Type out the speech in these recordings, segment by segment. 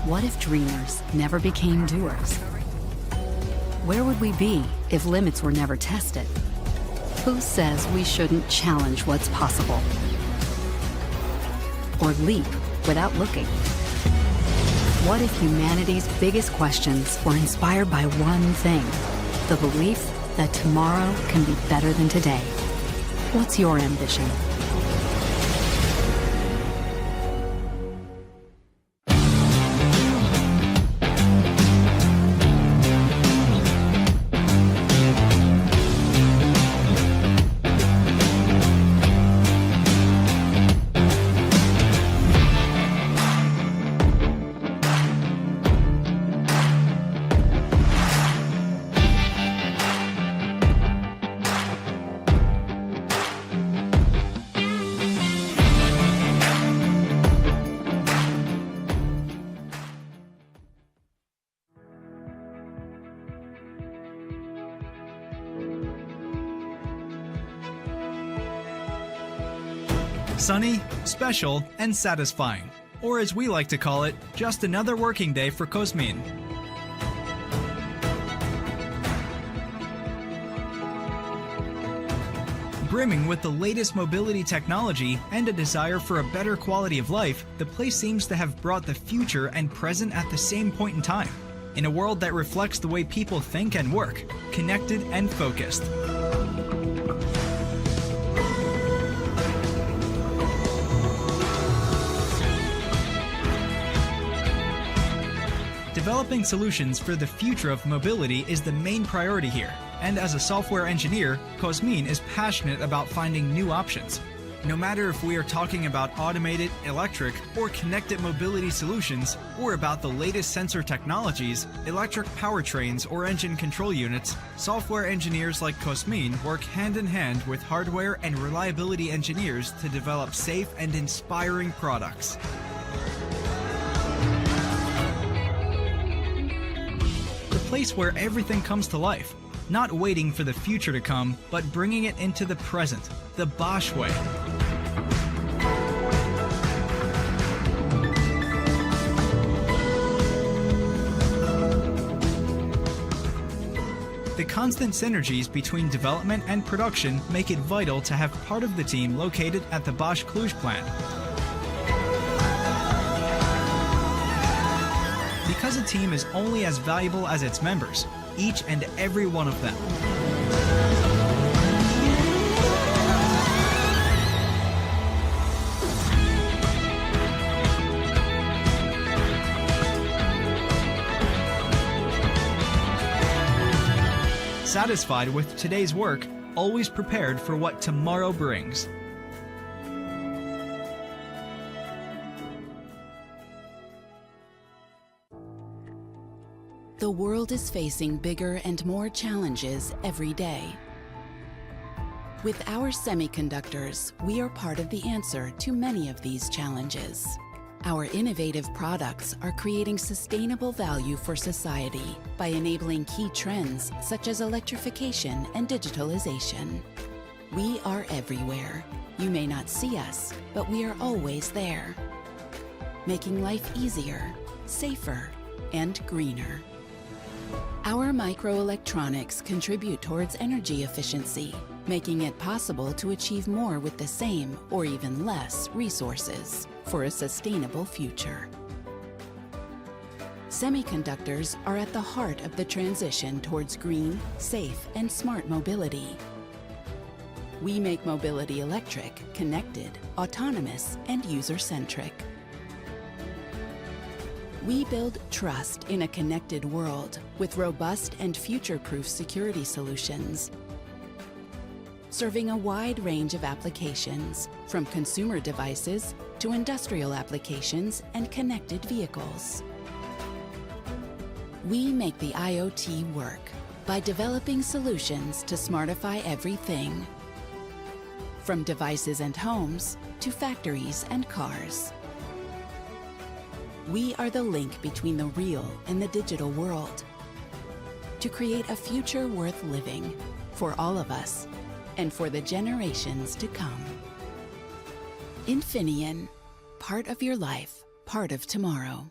What if dreamers never became doers? Where would we be if limits were never tested? Who says we shouldn't challenge what's possible? Or leap without looking? What if humanity's biggest questions were inspired by one thing? The belief that tomorrow can be better than today. What's your ambition? Sunny, special, and satisfying. Or as we like to call it, just another working day for Cosmin. Brimming with the latest mobility technology and a desire for a better quality of life, the place seems to have brought the future and present at the same point in time. In a world that reflects the way people think and work, connected and focused. Developing solutions for the future of mobility is the main priority here, and as a software engineer, Cosmin is passionate about finding new options. No matter if we are talking about automated, electric, or connected mobility solutions, or about the latest sensor technologies, electric powertrains, or engine control units, software engineers like Cosmin work hand in hand with hardware and reliability engineers to develop safe and inspiring products. Place where everything comes to life, not waiting for the future to come, but bringing it into the present, the Bosch way. The constant synergies between development and production make it vital to have part of the team located at the Bosch Cluj plant. Because a team is only as valuable as its members, each and every one of them. Satisfied with today's work, always prepared for what tomorrow brings. The world is facing bigger and more challenges every day. With our semiconductors, we are part of the answer to many of these challenges. Our innovative products are creating sustainable value for society by enabling key trends such as electrification and digitalization. We are everywhere. You may not see us, but we are always there, making life easier, safer, and greener. Our microelectronics contribute towards energy efficiency, making it possible to achieve more with the same or even less resources for a sustainable future. Semiconductors are at the heart of the transition towards green, safe, and smart mobility. We make mobility electric, connected, autonomous, and user-centric. We build trust in a connected world with robust and future-proof security solutions, serving a wide range of applications, from consumer devices to industrial applications and connected vehicles. We make the IoT work by developing solutions to smartify everything, from devices and homes to factories and cars. We are the link between the real and the digital world to create a future worth living for all of us and for the generations to come. Infineon, part of your life, part of tomorrow.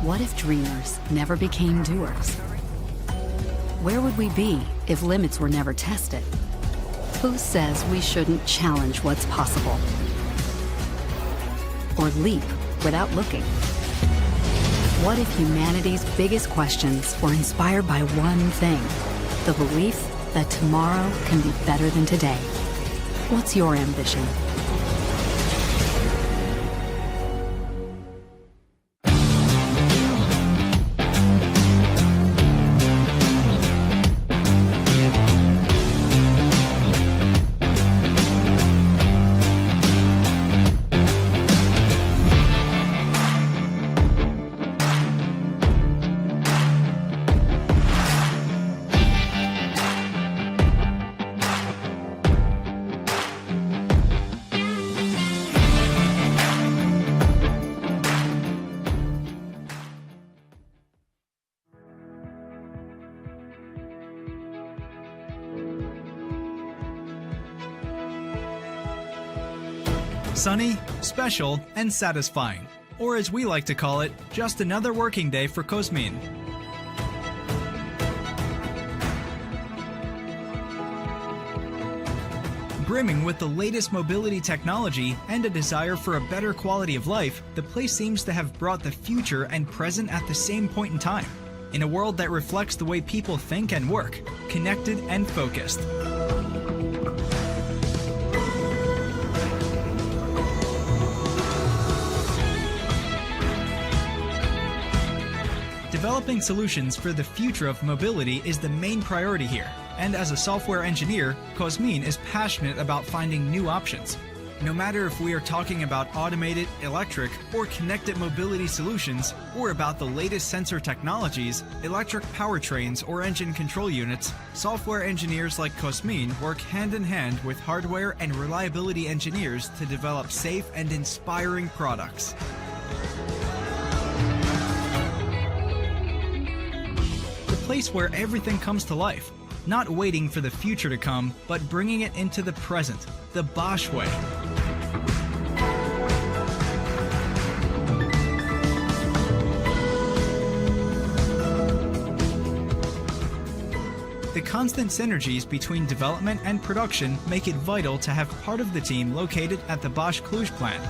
What if dreamers never became doers? Where would we be if limits were never tested? Who says we shouldn't challenge what's possible? Or leap without looking? What if humanity's biggest questions were inspired by one thing? The belief that tomorrow can be better than today. What's your ambition? Sunny, special, and satisfying. Or as we like to call it, just another working day for Cosmin. Brimming with the latest mobility technology and a desire for a better quality of life, the place seems to have brought the future and present at the same point in time. In a world that reflects the way people think and work, connected and focused. Developing solutions for the future of mobility is the main priority here, and as a software engineer, Cosmin is passionate about finding new options. No matter if we are talking about automated, electric, or connected mobility solutions, or about the latest sensor technologies, electric powertrains, or engine control units, software engineers like Cosmin work hand in hand with hardware and reliability engineers to develop safe and inspiring products. Place where everything comes to life, not waiting for the future to come, but bringing it into the present, the Bosch way. The constant synergies between development and production make it vital to have part of the team located at the Bosch Cluj plant.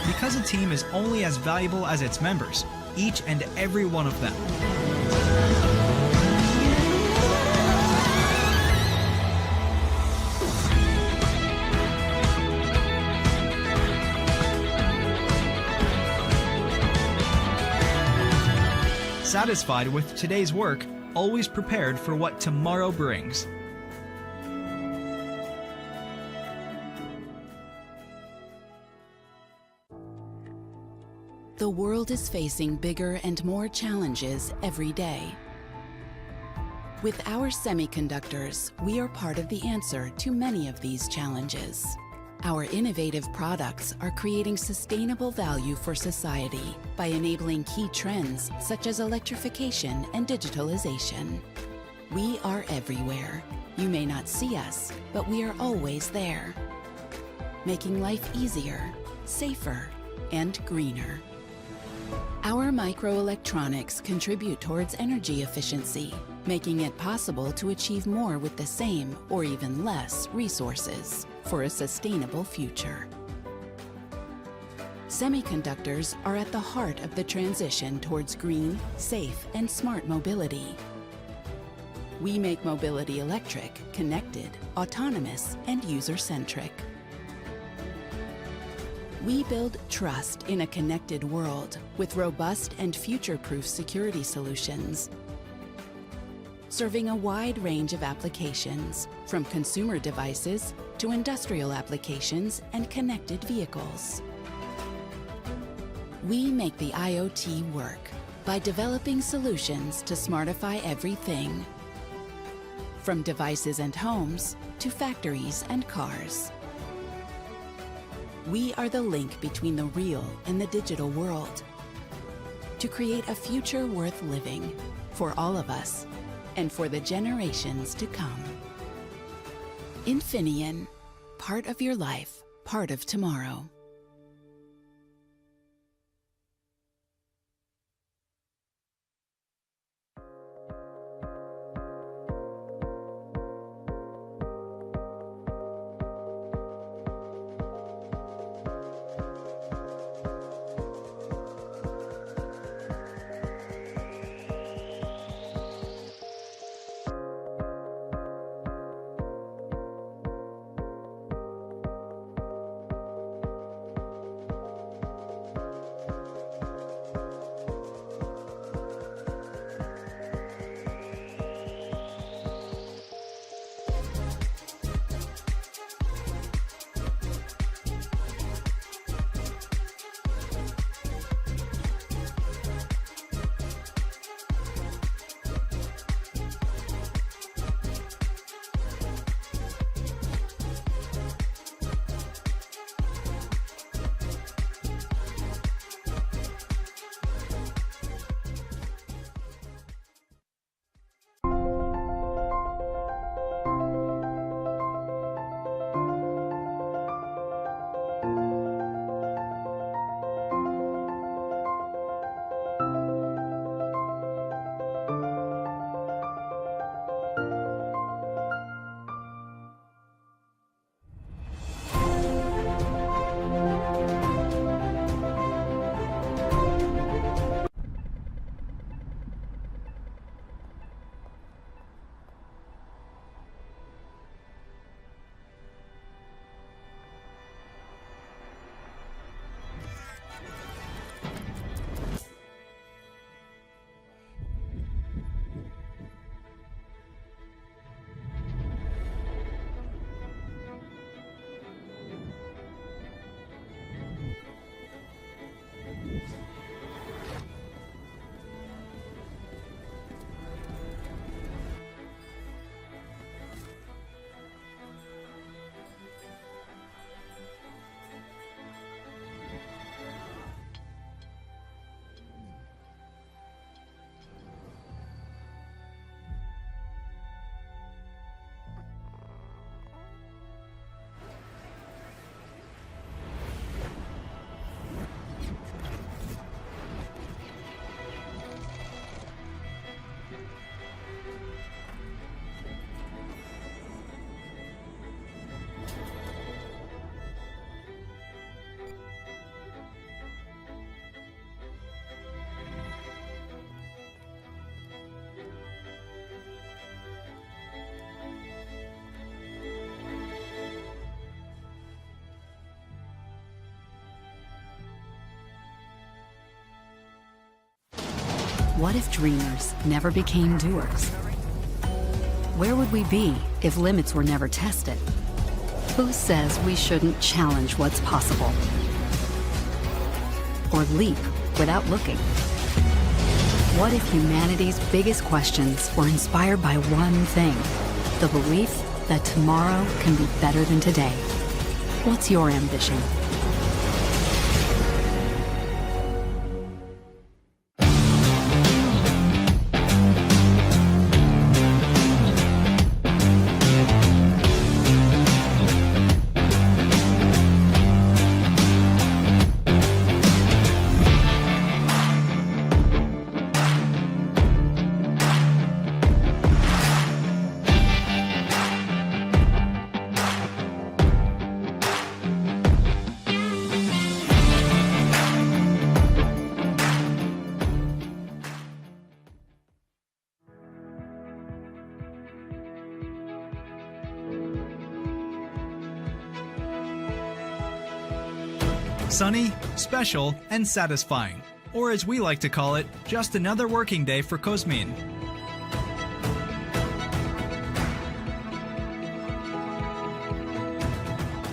Because a team is only as valuable as its members, each and every one of them. Satisfied with today's work, always prepared for what tomorrow brings. The world is facing bigger and more challenges every day. With our semiconductors, we are part of the answer to many of these challenges. Our innovative products are creating sustainable value for society by enabling key trends such as electrification and digitalization. We are everywhere. You may not see us, but we are always there, making life easier, safer, and greener. Our microelectronics contribute towards energy efficiency, making it possible to achieve more with the same or even less resources for a sustainable future. Semiconductors are at the heart of the transition towards green, safe, and smart mobility. We make mobility electric, connected, autonomous, and user-centric. We build trust in a connected world with robust and future-proof security solutions, serving a wide range of applications, from consumer devices to industrial applications and connected vehicles. We make the IoT work by developing solutions to smartify everything, from devices and homes to factories and cars. We are the link between the real and the digital world to create a future worth living for all of us and for the generations to come. Infineon, part of your life, part of tomorrow. What if dreamers never became doers? Where would we be if limits were never tested? Who says we shouldn't challenge what's possible? Or leap without looking? What if humanity's biggest questions were inspired by one thing? The belief that tomorrow can be better than today. What's your ambition? Sunny, special, and satisfying. Or as we like to call it, just another working day for Cosmin.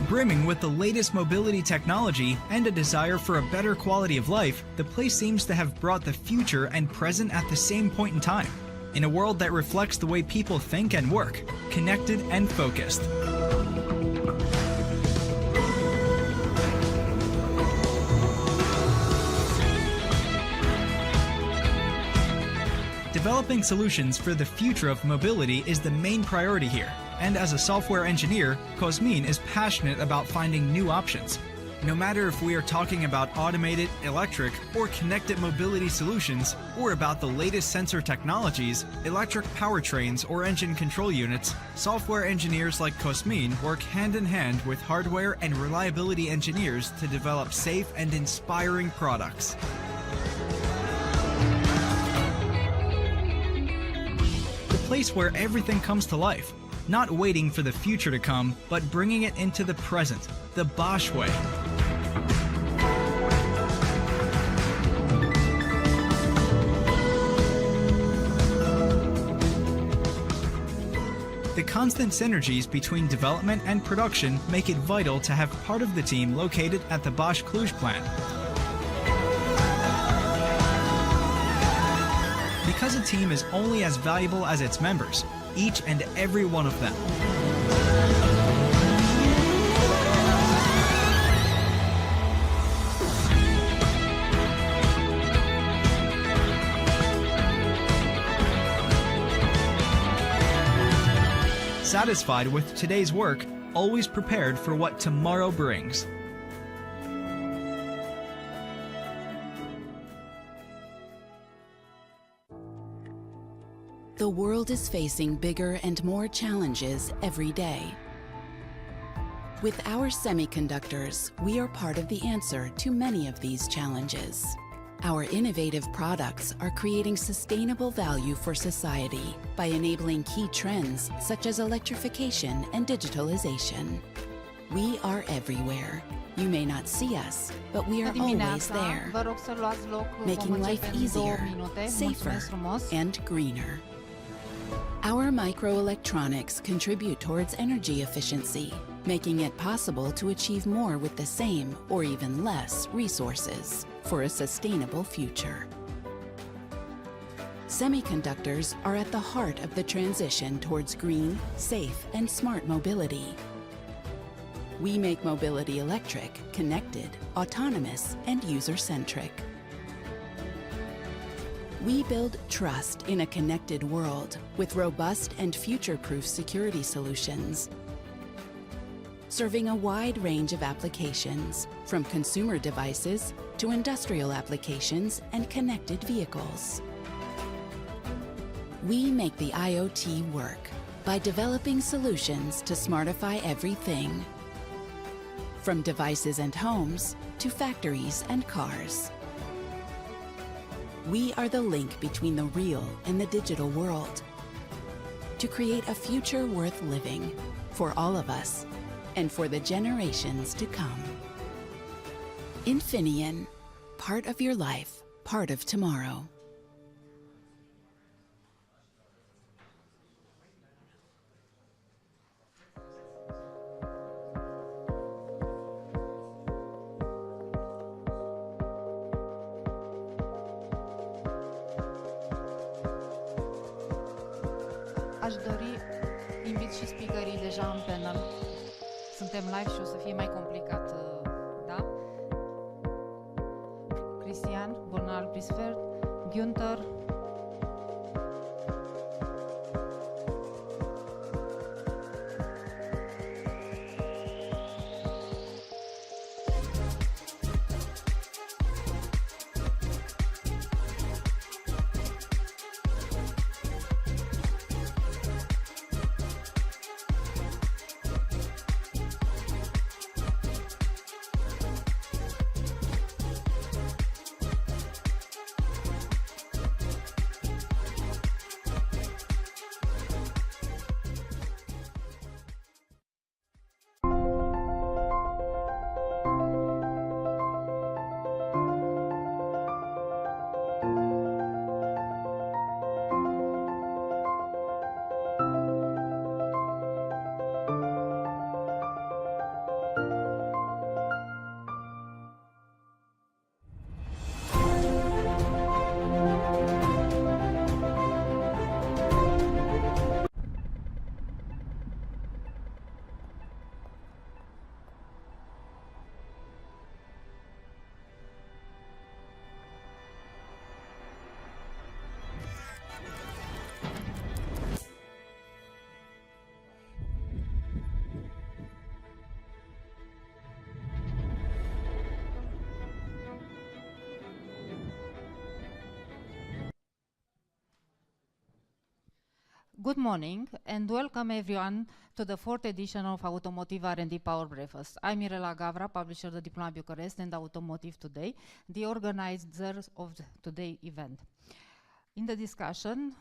Brimming with the latest mobility technology and a desire for a better quality of life, the place seems to have brought the future and present at the same point in time. In a world that reflects the way people think and work, connected and focused. Developing solutions for the future of mobility is the main priority here, and as a software engineer, Cosmin is passionate about finding new options. No matter if we are talking about automated, electric, or connected mobility solutions, or about the latest sensor technologies, electric powertrains, or engine control units, software engineers like Cosmin work hand in hand with hardware and reliability engineers to develop safe and inspiring products. Place where everything comes to life, not waiting for the future to come, but bringing it into the present, the Bosch way. The constant synergies between development and production make it vital to have part of the team located at the Bosch Cluj plant. Because a team is only as valuable as its members, each and every one of them. Satisfied with today's work, always prepared for what tomorrow brings. The world is facing bigger and more challenges every day. With our semiconductors, we are part of the answer to many of these challenges. Our innovative products are creating sustainable value for society by enabling key trends such as electrification and digitalization. We are everywhere. You may not see us, but we are always there, making life easier, safer, and greener. Our microelectronics contribute towards energy efficiency, making it possible to achieve more with the same or even less resources for a sustainable future. Semiconductors are at the heart of the transition towards green, safe, and smart mobility. We make mobility electric, connected, autonomous, and user-centric. We build trust in a connected world with robust and future-proof security solutions, serving a wide range of applications, from consumer devices to industrial applications and connected vehicles. We make the IoT work by developing solutions to smartify everything, from devices and homes to factories and cars. We are the link between the real and the digital world to create a future worth living for all of us and for the generations to come. Infineon, part of your life, part of tomorrow. Aș dori, invit și speakerii deja în panel. Suntem live și o să fie mai complicat, da? Cristian, Bernard Brisfeld, Günther. Good morning and welcome everyone to the 4th edition of Automotive R&D Power Breakfast. I'm Mirela Gavra, publisher of the Diplomat Bucharest and Automotive Today, the organizers of today's event. In the discussion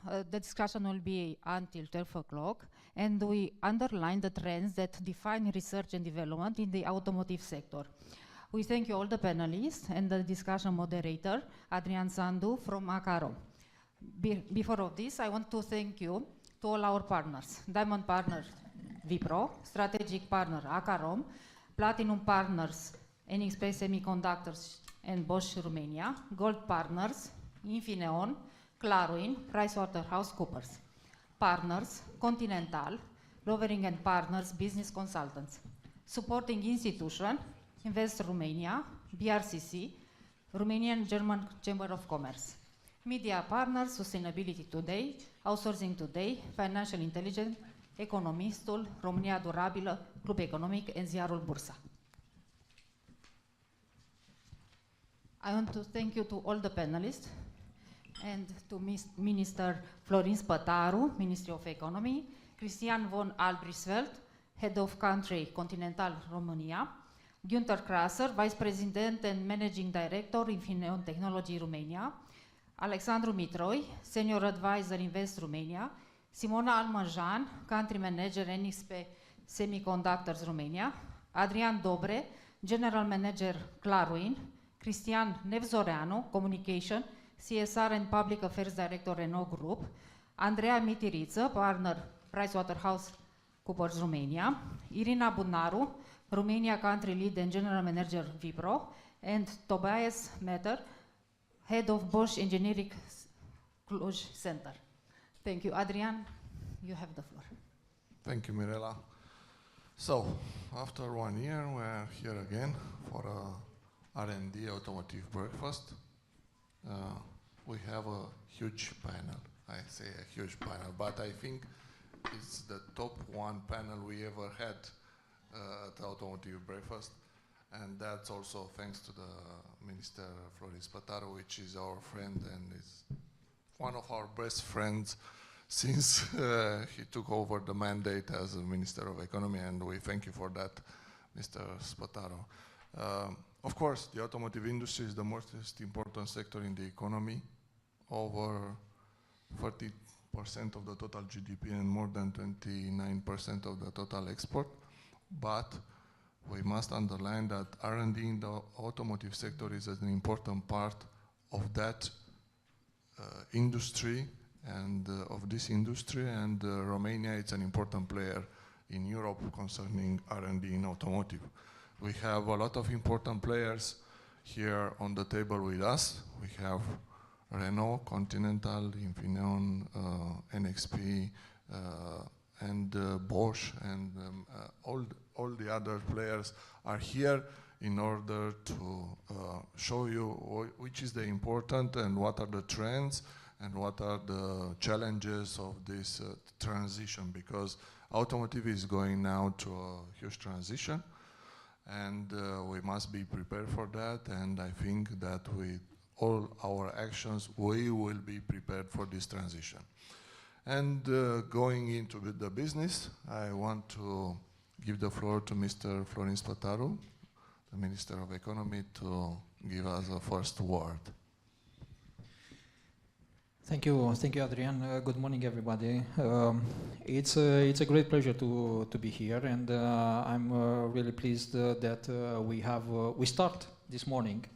will be until 12 o'clock, and we underline the trends that define research and development in the automotive sector. We thank you all the panelists and the discussion moderator, Adrian Sandu from ACAROM. Before of this, I want to thank you to all our partners, Diamond Partner Wipro, Strategic Partner ACAROM, Platinum Partners NXP Semiconductors and Bosch Romania, Gold Partners Infineon, Claroin, PricewaterhouseCoopers. Partners Continental, Lovering and Partners Business Consultants. Supporting institution Invest Romania, BRCC, Romanian German Chamber of Commerce. Media partners, Sustainability Today, Outsourcing Today, Financial Intelligence, Economistul, România Durabilă, Club Economic, and Ziarul Bursa. I want to thank you to all the panelists and to Minister Florin Spătaru, Ministry of Economy, Cristian von Albrisfeld, Head of Country, Continental Romania, Günther Krasser, Vice President and Managing Director, Infineon Technology Romania, Alexandru Mitroi, Senior Advisor Invest Romania, Simona Almanjan, Country Manager NXP Semiconductors Romania, Adrian Dobre, General Manager Claroin, Cristian Nevzoreanu, Communication, CSR and Public Affairs Director Renault Group, Andreea Mitiriță, Partner PricewaterhouseCoopers Romania, Irina Bunaru, Romania Country Lead and General Manager Wipro, and Tobias Metter, Head of Bosch Engineering Cluj Center. Thank you. Adrian, you have the floor. Thank you, Mirela. So, after 1 year, we're here again for a R&D Automotive Breakfast. We have a huge panel. I say a huge panel, but I think it's the top one panel we ever had at the Automotive Breakfast. And that's also thanks to the Minister Florin Spătaru, which is our friend and is one of our best friends since he took over the mandate as a Minister of Economy, and we thank you for that, Mr. Spătaru. Of course, the automotive industry is the most important sector in the economy. Over 30% of the total GDP and more than 29% of the total export. But we must underline that R&D in the automotive sector is an important part of that industry and of this industry, and Romania is an important player in Europe concerning R&D in automotive. We have a lot of important players here on the table with us. We have Renault, Continental, Infineon, NXP, and Bosch and all the other players are here in order to show you which is the important and what are the trends and what are the challenges of this transition, because automotive is going now to a huge transition, and we must be prepared for that, and I think that with all our actions we will be prepared for this transition. And going into the business, I want to give the floor to Mr. Florin Spătaru, the Minister of Economy, to give us a first word. Thank you, Adrian. Good morning, everybody. It's a great pleasure to be here, and I'm really pleased that we start this morning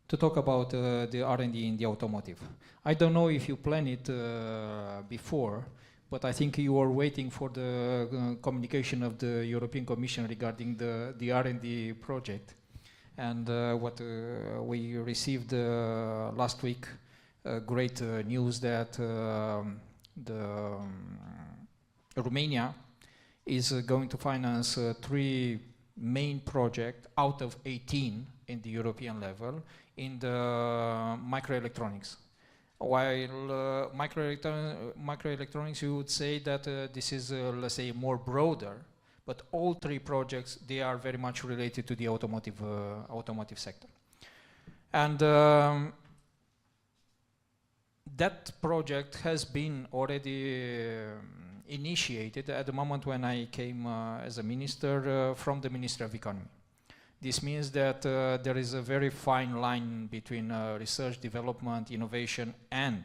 to talk about the R&D in the automotive. I don't know if you planned it before, but I think you were waiting for the communication of the European Commission regarding the R&D project, and what we received last week. Great news that Romania is going to finance 3 main projects out of 18 in the European level in the microelectronics. While microelectronics, you would say that this is, let's say, more broader, but all 3 projects, they are very much related to the automotive sector. And that project has been already initiated at the moment when I came as a minister from the Ministry of Economy. This means that there is a very fine line between research, development, innovation, and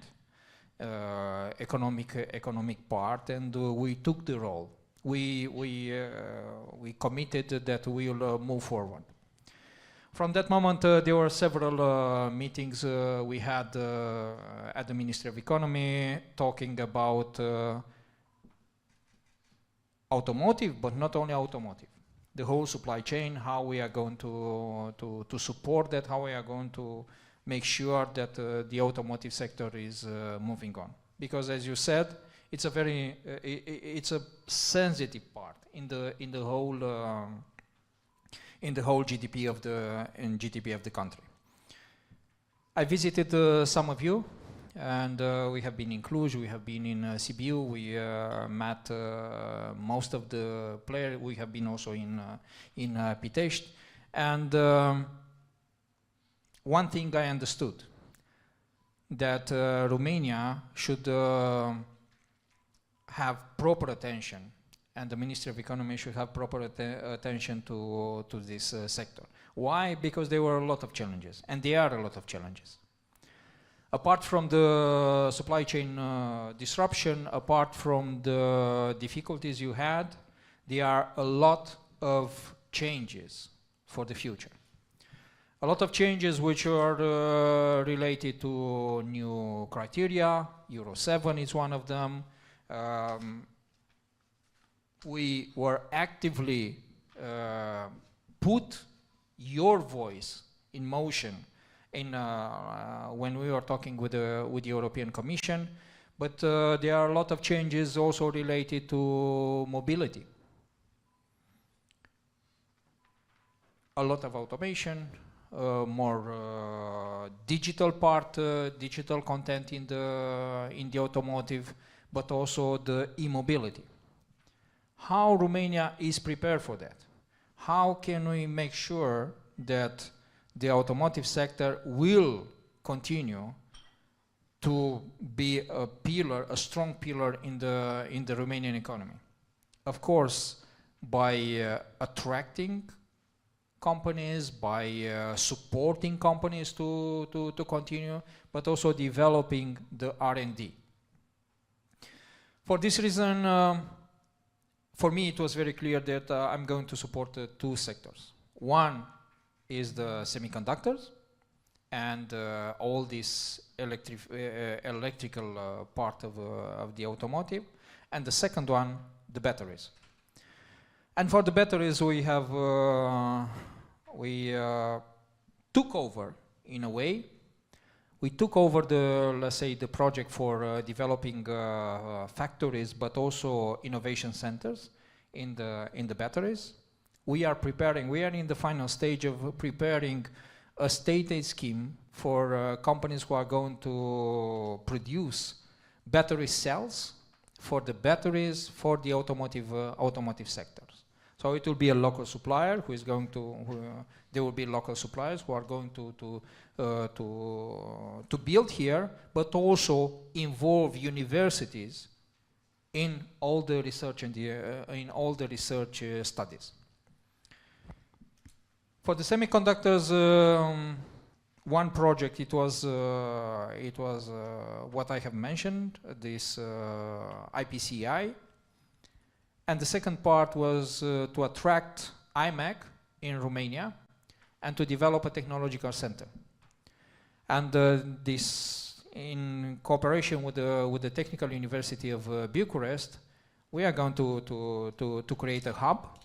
economic part, and we took the role. We committed that we will move forward. From that moment, there were several meetings we had at the Ministry of Economy talking about automotive, but not only automotive. The whole supply chain, how we are going to support that, how we are going to make sure that the automotive sector is moving on. Because as you said, it's a very, it's a sensitive part in the whole GDP of the country. I visited some of you, and we have been in Cluj, we have been in Sibiu, we met most of the players, we have been also in Pitești, and one thing I understood, that Romania should have proper attention, and the Ministry of Economy should have proper attention to this sector. Why? Because there were a lot of challenges, and there are a lot of challenges. Apart from the supply chain disruption, apart from the difficulties you had, there are a lot of changes for the future. A lot of changes which are related to new criteria. Euro 7 is one of them. We were actively put your voice in motion in when we were talking with the European Commission, but there are a lot of changes also related to mobility. A lot of automation, more digital part, digital content in the automotive, but also the e-mobility. How Romania is prepared for that? How can we make sure that the automotive sector will continue to be a pillar, a strong pillar in the Romanian economy? Of course, by attracting companies, by supporting companies to continue, but also developing the R&D. For this reason, for me, it was very clear that I'm going to support 2 sectors. One is the semiconductors and all this electrical part of the automotive, and the second one, the batteries. And for the batteries, we have took over in a way. We took over the, let's say, the project for developing factories, but also innovation centers in the batteries. We are preparing, we are in the final stage of preparing a state aid scheme for companies who are going to produce battery cells for the batteries for the automotive sectors. So it will be a local supplier who is going to, there will be local suppliers who are going to build here, but also involve universities in all the research and in all the research studies. For the semiconductors, one project, it was what I have mentioned, this IPCEI, and the second part was to attract IMEC in Romania and to develop a technological center. And this, in cooperation with the Technical University of Bucharest, we are going to create a hub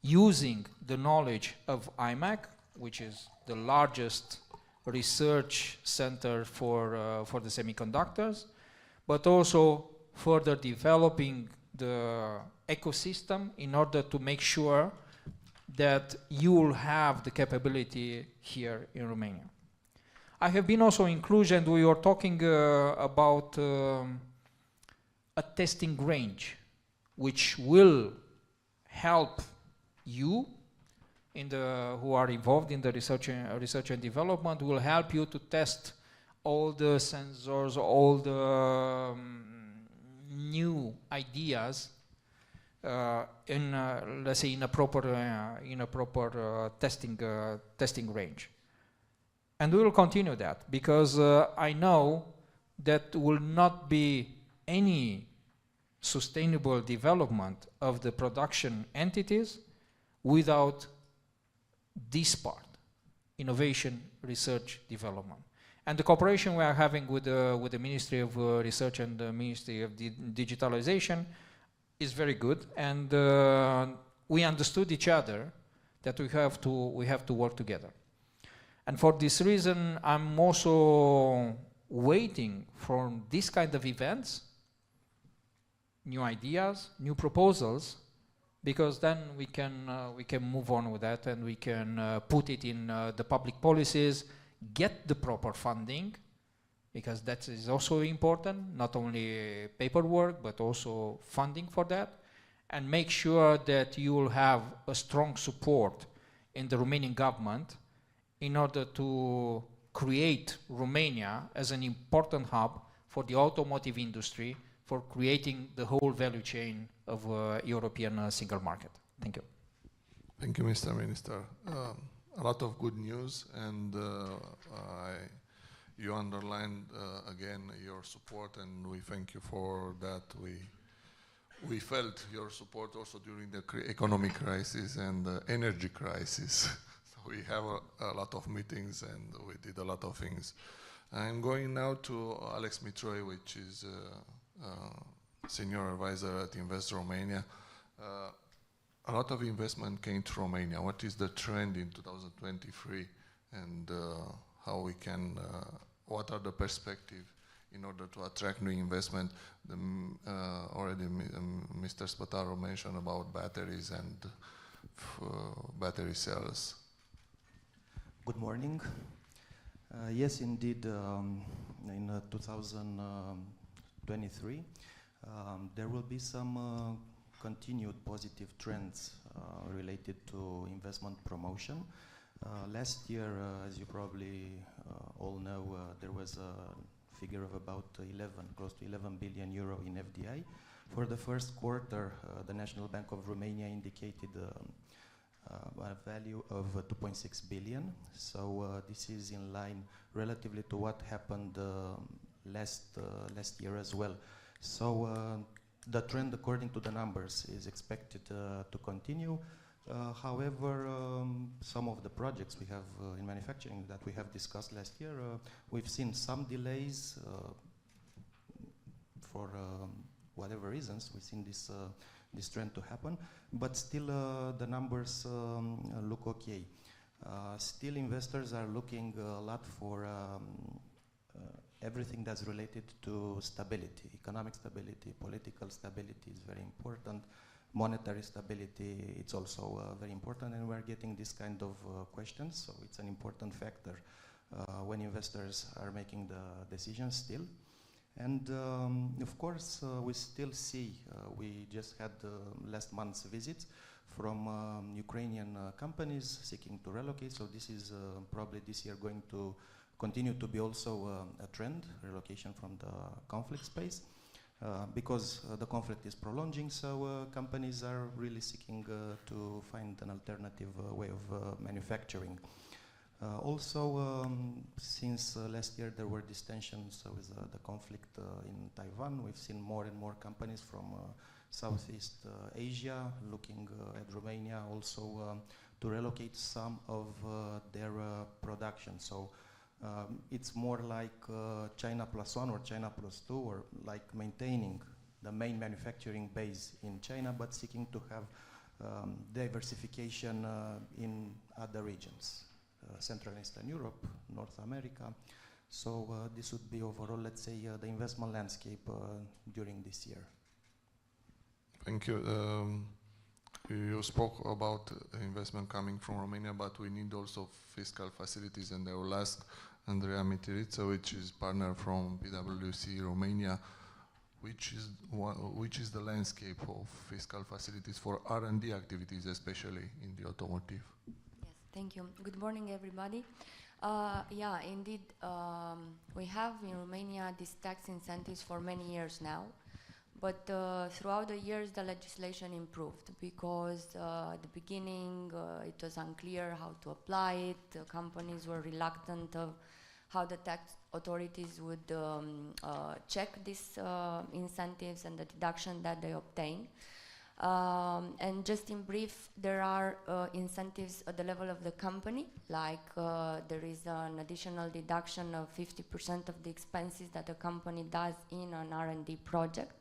using the knowledge of IMEC, which is the largest research center for the semiconductors, but also further developing the ecosystem in order to make sure that you will have the capability here in Romania. I have been also included, and we were talking about a testing range, which will help you who are involved in the research and development, will help you to test all the sensors, all the new ideas let's say in a proper testing range. And we will continue that because I know that will not be any sustainable development of the production entities without this part, innovation, research, development. And the cooperation we are having with the Ministry of Research and the Ministry of Digitalization is very good, and we understood each other that we have to work together. And for this reason, I'm also waiting for this kind of events, new ideas, new proposals, because then we can move on with that and we can put it in the public policies, get the proper funding, because that is also important, not only paperwork, but also funding for that, and make sure that you will have a strong support in the Romanian government in order to create Romania as an important hub for the automotive industry, for creating the whole value chain of European single market. Thank you. Thank you, Mr. Minister. A lot of good news, and you underlined again your support, and we thank you for that. We felt your support also during the economic crisis and the energy crisis. So we have a lot of meetings and we did a lot of things. I'm going now to Alex Mitroi, which is Senior Advisor at Invest Romania. A lot of investment came to Romania. What is the trend in 2023, and how we can, what are the perspectives in order to attract new investment? Already Mr. Spataro mentioned about batteries and battery cells. Good morning. Yes, indeed, in 2023, there will be some continued positive trends related to investment promotion. Last year, as you probably all know, there was a figure of about close to 11 billion euro in FDI. For the first quarter, the National Bank of Romania indicated a value of 2.6 billion. So this is in line relatively to what happened last year as well. So the trend, according to the numbers, is expected to continue. However, some of the projects we have in manufacturing that we have discussed last year, we've seen some delays for whatever reasons. We've seen this trend to happen, but still the numbers look okay. Still investors are looking a lot for everything that's related to stability, economic stability, political stability is very important. Monetary stability, it's also very important, and we're getting this kind of questions, so it's an important factor when investors are making the decisions still. And of course, we still see, we just had last month's visits from Ukrainian companies seeking to relocate, so this is probably this year going to continue to be also a trend, relocation from the conflict space, because the conflict is prolonging, so companies are really seeking to find an alternative way of manufacturing. Also, since last year there were these tensions with the conflict in Taiwan, we've seen more and more companies from Southeast Asia looking at Romania also to relocate some of their production. So it's more like China plus one or China plus two, or like maintaining the main manufacturing base in China, but seeking to have diversification in other regions. Central and Eastern Europe, North America. So this would be overall, let's say, the investment landscape during this year. Thank you. You spoke about investment coming from Romania, but we need also fiscal facilities, and I will ask Andreea Mitiriță, which is partner from PwC Romania, which is the landscape of fiscal facilities for R&D activities, especially in the automotive. Thank you. Good morning, everybody. Yeah, indeed, we have in Romania these tax incentives for many years now, but throughout the years the legislation improved, because at the beginning it was unclear how to apply it. Companies were reluctant of how the tax authorities would check these incentives and the deduction that they obtain. And just in brief, there are incentives at the level of the company, like there is an additional deduction of 50% of the expenses that a company does in an R&D project,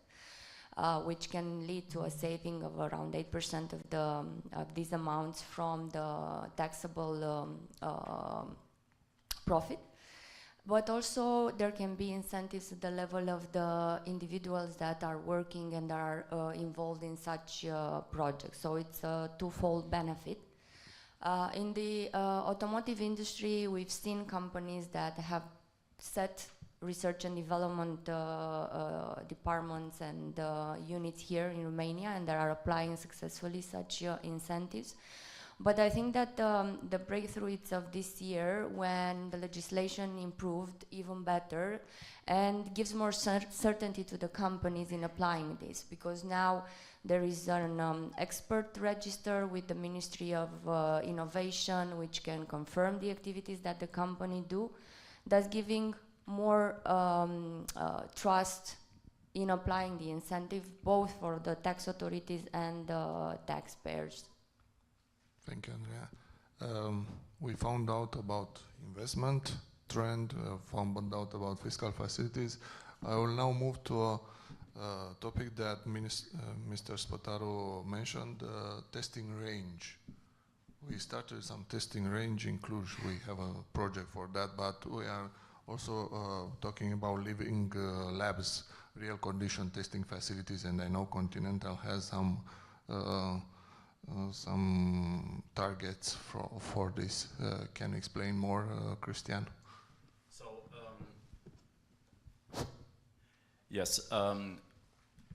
which can lead to a saving of around 8% of these amounts from the taxable profit. But also there can be incentives at the level of the individuals that are working and are involved in such projects. So it's a twofold benefit. In the automotive industry, we've seen companies that have set research and development departments and units here in Romania, and they are applying successfully such incentives. But I think that the breakthrough of this year, when the legislation improved even better and gives more certainty to the companies in applying this, because now there is an expert register with the Ministry of Innovation, which can confirm the activities that the company do, thus giving more trust in applying the incentive, both for the tax authorities and the taxpayers. Thank you, Andreea. We found out about investment trend, found out about fiscal facilities. I will now move to a topic that Mr. Spătaru mentioned, testing range. We started some testing range in Cluj. We have a project for that, but we are also talking about living labs, real condition testing facilities, and I know Continental has some targets for this. Can you explain more, Christian? So, yes,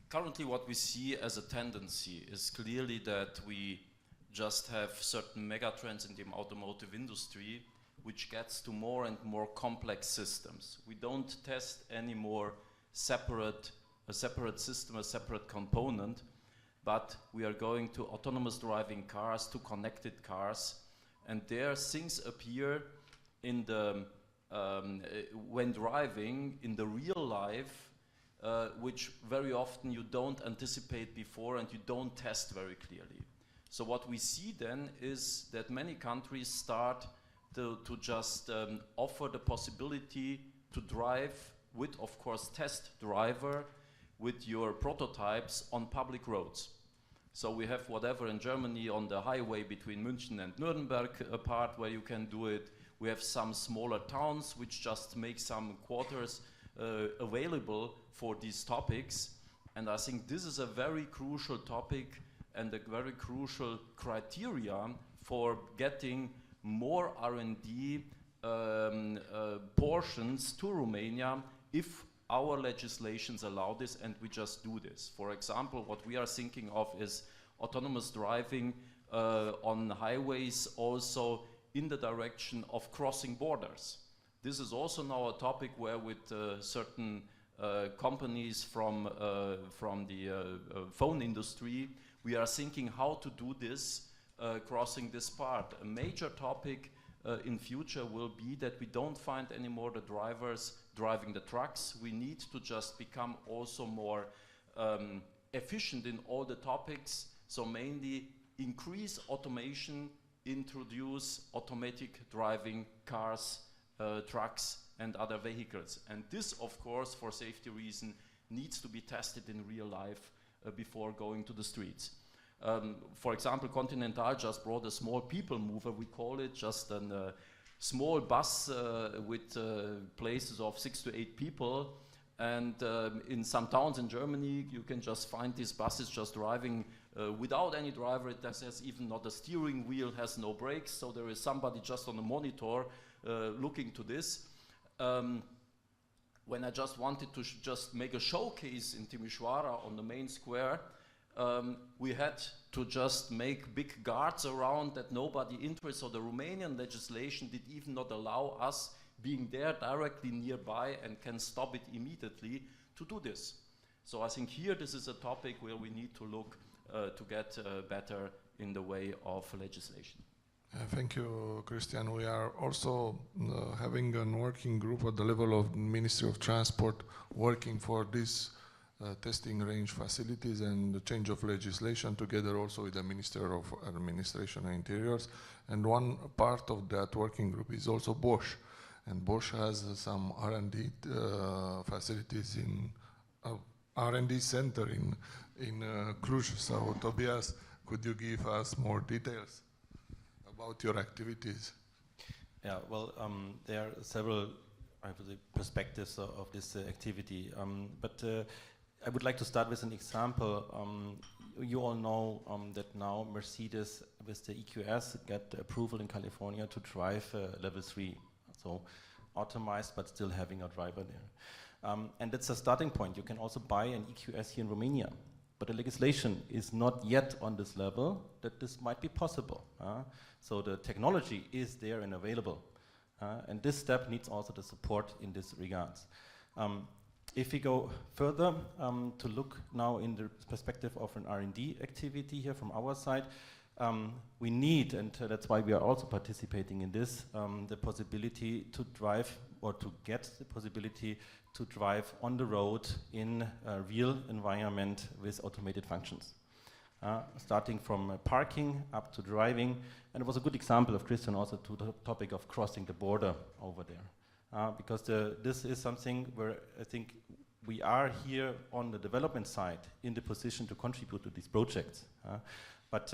currently what we see as a tendency is clearly that we just have certain megatrends in the automotive industry, which gets to more and more complex systems. We don't test anymore a separate system, a separate component, but we are going to autonomous driving cars, to connected cars, and there things appear in the when driving in the real life, which very often you don't anticipate before and you don't test very clearly. So what we see then is that many countries start to just offer the possibility to drive with, of course, test driver with your prototypes on public roads. So we have whatever in Germany on the highway between München and Nuremberg, a part where you can do it. We have some smaller towns which just make some quarters available for these topics. And I think this is a very crucial topic and a very crucial criteria for getting more R&D portions to Romania if our legislations allow this and we just do this. For example, what we are thinking of is autonomous driving on highways, also in the direction of crossing borders. This is also now a topic where with certain companies from the phone industry, we are thinking how to do this, crossing this part. A major topic in future will be that we don't find anymore the drivers driving the trucks. We need to just become also more efficient in all the topics. So mainly increase automation, introduce automatic driving cars, trucks and other vehicles. And this, of course, for safety reason, needs to be tested in real life before going to the streets. For example, Continental just brought a small people mover, we call it, just a small bus with places of 6 to 8 people. And in some towns in Germany, you can just find these buses just driving without any driver. It has even not a steering wheel, has no brakes, so there is somebody just on the monitor looking to this. When I just wanted to just make a showcase in Timișoara on the main square, we had to just make big guards around that nobody enters. So the Romanian legislation did even not allow us being there directly nearby and can stop it immediately to do this. So I think here this is a topic where we need to look to get better in the way of legislation. Thank you, Christian. We are also having a working group at the level of Ministry of Transport working for this testing range facilities and the change of legislation together also with the Minister of Administration and Interiors. And one part of that working group is also Bosch. And Bosch has some R&D facilities in R&D center in Cluj. So Tobias, could you give us more details about your activities? Yeah, well, there are several perspectives of this activity, but I would like to start with an example. You all know that now Mercedes with the EQS got approval in California to drive level 3, so automized but still having a driver there. And that's a starting point. You can also buy an EQS here in Romania, but the legislation is not yet on this level that this might be possible. So the technology is there and available. And this step needs also the support in this regards. If we go further to look now in the perspective of an R&D activity here from our side, we need, and that's why we are also participating in this, the possibility to drive or to get the possibility to drive on the road in a real environment with automated functions. Starting from parking up to driving, and it was a good example of Christian also to the topic of crossing the border over there. Because this is something where I think we are here on the development side in the position to contribute to these projects. But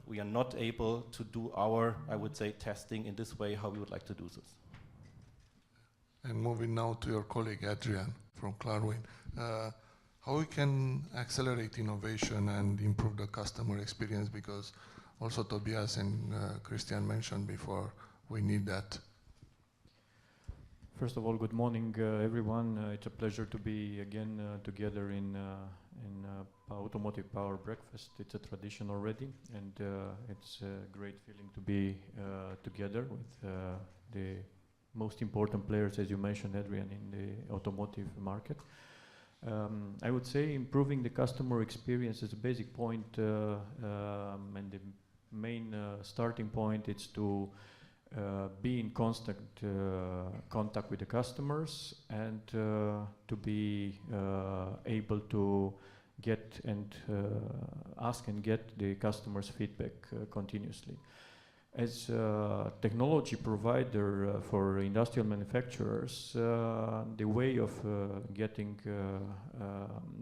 we are not able to do our, I would say, testing in this way how we would like to do this. And moving now to your colleague Adrian from Clarwin. How we can accelerate innovation and improve the customer experience, because also Tobias and Christian mentioned before, we need that. First of all, good morning, everyone. It's a pleasure to be again together in Automotive Power Breakfast. It's a tradition already, and it's a great feeling to be together with the most important players, as you mentioned, Adrian, in the automotive market. I would say improving the customer experience is a basic point, and the main starting point is to be in constant contact with the customers and to be able to get and ask and get the customers' feedback continuously. As a technology provider for industrial manufacturers, the way of getting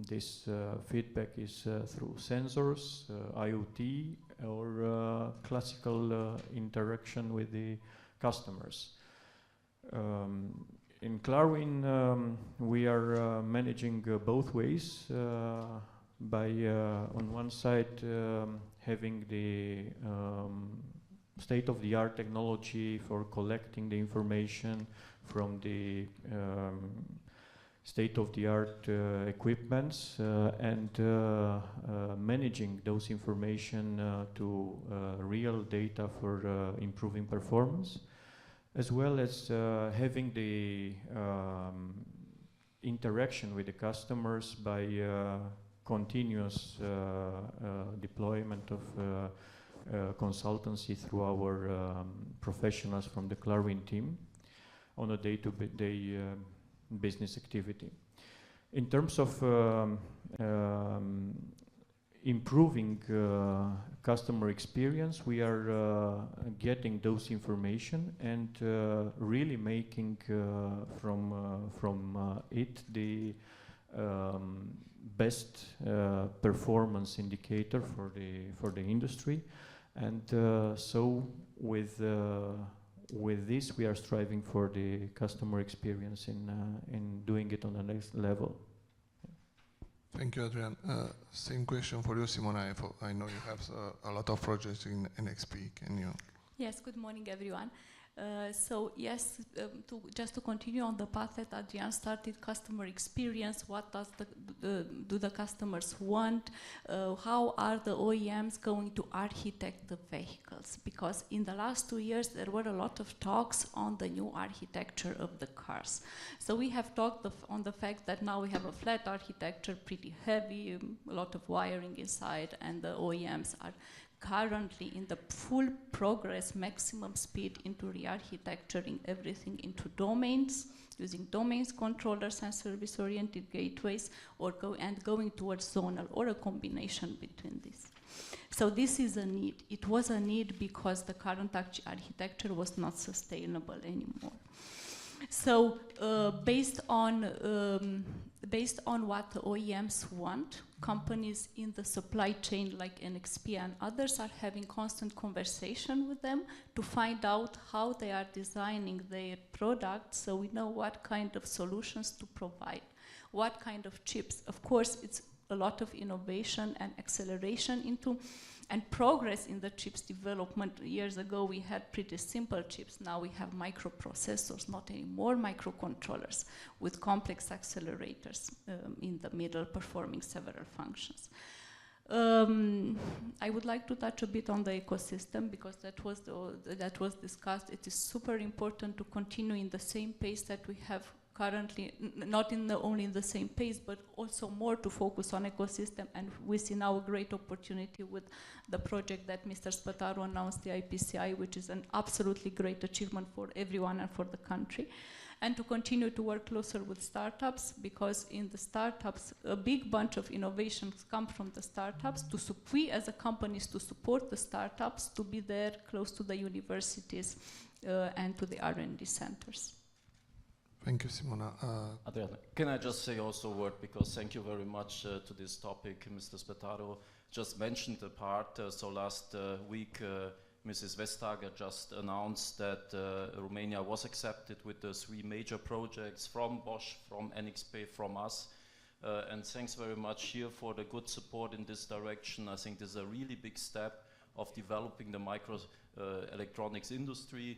this feedback is through sensors, IoT, or classical interaction with the customers. In Clarwin, we are managing both ways. By on one side having the state-of-the-art technology for collecting the information from the state-of-the-art equipments and managing those information to real data for improving performance, as well as having the interaction with the customers by continuous deployment of consultancy through our professionals from the Clarwin team on a day-to-day business activity. In terms of improving customer experience, we are getting those information and really making from it the best performance indicator for the industry, and so with this we are striving for the customer experience in doing it on the next level. Thank you, Adrian. Same question for you, Simona. I know you have a lot of projects in NXP. Can you? Yes, good morning, everyone. So yes, just to continue on the path that Adrian started, customer experience, what does do the customers want, how are the OEMs going to architect the vehicles? Because in the last 2 years there were a lot of talks on the new architecture of the cars. So we have talked on the fact that now we have a flat architecture, pretty heavy, a lot of wiring inside, and the OEMs are currently in the full progress, maximum speed into re-architecturing everything into domains, using domains controllers and service-oriented gateways, or going towards zonal, or a combination between these. So this is a need. It was a need because the current architecture was not sustainable anymore. So based on what the OEMs want, companies in the supply chain like NXP and others are having constant conversation with them to find out how they are designing their products, so we know what kind of solutions to provide, what kind of chips. Of course, it's a lot of innovation and acceleration into and progress in the chips development. Years ago we had pretty simple chips. Now we have microprocessors, not anymore microcontrollers, with complex accelerators in the middle performing several functions. I would like to touch a bit on the ecosystem because that was discussed. It is super important to continue in the same pace that we have currently, not only in the same pace, but also more to focus on ecosystem, and we see now a great opportunity with the project that Mr. Spătaru announced, the IPCI, which is an absolutely great achievement for everyone and for the country. And to continue to work closer with startups, because in the startups, a big bunch of innovations come from the startups. We as a companies to support the startups, to be there close to the universities and to the R&D centers. Thank you, Simona. Adrian, can I just say also a word, because thank you very much to this topic. Mr. Spătaru just mentioned the part. So last week, Mrs. Vestager just announced that Romania was accepted with the 3 major projects from Bosch, from NXP, from us. And thanks very much here for the good support in this direction. I think this is a really big step of developing the microelectronics industry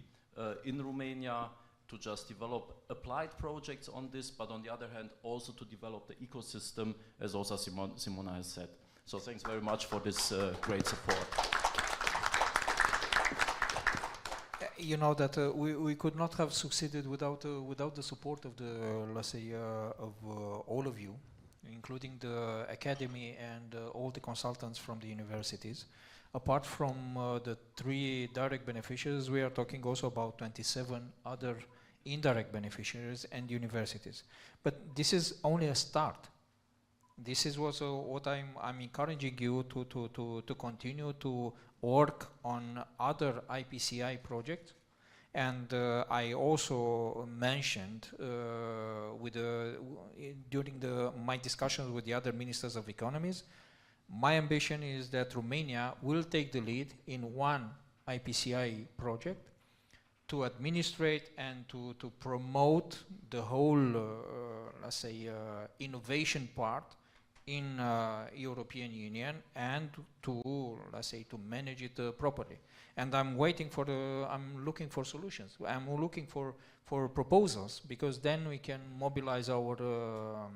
in Romania, to just develop applied projects on this, but on the other hand, also to develop the ecosystem, as also Simona has said. So thanks very much for this great support. You know that we could not have succeeded without the support of the, let's say, of all of you, including the academy and all the consultants from the universities. Apart from the 3 direct beneficiaries, we are talking also about 27 other indirect beneficiaries and universities. But this is only a start. This is also what I'm encouraging you to continue to work on other IPCI projects. And I also mentioned during my discussions with the other ministers of economies, my ambition is that Romania will take the lead in one IPCI project to administrate and to promote the whole, let's say, innovation part in European Union, and to, let's say, to manage it properly. And I'm looking for solutions. I'm looking for proposals, because then we can mobilize our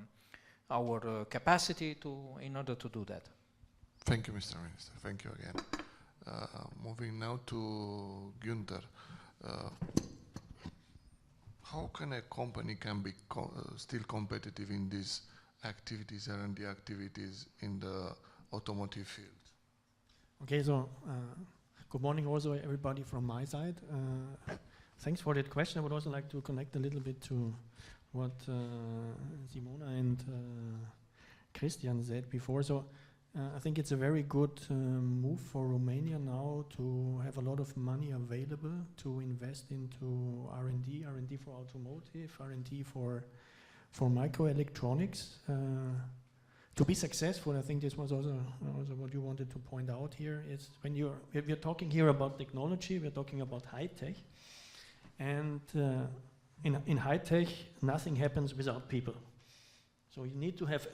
capacity in order to do that. Thank you, Mr. Minister. Thank you again. Moving now to Günther. How can a company be still competitive in these activities, R&D activities in the automotive field? Okay, so good morning also everybody from my side. Thanks for that question. I would also like to connect a little bit to what Simona and Christian said before. So I think it's a very good move for Romania now to have a lot of money available to invest into R&D for automotive, R&D for microelectronics. To be successful, I think this was also what you wanted to point out here, is if you're talking here about technology, we're talking about high tech. And in high tech, nothing happens without people. So you need to have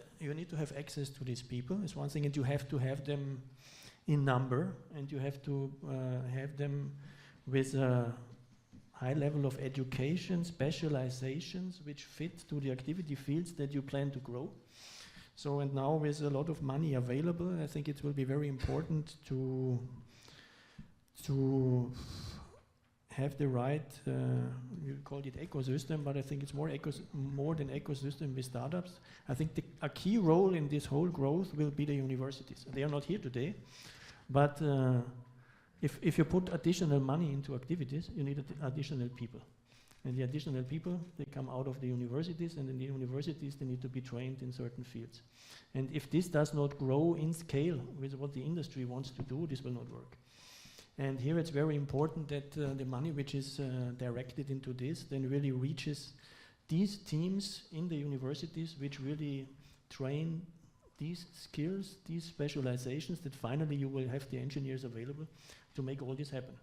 access to these people. It's one thing, and you have to have them in number, and you have to have them with a high level of education, specializations, which fit to the activity fields that you plan to grow. So, and now with a lot of money available, I think it will be very important to have the right, you called it ecosystem, but I think it's more than ecosystem with startups. I think a key role in this whole growth will be the universities. They are not here today, but if you put additional money into activities, you need additional people. And the additional people, they come out of the universities, and in the universities they need to be trained in certain fields. And if this does not grow in scale with what the industry wants to do, this will not work. And here it's very important that the money which is directed into this then really reaches these teams in the universities which really train these skills, these specializations, that finally you will have the engineers available to make all this happen.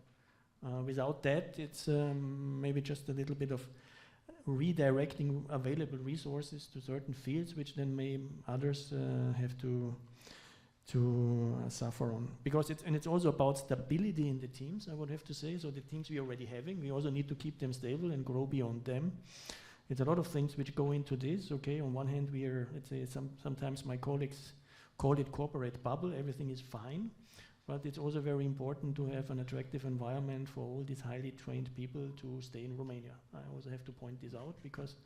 Without that, it's maybe just a little bit of redirecting available resources to certain fields, which then may others have to suffer on. Because it's also about stability in the teams, I would have to say. So the teams we are already having, we also need to keep them stable and grow beyond them. It's a lot of things which go into this. Okay, on one hand, we are, let's say, sometimes my colleagues call it corporate bubble. Everything is fine. But it's also very important to have an attractive environment for all these highly trained people to stay in Romania. I also have to point this out, because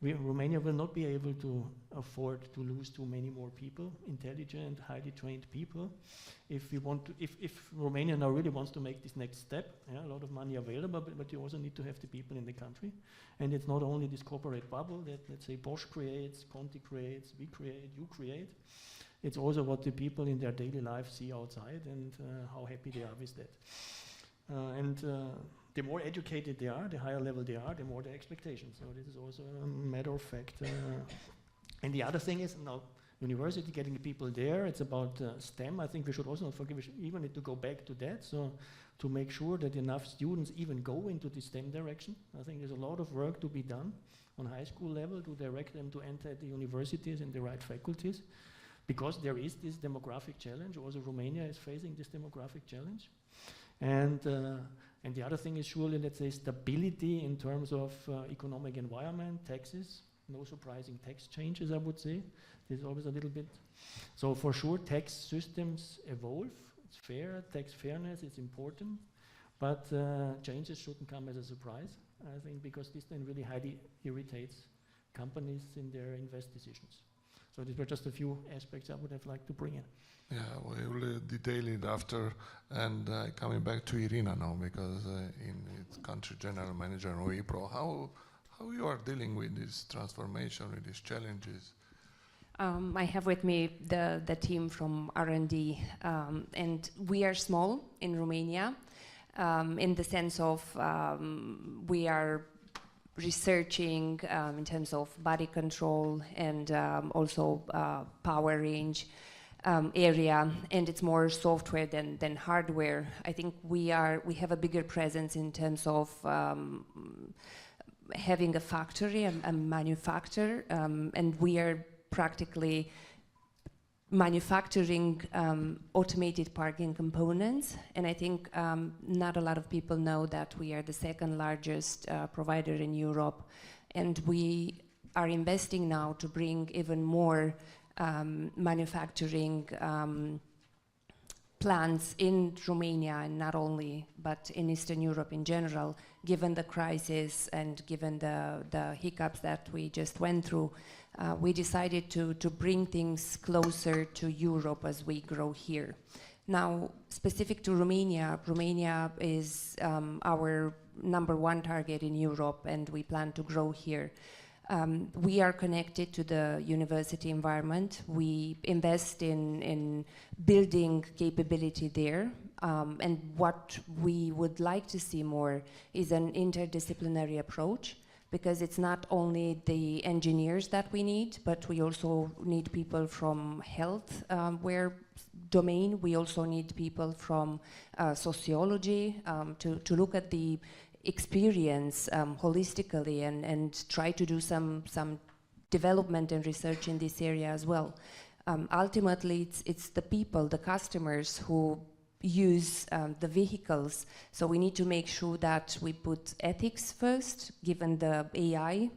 Romania will not be able to afford to lose too many more people, intelligent, highly trained people. If Romania now really wants to make this next step, a lot of money available, but you also need to have the people in the country. And it's not only this corporate bubble that, let's say, Bosch creates, Conti creates, we create, you create. It's also what the people in their daily life see outside, and how happy they are with that. The more educated they are, the higher level they are, the more their expectations. So this is also a matter of fact. And the other thing is now university, getting the people there. It's about STEM. I think we should also not forget, we should even need to go back to that. So to make sure that enough students even go into the STEM direction. I think there's a lot of work to be done on high school level to direct them to enter the universities and the right faculties. Because there is this demographic challenge. Also Romania is facing this demographic challenge. And the other thing is surely, let's say, stability in terms of economic environment, taxes. No surprising tax changes, I would say. There's always a little bit. So for sure, tax systems evolve. It's fair, tax fairness is important. But changes shouldn't come as a surprise, I think, because this then really highly irritates companies in their invest decisions. So these were just a few aspects I would have liked to bring in. Yeah, we will detail it after. And coming back to Irina now, because in its country general manager in OEPRO, how you are dealing with this transformation, with these challenges? I have with me the team from R&D, and we are small in Romania, in the sense of we are researching in terms of body control and also power range. area, and it's more software than hardware. I think we have a bigger presence in terms of having a factory, a manufacturer, and we are practically manufacturing automated parking components. And I think not a lot of people know that we are the second largest provider in Europe, and we are investing now to bring even more manufacturing plants in Romania, and not only, but in Eastern Europe in general, given the crisis and given the hiccups that we just went through. We decided to bring things closer to Europe as we grow here. Now, specific to Romania, Romania is our #1 target in Europe, and we plan to grow here. We are connected to the university environment. We invest in building capability there. And what we would like to see more is an interdisciplinary approach, because it's not only the engineers that we need, but we also need people from health domain. We also need people from sociology to look at the experience holistically and try to do some development and research in this area as well. Ultimately, it's the people, the customers who use the vehicles. So we need to make sure that we put ethics first, given the AI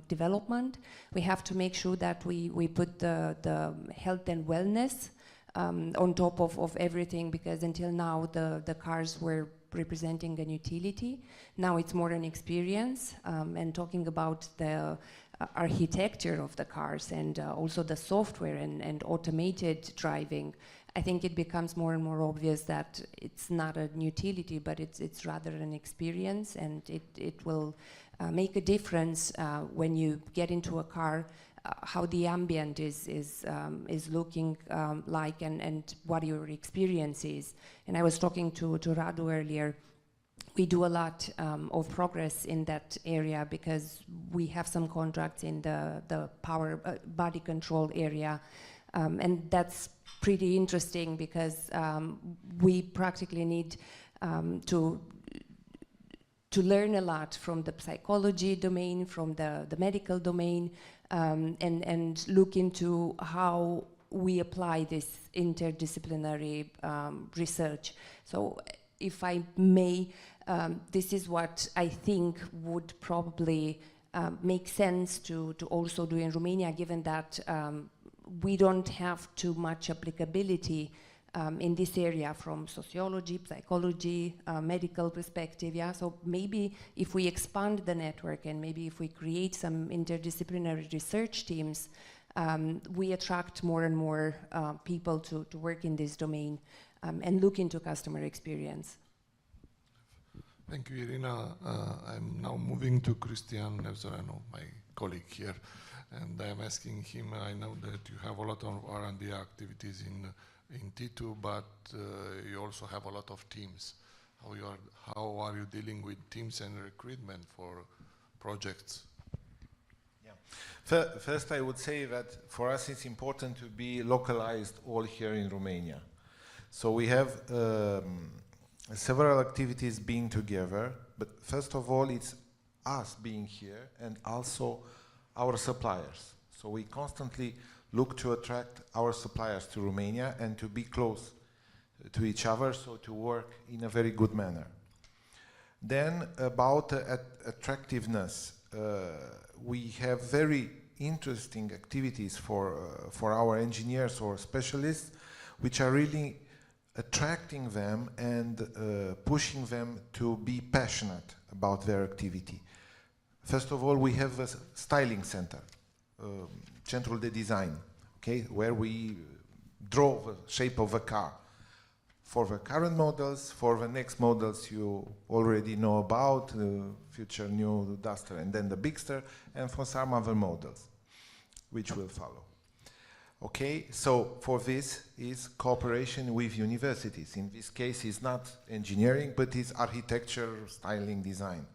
development. We have to make sure that we put the health and wellness on top of everything, because until now the cars were representing an utility. Now it's more an experience, and talking about the architecture of the cars and also the software and automated driving. I think it becomes more and more obvious that it's not an utility, but it's rather an experience, and it will make a difference when you get into a car, how the ambient is looking like, and what your experience is. And I was talking to Radu earlier. We do a lot of progress in that area, because we have some contracts in the power body control area, and that's pretty interesting, because we practically need to learn a lot from the psychology domain, from the medical domain, and look into how we apply this interdisciplinary research. So if I may, this is what I think would probably make sense to also do in Romania, given that we don't have too much applicability in this area from sociology, psychology, medical perspective. Yeah, so maybe if we expand the network, and maybe if we create some interdisciplinary research teams, we attract more and more people to work in this domain and look into customer experience. Thank you, Irina. I'm now moving to Cristian Nevzoranu, my colleague here, and I'm asking him. I know that you have a lot of R&D activities in T2, but you also have a lot of teams. How are you dealing with teams and recruitment for projects? Yeah. First, I would say that for us it's important to be localized all here in Romania. So we have several activities being together, but first of all, it's us being here and also our suppliers. So we constantly look to attract our suppliers to Romania and to be close to each other, so to work in a very good manner. Then about attractiveness, we have very interesting activities for our engineers or specialists, which are really attracting them and pushing them to be passionate about their activity. First of all, we have a styling center, Centrul de Design, okay, where we draw the shape of a car. For the current models, for the next models you already know about, future new Duster and then the Bigster, and for some other models, which will follow. Okay, so for this is cooperation with universities. In this case, it's not engineering, but it's architecture, styling, design.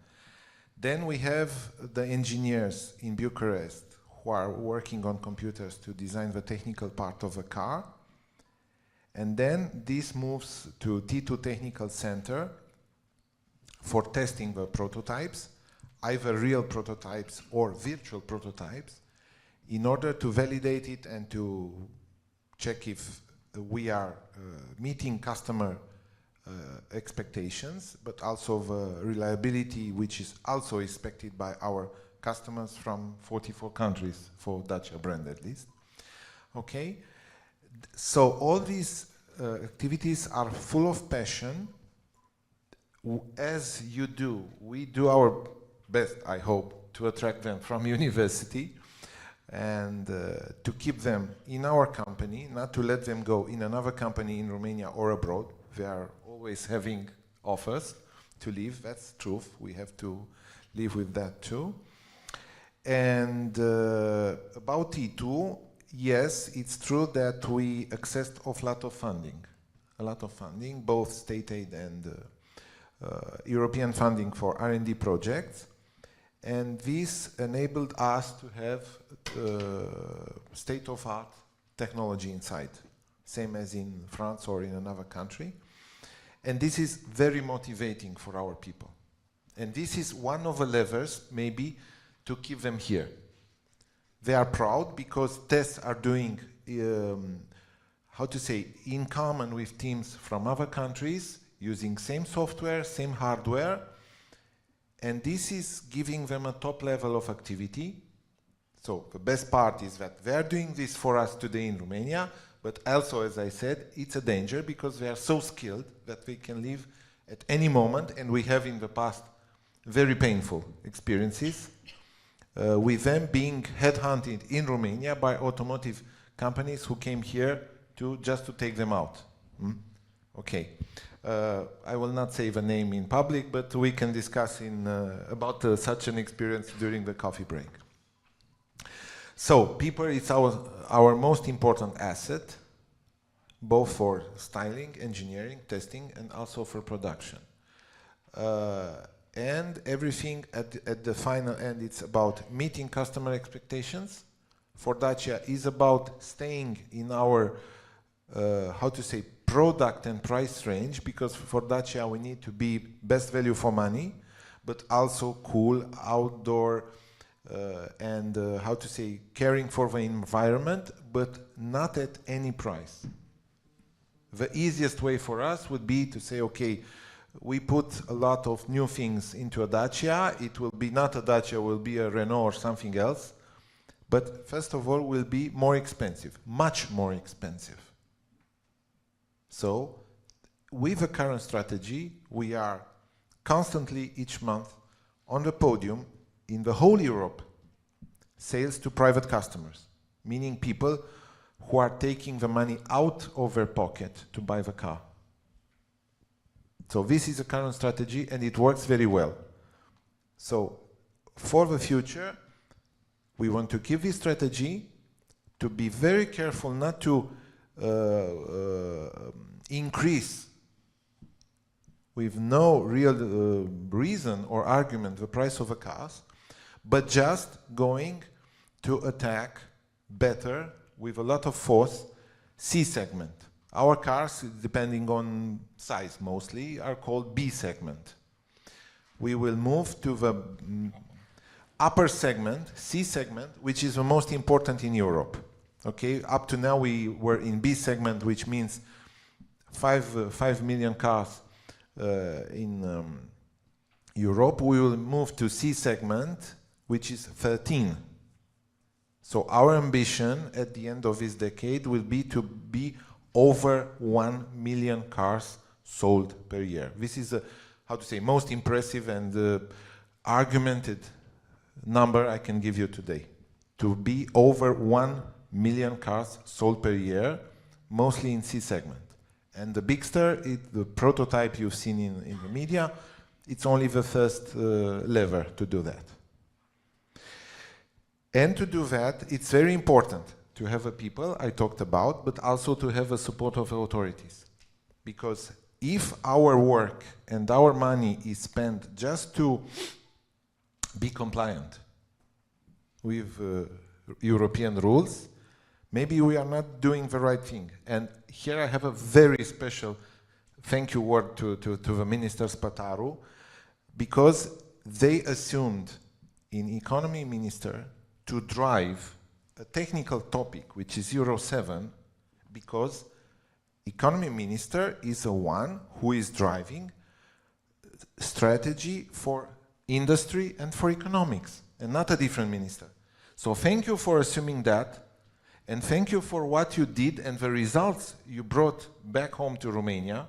Then we have the engineers in Bucharest who are working on computers to design the technical part of a car. And then this moves to T2 Technical Center for testing the prototypes, either real prototypes or virtual prototypes, in order to validate it and to check if we are meeting customer expectations, but also the reliability which is also expected by our customers from 44 countries, for Dacia brand at least. Okay, so all these activities are full of passion. As you do, we do our best, I hope, to attract them from university and to keep them in our company, not to let them go in another company in Romania or abroad. They are always having offers to leave. That's truth. We have to live with that too. And about T2, yes, it's true that we accessed a lot of funding, both state aid and European funding for R&D projects. And this enabled us to have state-of-art technology inside, same as in France or in another country. And this is very motivating for our people. And this is one of the levers, maybe, to keep them here. They are proud because tests are doing, how to say, in common with teams from other countries, using same software, same hardware, and this is giving them a top level of activity. So the best part is that they are doing this for us today in Romania, but also, as I said, it's a danger because they are so skilled that they can leave at any moment, and we have in the past very painful experiences with them being headhunted in Romania by automotive companies who came here just to take them out. Okay. I will not say the name in public, but we can discuss about such an experience during the coffee break. So, people is our most important asset, both for styling, engineering, testing, and also for production. And everything at the final end, it's about meeting customer expectations. For Dacia, is about staying in our, how to say, product and price range, because for Dacia we need to be best value for money, but also cool, outdoor, and how to say, caring for the environment, but not at any price. The easiest way for us would be to say, okay, we put a lot of new things into a Dacia. It will be not a Dacia, will be a Renault or something else, but first of all will be more expensive, much more expensive. So, with the current strategy, we are constantly each month on the podium in the whole Europe, sales to private customers, meaning people who are taking the money out of their pocket to buy the car. So this is the current strategy and it works very well. So, for the future, we want to keep this strategy, to be very careful not to increase with no real reason or argument the price of the cars, but just going to attack better with a lot of force C segment. Our cars, depending on size mostly, are called B segment. We will move to the upper segment, C segment, which is the most important in Europe. Okay, up to now we were in B segment, which means 5 million cars in Europe. We will move to C segment, which is 13. So our ambition at the end of this decade will be to be over 1 million cars sold per year. This is the, how to say, most impressive and argumented number I can give you today. To be over 1 million cars sold per year, mostly in C segment. And the Bigster, the prototype you've seen in the media, it's only the first lever to do that. And to do that, it's very important to have the people I talked about, but also to have the support of the authorities. Because if our work and our money is spent just to be compliant with European rules, maybe we are not doing the right thing. And here I have a very special thank you word to the Minister Spataru, because they assumed in Economy Minister to drive a technical topic, which is Euro 7, because Economy Minister is the one who is driving strategy for industry and for economics, and not a different minister. So thank you for assuming that, and thank you for what you did and the results you brought back home to Romania,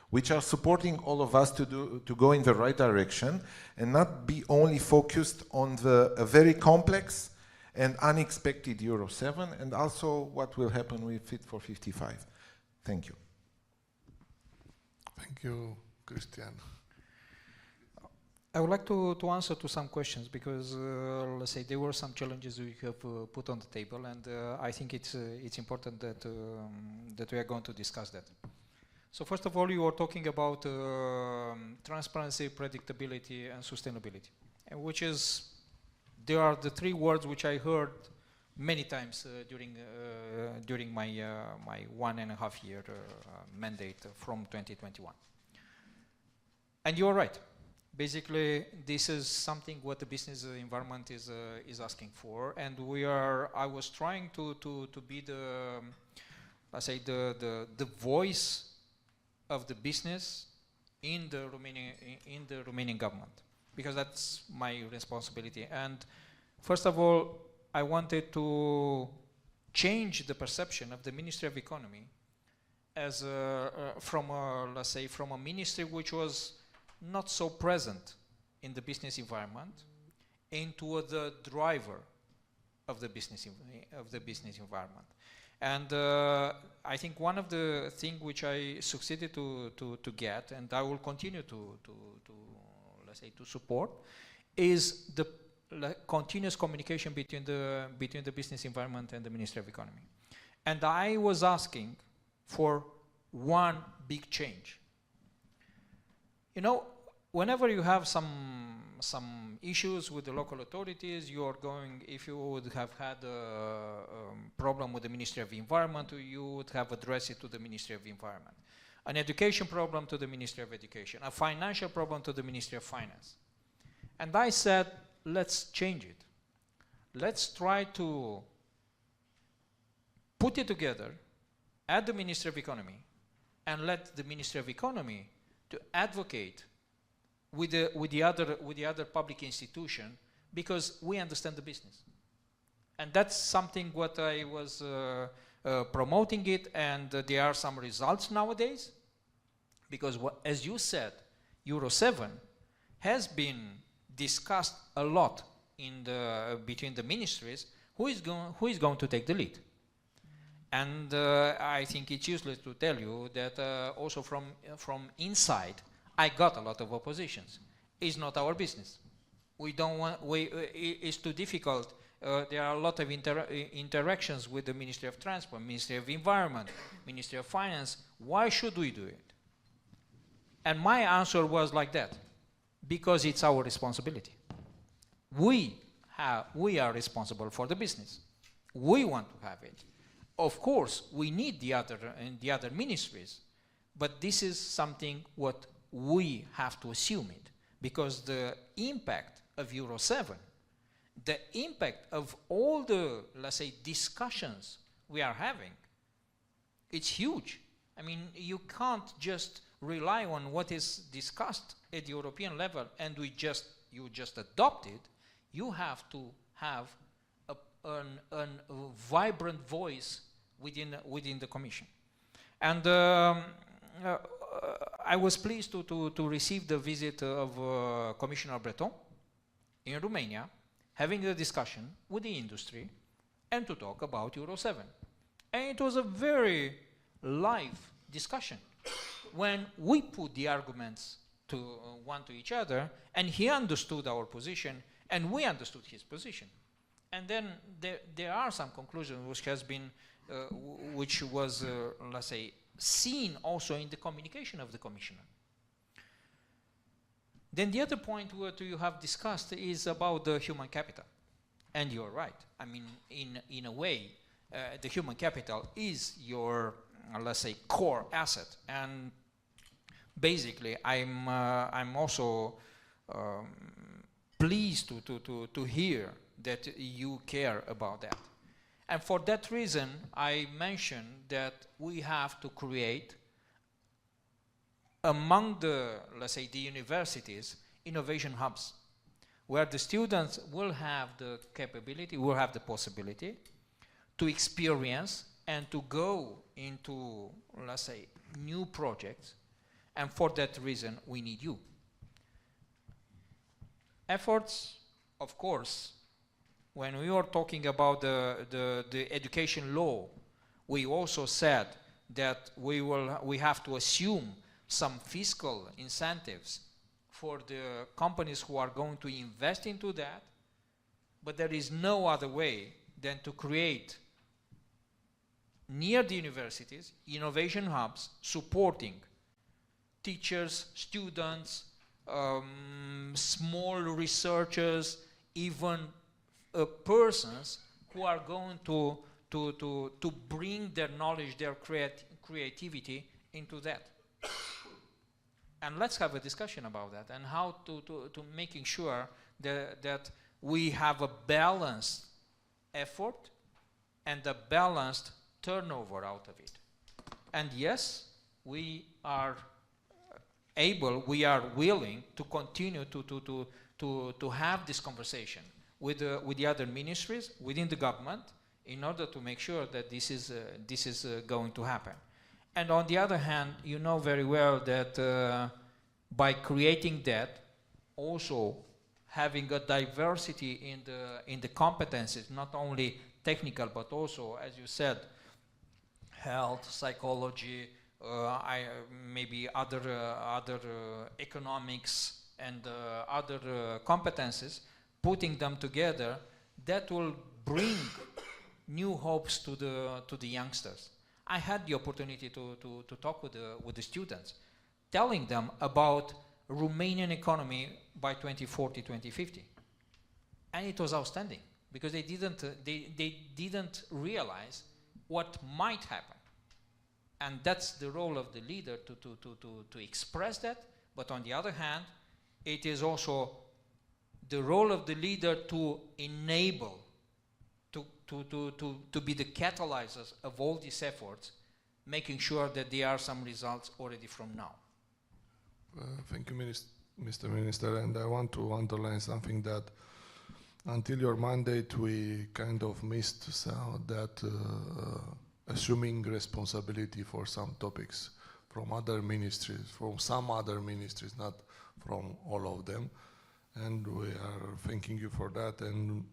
which are supporting all of us to go in the right direction and not be only focused on a very complex and unexpected Euro 7, and also what will happen with Fit for 55. Thank you. Thank you, Christian. I would like to answer to some questions, because let's say there were some challenges we have put on the table, and I think it's important that that we are going to discuss that. So first of all, you were talking about transparency, predictability, and sustainability, and which is, there are the three words which I heard many times during my my 1.5 year mandate from 2021. And you're right. Basically, this is something what the business environment is asking for, and I was trying to be the, let's say, the voice of the business in the Romanian government, because that's my responsibility. And first of all, I wanted to change the perception of the Ministry of Economy as from let's say, from a ministry which was not so present in the business environment into the driver of the business environment. And I think one of the things which I succeeded to get, and I will continue to let's say, to support, is the continuous communication between the business environment and the Ministry of Economy. And I was asking for one big change. You know, whenever you have some issues with the local authorities, you are going, if you would have had a problem with the Ministry of Environment, you would have addressed it to the Ministry of Environment. An education problem to the Ministry of Education, a financial problem to the Ministry of Finance. And I said, let's change it. Let's try to put it together at the Ministry of Economy and let the Ministry of Economy to advocate with the other public institution, because we understand the business. And that's something what I was promoting it, and there are some results nowadays, because as you said, Euro 7 has been discussed a lot in between the ministries, who is going to take the lead. And I think it's useless to tell you that also from inside, I got a lot of oppositions. It's not our business. We don't want. It's too difficult. There are a lot of interactions with the Ministry of Transport, Ministry of Environment, Ministry of Finance. Why should we do it? And my answer was like that, because it's our responsibility. We are responsible for the business. We want to have it. Of course, we need the other ministries, but this is something what we have to assume it, because the impact of Euro 7, the impact of all the, let's say, discussions we are having, it's huge. I mean, you can't just rely on what is discussed at the European level and you just adopt it. You have to have a vibrant voice within the Commission. And I was pleased to receive the visit of Commissioner Breton in Romania, having a discussion with the industry and to talk about Euro 7. And it was a very live discussion when we put the arguments to one to each other, and he understood our position and we understood his position. And then there are some conclusions which was let's say, seen also in the communication of the Commissioner. Then the other point what you have discussed is about the human capital. And you're right. I mean, in a way, the human capital is your, let's say, core asset. And basically, I'm also pleased to hear that you care about that. And for that reason, I mentioned that we have to create among the, let's say, the universities, innovation hubs, where the students will have the capability, will have the possibility to experience and to go into, let's say, new projects. And for that reason, we need you. Efforts, of course, when we were talking about the education law, we also said that we have to assume some fiscal incentives for the companies who are going to invest into that, but there is no other way than to create near the universities innovation hubs supporting teachers, students, small researchers, even persons who are going to bring their knowledge, their creativity into that. And let's have a discussion about that and how to making sure that we have a balanced effort and a balanced turnover out of it. And yes, we are able, we are willing to continue to have this conversation with the other ministries within the government in order to make sure that this is going to happen. And on the other hand, you know very well that by creating that, also having a diversity in the competencies, not only technical but also, as you said, health, psychology, maybe other economics and other competencies, putting them together, that will bring new hopes to the youngsters. I had the opportunity to talk with the students, telling them about Romanian economy by 2040, 2050, and it was outstanding because they didn't realize what might happen. And that's the role of the leader to express that, but on the other hand, it is also the role of the leader to enable, to be the catalyzers of all these efforts, making sure that there are some results already from now. Thank you, Mr. Minister, and I want to underline something that until your mandate we kind of missed that assuming responsibility for some topics from other ministries, from some other ministries, not from all of them, and we are thanking you for that. And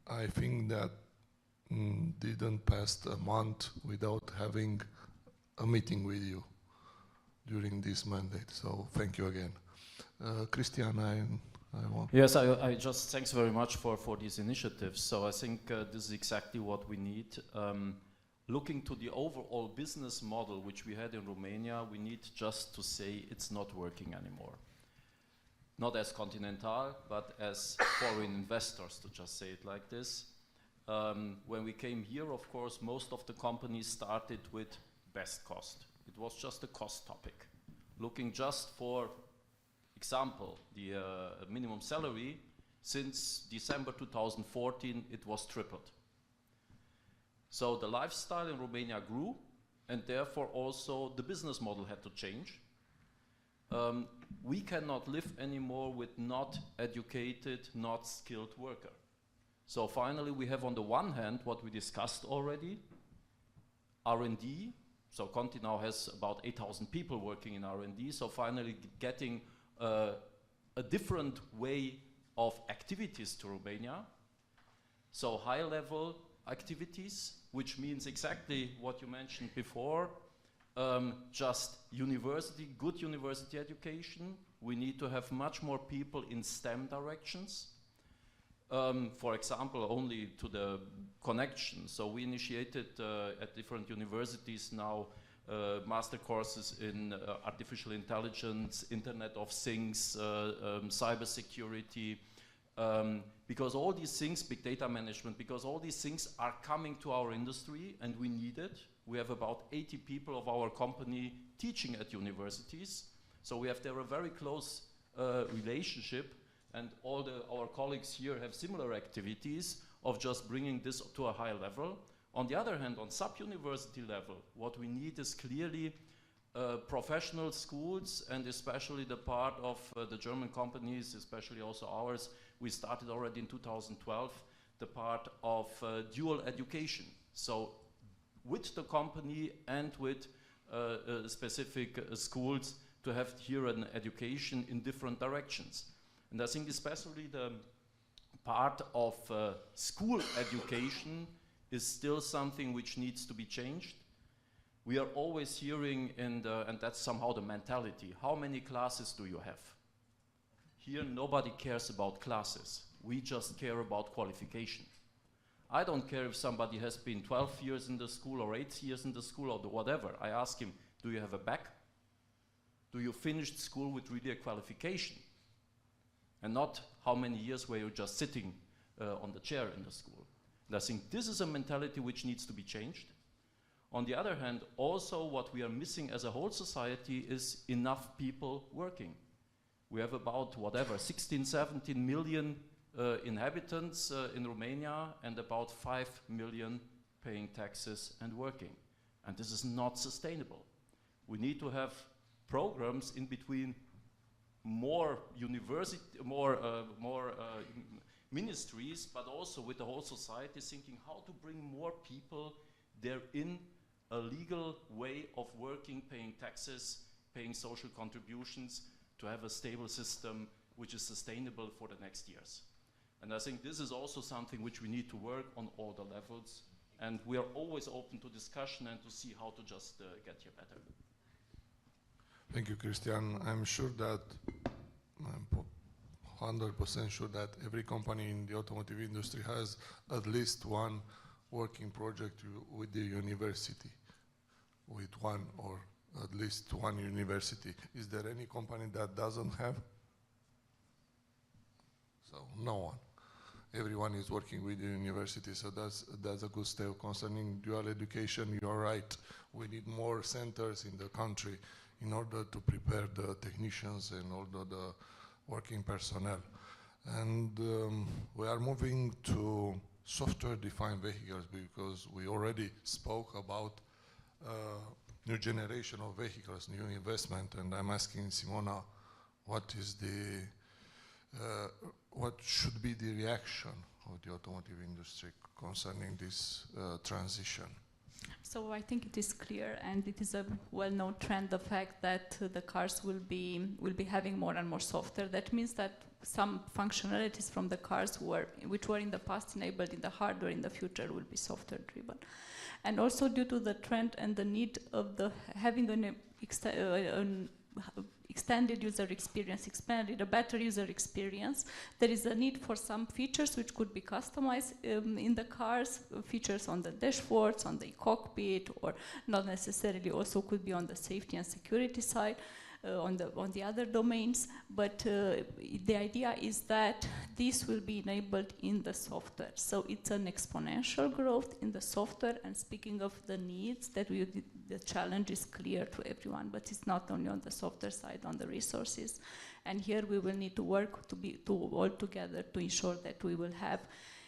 I think that didn't pass a month without having a meeting with you during this mandate. So thank you again. Christian, I want... Yes, I just thanks very much for these initiatives. So I think this is exactly what we need. Looking to the overall business model which we had in Romania, we need just to say it's not working anymore. Not as Continental, but as foreign investors, to just say it like this. When we came here, of course, most of the companies started with best cost. It was just a cost topic. Looking just for example, the minimum salary, since December 2014, it was tripled. So the lifestyle in Romania grew, and therefore also the business model had to change. We cannot live anymore with not educated, not skilled worker. So finally we have on the one hand what we discussed already, R&D. So Conti now has about 8,000 people working in R&D. So finally getting a different way of activities to Romania. So high level activities, which means exactly what you mentioned before, just university, good university education. We need to have much more people in STEM directions. For example, only to the connection. So we initiated at different universities now master courses in artificial intelligence, Internet of Things, cybersecurity, Because all these things, big data management, because all these things are coming to our industry and we need it. We have about 80 people of our company teaching at universities. So we have there a very close relationship, and all our colleagues here have similar activities of just bringing this to a higher level. On the other hand, on sub-university level, what we need is clearly professional schools, and especially the part of the German companies, especially also ours. We started already in 2012, the part of dual education. So with the company and with specific schools to have here an education in different directions. And I think especially the part of school education is still something which needs to be changed. We are always hearing, and that's somehow the mentality, how many classes do you have? Here nobody cares about classes. We just care about qualification. I don't care if somebody has been 12 years in the school or 8 years in the school or whatever. I ask him, do you have a back? Do you finish school with really a qualification? And not how many years were you just sitting on the chair in the school. And I think this is a mentality which needs to be changed. On the other hand, also what we are missing as a whole society is enough people working. We have about, 16, 17 million inhabitants in Romania and about 5 million paying taxes and working. And this is not sustainable. We need to have programs in between more ministries, but also with the whole society thinking how to bring more people there in a legal way of working, paying taxes, paying social contributions, to have a stable system which is sustainable for the next years. And I think this is also something which we need to work on all the levels, and we are always open to discussion and to see how to just get here better. Thank you, Christian. I'm sure that, I'm 100% sure that every company in the automotive industry has at least one working project with the university, with one or at least one university. Is there any company that doesn't have? So no one. Everyone is working with the university, so that's a good step. Concerning dual education, you're right. We need more centers in the country in order to prepare the technicians and all the working personnel. And we are moving to software-defined vehicles because we already spoke about new generation of vehicles, new investment, and I'm asking Simona, what is what should be the reaction of the automotive industry concerning this transition? So I think it is clear, and it is a well-known trend, the fact that the cars will be having more and more software. That means that some functionalities from the cars which were in the past enabled in the hardware in the future will be software-driven. And also due to the trend and the need of having an extended user experience, a better user experience, there is a need for some features which could be customized in the cars, features on the dashboards, on the cockpit, or not necessarily also could be on the safety and security side, on the other domains. But the idea is that this will be enabled in the software. So it's an exponential growth in the software. And speaking of the needs, the challenge is clear to everyone, but it's not only on the software side, on the resources. And here we will need to work to all together to ensure that we will have,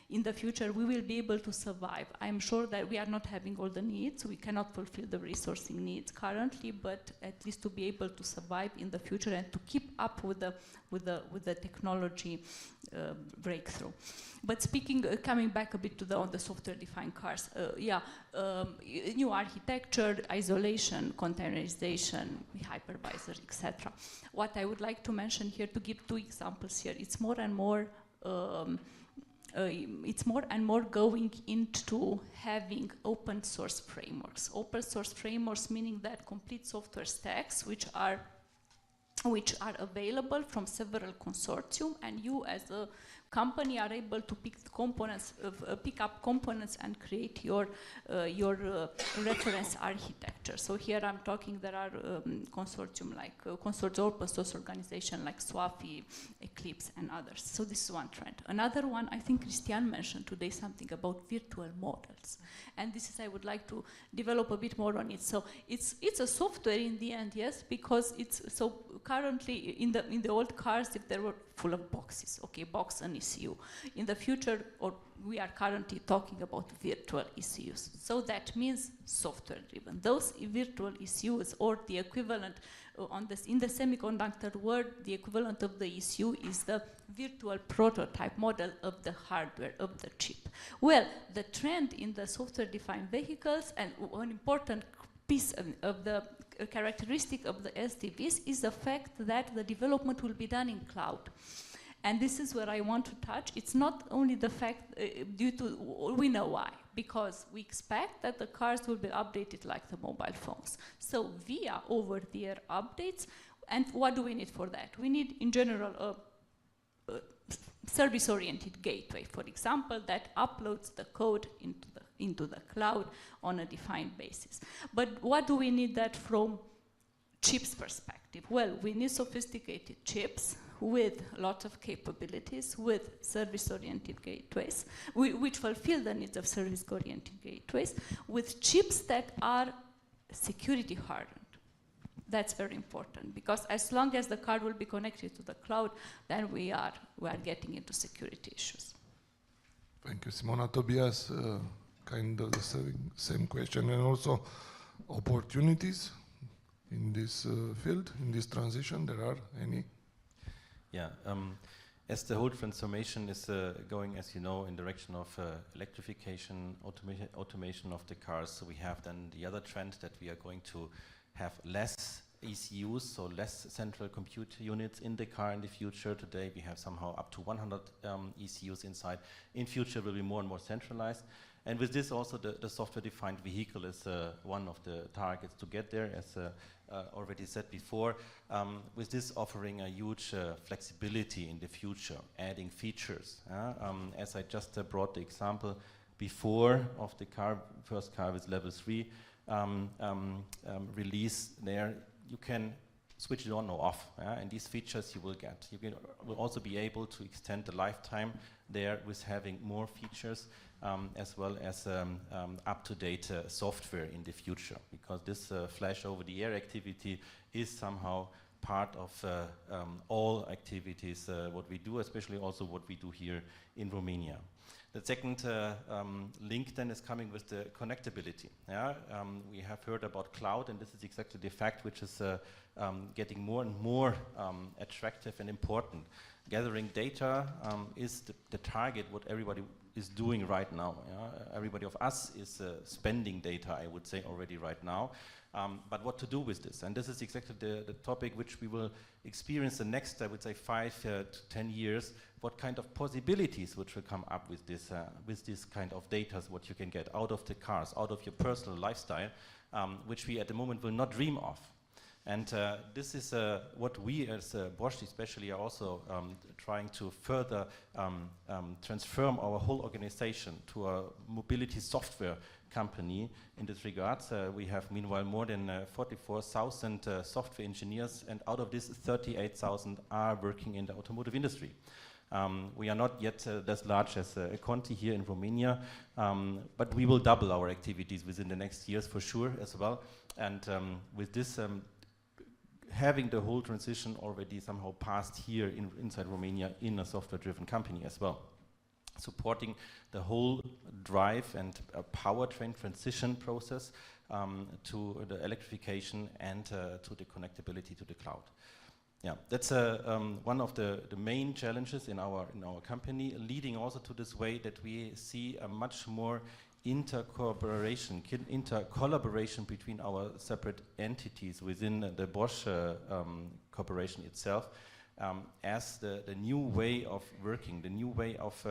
in the future, we will be able to survive. I'm sure that we are not having all the needs. We cannot fulfill the resourcing needs currently, but at least to be able to survive in the future and to keep up with the technology breakthrough. But coming back a bit to on the software-defined cars, new architecture, isolation, containerization, hypervisor, etc. What I would like to mention here, to give 2 examples here, it's more and more going into having open source frameworks. Open source frameworks meaning that complete software stacks which are available from several consortium, and you as a company are able to pick components, pick up components and create your reference architecture. So here I'm talking, there are consortium like consortium open source organization like SWAFI, Eclipse and others. So this is one trend. Another one, I think Christian mentioned today something about virtual models. And this is, I would like to develop a bit more on it. So it's a software in the end, yes, because it's, so currently in the old cars, if there were full of boxes, okay, box and ECU. In the future, or we are currently talking about virtual ECUs. So that means software driven. Those virtual ECUs, or the equivalent in the semiconductor world, the equivalent of the ECU is the virtual prototype model of the hardware, of the chip. Well, the trend in the software-defined vehicles, and one important piece of the characteristic of the SDVs is the fact that the development will be done in cloud. And this is where I want to touch. It's not only the fact due to, we know why, because we expect that the cars will be updated like the mobile phones. So via over-the-air updates, and what do we need for that? We need, in general, a service-oriented gateway, for example, that uploads the code into the cloud on a defined basis. But what do we need that from chips perspective? Well, we need sophisticated chips with lots of capabilities, with service-oriented gateways, which fulfill the needs of service-oriented gateways, with chips that are security hardened. That's very important, because as long as the car will be connected to the cloud, then we are getting into security issues. Thank you, Simona. Tobias, kind of the same question, and also opportunities in this field, in this transition, there are any? Yeah, as the whole transformation is going, as you know, in direction of electrification, automation of the cars, so we have then the other trend that we are going to have less ECUs, so less central compute units in the car in the future. Today we have somehow up to 100 ECUs inside. In future will be more and more centralized. And with this also the software-defined vehicle is one of the targets to get there, as already said before, with this offering a huge flexibility in the future, adding features. As I just brought the example before of the first car with level 3 release there, you can switch it on or off, and these features you will get. You will also be able to extend the lifetime there with having more features, as well as up-to-date software in the future, because this flash over-the-air activity is somehow part of all activities what we do, especially also what we do here in Romania. The second link then is coming with the connectability. We have heard about cloud, and this is exactly the fact which is getting more and more attractive and important. Gathering data is the target what everybody is doing right now. Everybody of us is spending data, I would say, already right now. But what to do with this? And this is exactly the topic which we will experience the next, I would say, 5 to 10 years. What kind of possibilities which will come up with this kind of data, what you can get out of the cars, out of your personal lifestyle, which we at the moment will not dream of. And this is what we as Bosch especially are also trying to further transform our whole organization to a mobility software company. In this regard, we have meanwhile more than 44,000 software engineers, and out of this 38,000 are working in the automotive industry. We are not yet as large as Conti here in Romania, but we will double our activities within the next years for sure as well. And with this, having the whole transition already somehow passed here inside Romania in a software-driven company as well, supporting the whole drive and powertrain transition process to the electrification and to the connectability to the cloud. Yeah, that's one of the main challenges in our company, leading also to this way that we see a much more intercollaboration between our separate entities within the Bosch corporation itself, as the new way of working, the new way of,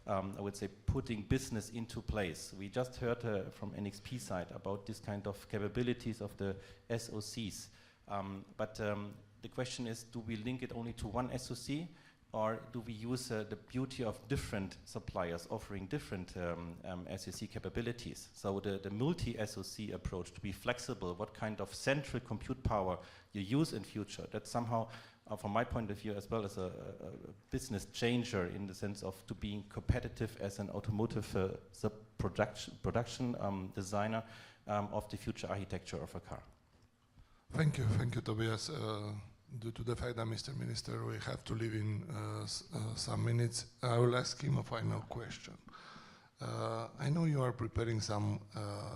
I would say, putting business into place. We just heard from NXP side about this kind of capabilities of the SOCs, but the question is, do we link it only to one SOC? or do we use the beauty of different suppliers offering different SoC capabilities? So the multi-SoC approach, to be flexible, what kind of central compute power you use in future, that's somehow, from my point of view, as well as a business changer in the sense of to being competitive as an automotive production designer of the future architecture of a car. Thank you, Tobias. Due to the fact that Mr. Minister, we have to leave in some minutes, I will ask him a final question. I know you are preparing some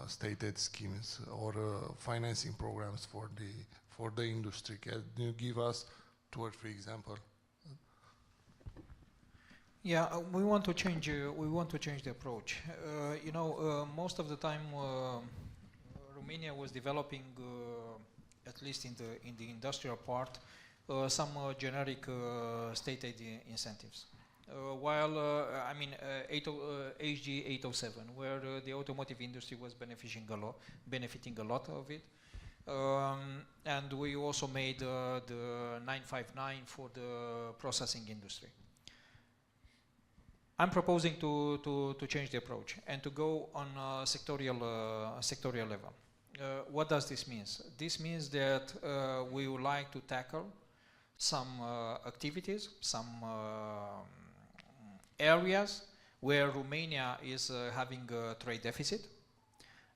state aid schemes or financing programs for the industry. Can you give us 2 or 3 examples? Yeah, we want to change. We want to change the approach. You know, most of the time, Romania was developing, at least in the industrial part, some generic state aid incentives. While I mean HG 807, where the automotive industry was benefiting a lot of it, and we also made the 959 for the processing industry. I'm proposing to change the approach and to go on a sectorial level. What does this mean? This means that we would like to tackle some activities, some areas where Romania is having a trade deficit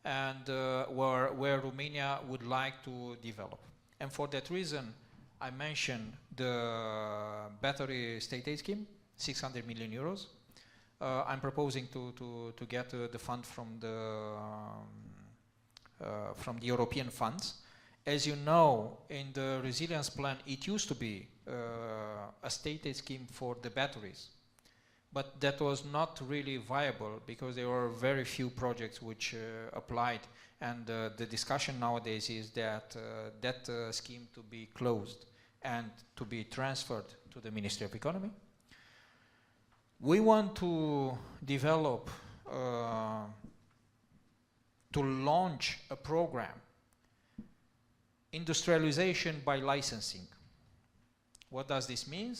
and where Romania would like to develop. And for that reason, I mentioned the battery state aid scheme, 600 million euros. I'm proposing to get the fund from the European funds. As you know, in the resilience plan, it used to be a state aid scheme for the batteries, but that was not really viable because there were very few projects which applied, and the discussion nowadays is that that scheme to be closed and to be transferred to the Ministry of Economy. We want to develop, to launch a program, industrialization by licensing. What does this mean?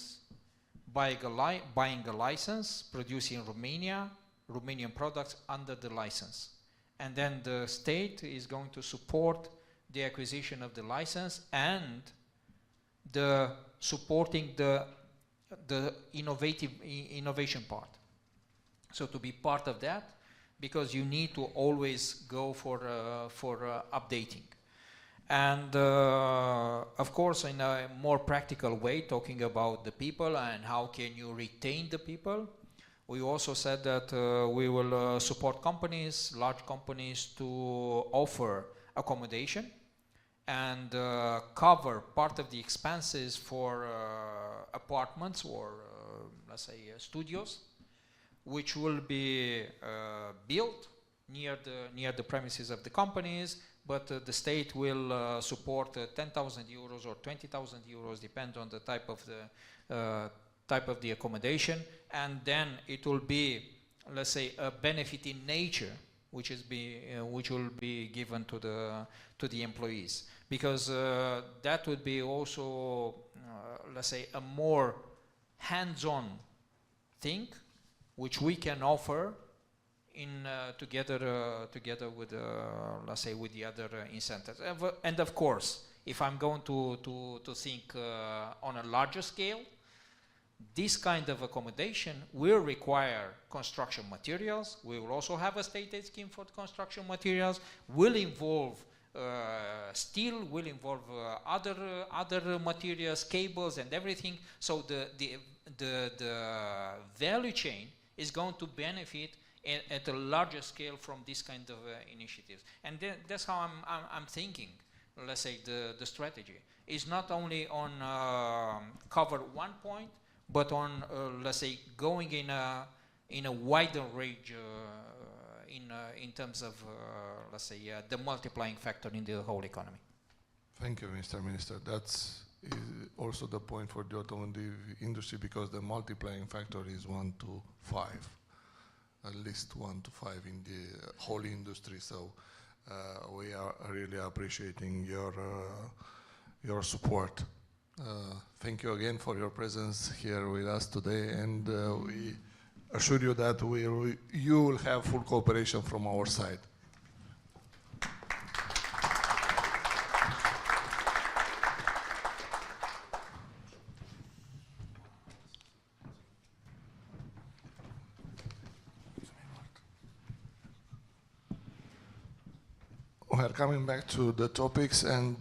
Buying a license, producing in Romania, Romanian products under the license. And then the state is going to support the acquisition of the license and the supporting the innovation part. So to be part of that, because you need to always go for updating. And of course, in a more practical way, talking about the people and how can you retain the people, we also said that we will support companies, large companies, to offer accommodation and cover part of the expenses for apartments or let's say studios, which will be built near the premises of the companies, but the state will support 10,000 euros or 20,000 euros, depend on the type of the accommodation, and then it will be, let's say, a benefit in nature, which will be given to the employees, because that would be also, let's say, a more hands-on thing, which we can offer in together with let's say with the other incentives. And of course, if I'm going to think on a larger scale, this kind of accommodation will require construction materials. We will also have a state aid scheme for construction materials. Will involve steel, will involve other materials, cables, and everything. So the value chain is going to benefit at a larger scale from this kind of initiatives. And that's how I'm thinking. Let's say the strategy is not only on cover one point, but on let's say going in a wider range in terms of let's say the multiplying factor in the whole economy. Thank you, Mr. Minister. That's also the point for the automotive industry, because the multiplying factor is 1 to 5. At least 1 to 5 in the whole industry. So we are really appreciating your support Thank you again for your presence here with us today, and we assure you that you will have full cooperation from our side. We are coming back to the topics, and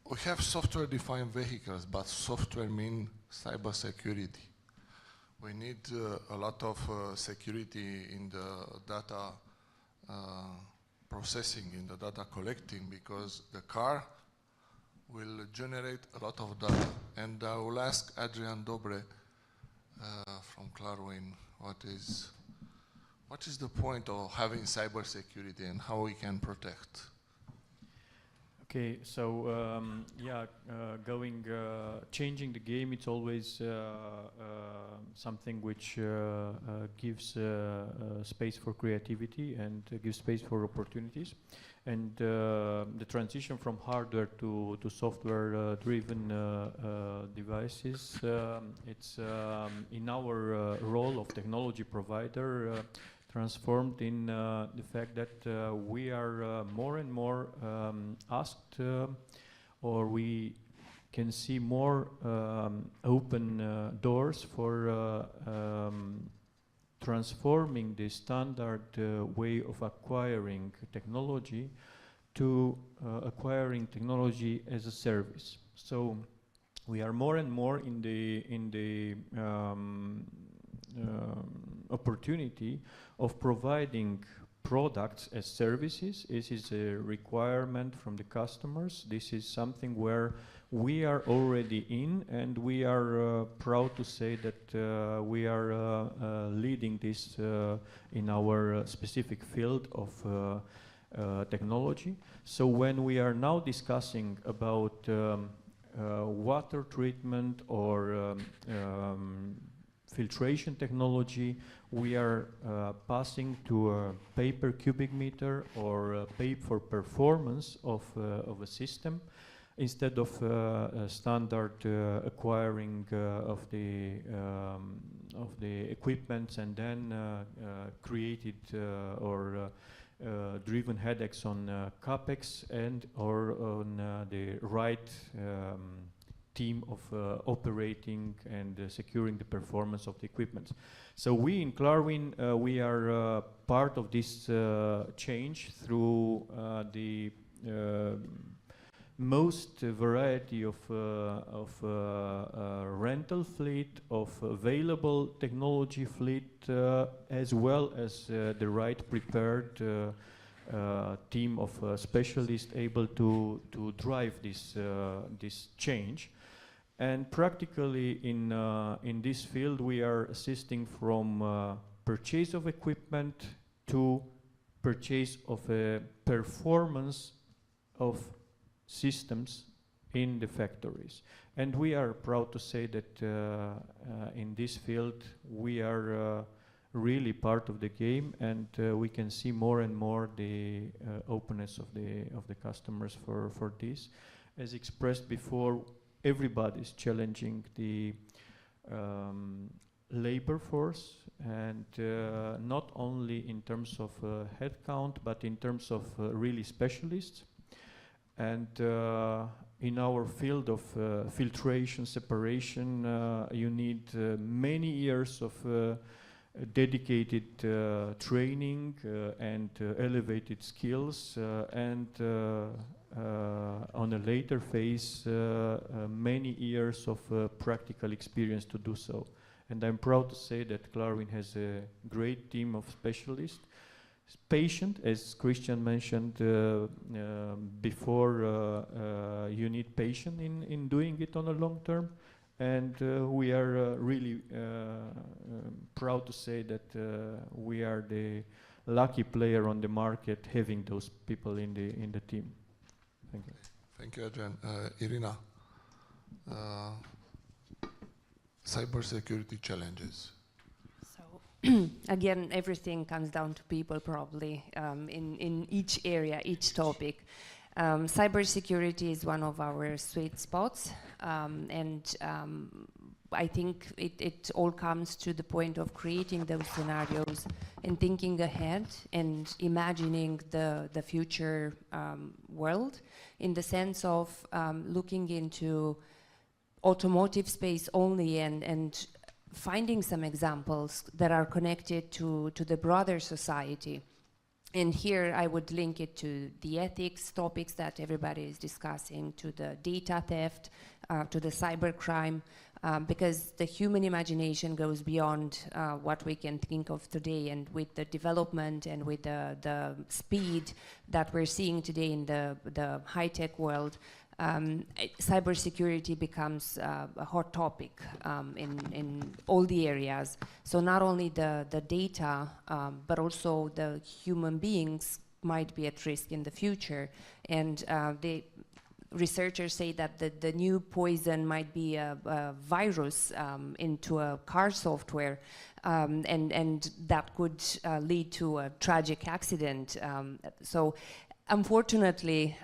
we have software-defined vehicles, but software means cybersecurity. We need a lot of security in the data processing, in the data collecting, because the car will generate a lot of data. And I will ask Adrian Dobre from Clarwin, what is the point of having cybersecurity and how we can protect? Okay, so changing the game, it's always something which gives space for creativity and gives space for opportunities. And the transition from hardware to software-driven devices, it's in our role of technology provider transformed in the fact that we are more and more asked, or we can see more open doors for transforming the standard way of acquiring technology to acquiring technology as a service. So we are more and more in the opportunity of providing products as services. This is a requirement from the customers. This is something where we are already in, and we are proud to say that we are leading this in our specific field of technology. So when we are now discussing about water treatment or filtration technology, we are passing to a pay per cubic meter or pay for performance of a system, instead of standard acquiring of the equipment and then created or driven headaches on capex and or on the right team of operating and securing the performance of the equipment. So we in Clarwin, we are part of this change through the most variety of rental fleet, of available technology fleet, as well as the right prepared team of specialists able to drive this change. And practically in this field, we are assisting from purchase of equipment to purchase of a performance of systems in the factories. And we are proud to say that in this field, we are really part of the game, and we can see more and more the openness of the customers for this. As expressed before, everybody is challenging the labor force, and not only in terms of headcount, but in terms of really specialists. And in our field of filtration, separation, you need many years of dedicated training and elevated skills, and on a later phase, many years of practical experience to do so. And I'm proud to say that Clarwin has a great team of specialists. Patient, as Christian mentioned before, you need patience in doing it on a long term. And we are really proud to say that we are the lucky player on the market having those people in the team. Thank you. Thank you, Adrian. Irina, cybersecurity challenges. Again, everything comes down to people probably in each area, each topic. Cybersecurity is one of our sweet spots, and I think it all comes to the point of creating those scenarios and thinking ahead and imagining the future world, in the sense of looking into automotive space only and finding some examples that are connected to the broader society. And here I would link it to the ethics topics that everybody is discussing, to the data theft, to the cybercrime, because the human imagination goes beyond what we can think of today. And with the development and with the speed that we're seeing today in the high-tech world, cybersecurity becomes a hot topic in all the areas. So not only the data, but also the human beings might be at risk in the future. And the researchers say that the new poison might be a virus into a car software, and that could lead to a tragic accident. So unfortunately,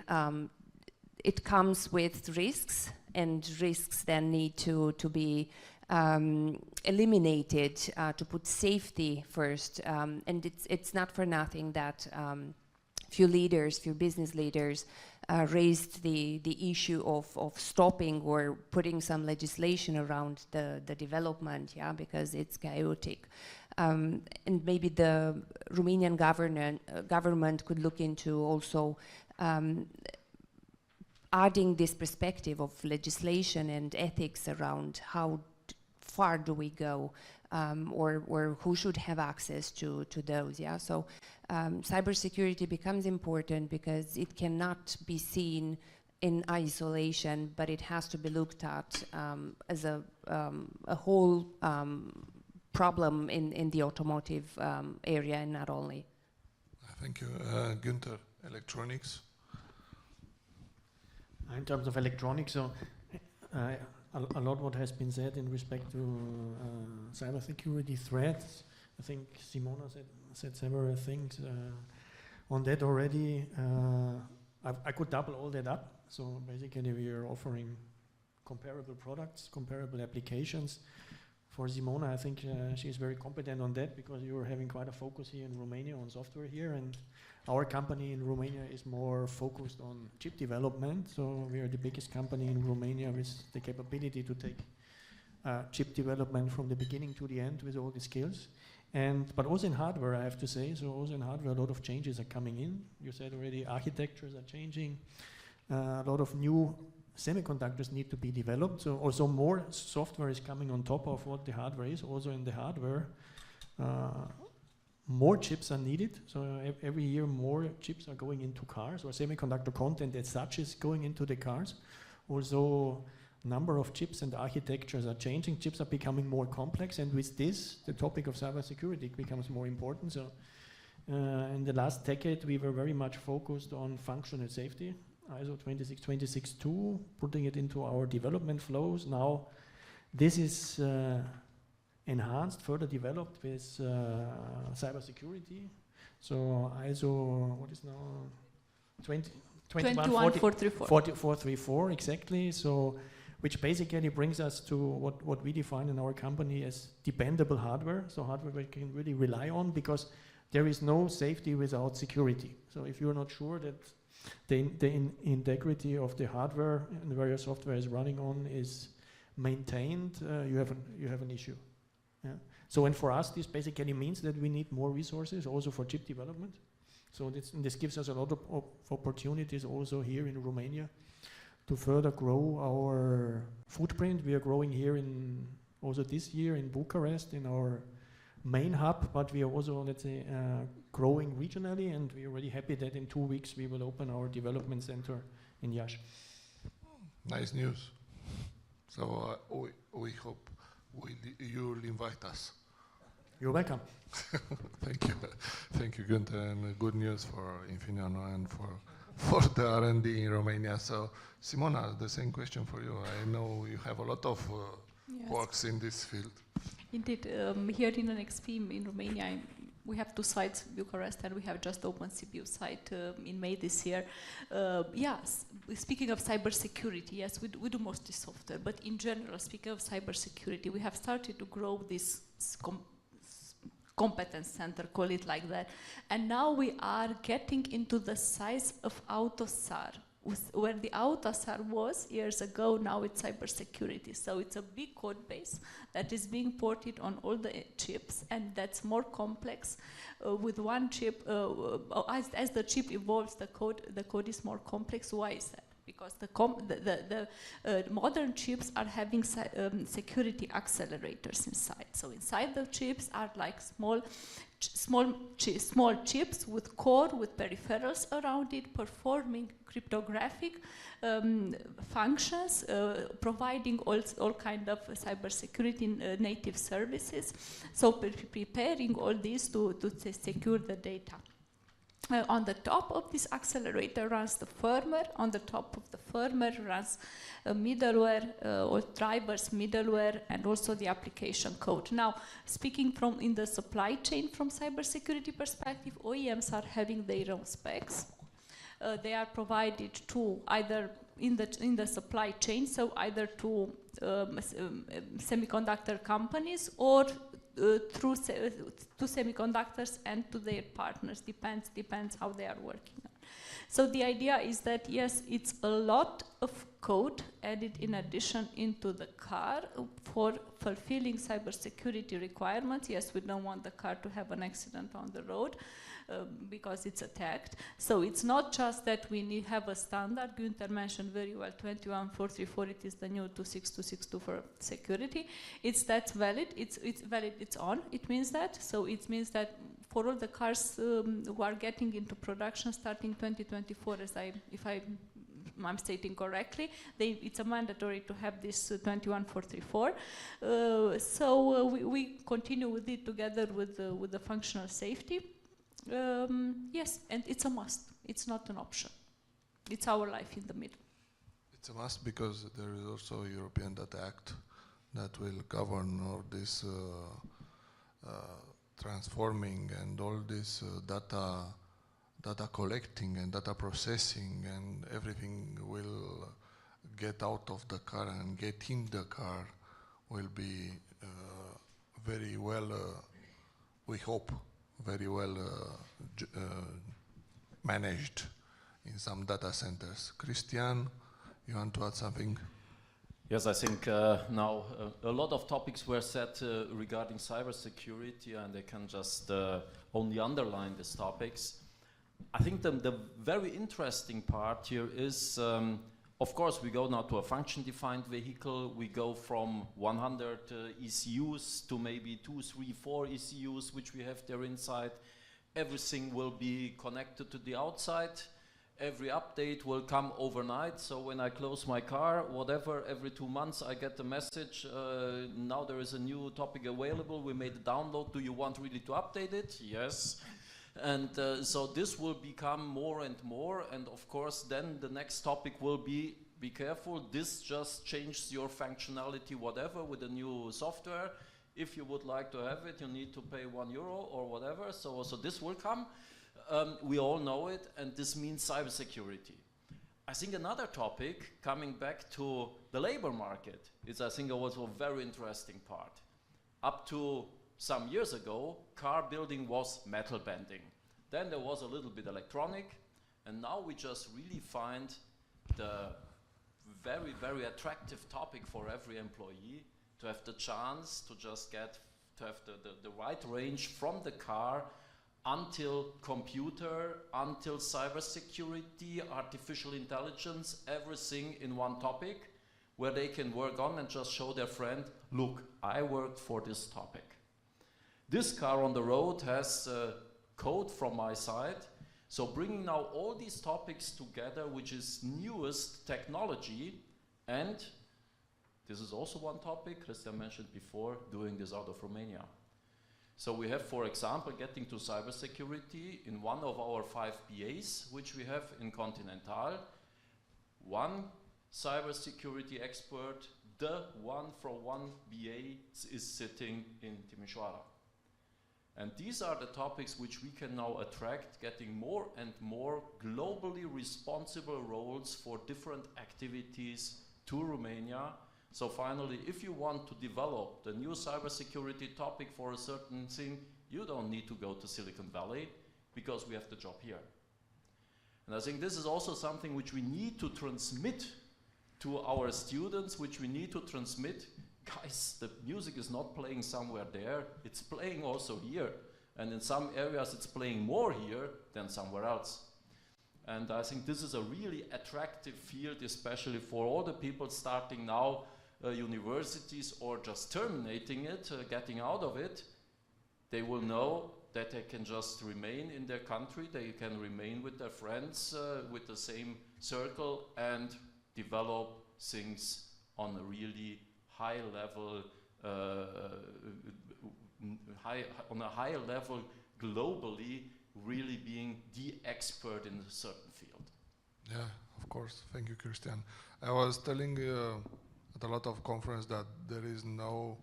it comes with risks, and risks then need to be eliminated, to put safety first. And it's not for nothing that few business leaders raised the issue of stopping or putting some legislation around the development, because it's chaotic. And maybe the Romanian government could look into also adding this perspective of legislation and ethics around how far do we go, or who should have access to those. So cybersecurity becomes important because it cannot be seen in isolation, but it has to be looked at as a whole problem in the automotive area, and not only. Thank you. Günther, electronics. In terms of electronics, so a lot what has been said in respect to cybersecurity threats. I think Simona said several things on that already. I could double all that up. So basically we are offering comparable products, comparable applications. For Simona, I think she's very competent on that, because you are having quite a focus here in Romania on software here, and our company in Romania is more focused on chip development. So we are the biggest company in Romania with the capability to take chip development from the beginning to the end with all the skills. But also in hardware, I have to say, so also in hardware a lot of changes are coming in. You said already architectures are changing, a lot of new semiconductors need to be developed, so also more software is coming on top of what the hardware is. Also in the hardware, more chips are needed, so every year more chips are going into cars, or semiconductor content as such is going into the cars. Also, number of chips and architectures are changing, chips are becoming more complex, and with this, the topic of cybersecurity becomes more important. So in the last decade, we were very much focused on functional safety, ISO 26262, putting it into our development flows. Now, this is enhanced, further developed with cybersecurity. So ISO, what is now? 21434, exactly. So, which basically brings us to what we define in our company as dependable hardware. So hardware we can really rely on, because there is no safety without security. So if you're not sure that the integrity of the hardware and where your software is running on is maintained, you have an issue. So, and for us, this basically means that we need more resources also for chip development. So this gives us a lot of opportunities also here in Romania to further grow our footprint. We are growing here also this year in Bucharest, in our main hub, but we are also, let's say, growing regionally, and we are really happy that in 2 weeks we will open our development center in Iași. Nice news. So we hope you'll invite us. You're welcome. Thank you, Günther, and good news for Infineon and for the R&D in Romania. So, Simona, the same question for you. I know you have a lot of works in this field. Indeed, here in NXP in Romania, We have 2 sites, Bucharest, and we have just opened CPU site in May this year. Yes, speaking of cybersecurity, yes, we do mostly software, but in general, speaking of cybersecurity, we have started to grow this competence center, call it like that. And now we are getting into the size of AUTOSAR. Where the AUTOSAR was years ago, now it's cybersecurity. So it's a big code base that is being ported on all the chips, and that's more complex. With one chip, as the chip evolves, the code is more complex. Why is that? Because the modern chips are having security accelerators inside. So inside the chips are like small chips with core, with peripherals around it, performing cryptographic functions, providing all kind of cybersecurity native services. So preparing all these to secure the data. On the top of this accelerator runs the firmware. On the top of the firmware runs middleware, or drivers, middleware, and also the application code. Now, speaking from in the supply chain from cybersecurity perspective, OEMs are having their own specs. They are provided to either in the supply chain, so either to semiconductor companies or through to semiconductors and to their partners, depends how they are working on. So the idea is that yes, it's a lot of code added in addition into the car for fulfilling cybersecurity requirements. Yes, we don't want the car to have an accident on the road because it's attacked. So it's not just that we have a standard. Günther mentioned very well 21434, it is the new 26262 for security. That's valid, it's valid, it's on, it means that. So it means that for all the cars who are getting into production starting 2024, if I'm stating correctly, it's a mandatory to have this 21434. So we continue with it together with the functional safety. Yes, and it's a must. It's not an option. It's our life in the middle. It's a must because there is also a European Data Act that will govern all this transforming and all this data collecting and data processing, and everything will get out of the car and get in the car will be very well, we hope, very well managed in some data centers. Christian, you want to add something? Yes, I think now a lot of topics were said regarding cybersecurity, and I can just only underline these topics. I think the very interesting part here is, of course, we go now to a function-defined vehicle. We go from 100 ECUs to maybe 2, 3, 4 ECUs, which we have there inside. Everything will be connected to the outside. Every update will come overnight. So when I close my car, whatever, every 2 months I get the message, now there is a new topic available. We made a download. Do you want really to update it? Yes. And so this will become more and more, and of course then the next topic will be careful, this just changes your functionality whatever with the new software. If you would like to have it, you need to pay €1 or whatever, so this will come. We all know it, and this means cybersecurity. I think another topic, coming back to the labor market, is I think also a very interesting part. Up to some years ago, car building was metal bending. Then there was a little bit electronic, and now we just really find the very, very attractive topic for every employee to have the chance to just to have the right range from the car until computer, until cybersecurity, artificial intelligence, everything in one topic where they can work on and just show their friend, look, I worked for this topic. This car on the road has code from my side. So bringing now all these topics together, which is newest technology, and this is also one topic Christian mentioned before, doing this out of Romania. So we have, for example, getting to cybersecurity in one of our 5 BAs, which we have in Continental. One cybersecurity expert, the one from one BA is sitting in Timișoara. And these are the topics which we can now attract, getting more and more globally responsible roles for different activities to Romania. So finally, if you want to develop the new cybersecurity topic for a certain thing, you don't need to go to Silicon Valley, because we have the job here. And I think this is also something which we need to transmit to our students, which we need to transmit. Guys, the music is not playing somewhere there, it's playing also here. And in some areas it's playing more here than somewhere else. And I think this is a really attractive field, especially for all the people starting now universities or just terminating it, getting out of it. They will know that they can just remain in their country, they can remain with their friends, with the same circle, and develop things on a really high level, on a higher level globally, really being the expert in a certain field. Yeah, of course. Thank you, Christian. I was telling at a lot of conference that there is no,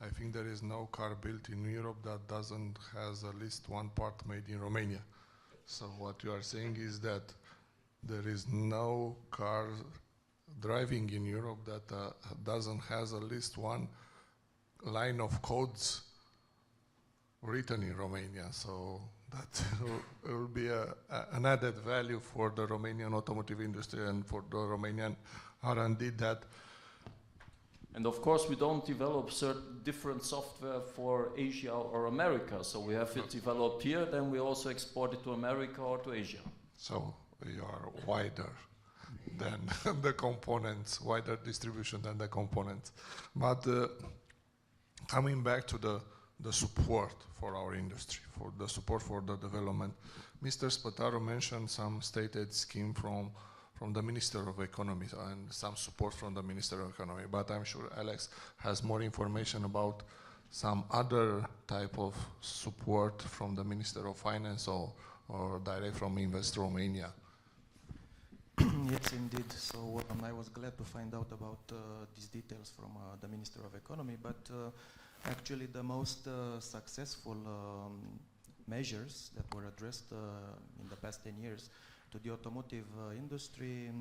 I think there is no car built in Europe that doesn't has at least one part made in Romania. So what you are saying is that there is no car driving in Europe that doesn't has at least one line of codes written in Romania. So that will be an added value for the Romanian automotive industry and for the Romanian R&D that. And of course we don't develop certain different software for Asia or America. So we have it developed here, then we also export it to America or to Asia. So you are wider than the components, wider distribution than the components. But coming back to the support for our industry, for the support for the development, Mr. Spătaru mentioned some state aid scheme from the Minister of Economy and some support from the Minister of Economy, but I'm sure Alex has more information about some other type of support from the Minister of Finance or direct from Invest Romania. Yes, indeed. So I was glad to find out about these details from the Minister of Economy, but actually the most successful measures that were addressed in the past 10 years to the automotive industry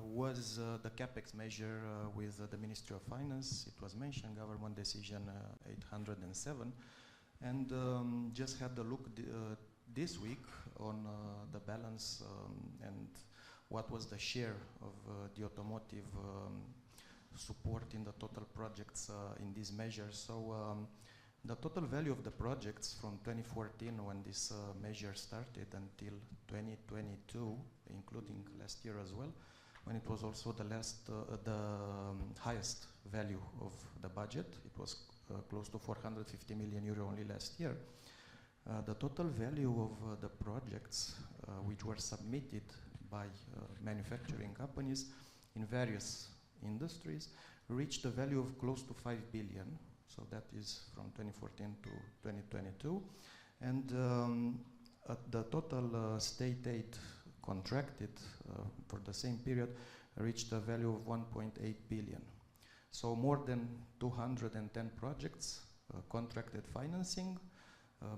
was the CapEx measure with the Ministry of Finance. It was mentioned, Government Decision 807, and just had a look this week on the balance and what was the share of the automotive support in the total projects in these measures. So the total value of the projects from 2014, when this measure started, until 2022, including last year as well, when it was also the highest value of the budget. It was close to 450 million euro only last year. The total value of the projects which were submitted by manufacturing companies in various industries reached a value of close to 5 billion. So that is from 2014 to 2022. And the total state aid contracted for the same period reached a value of 1.8 billion. So more than 210 projects contracted financing.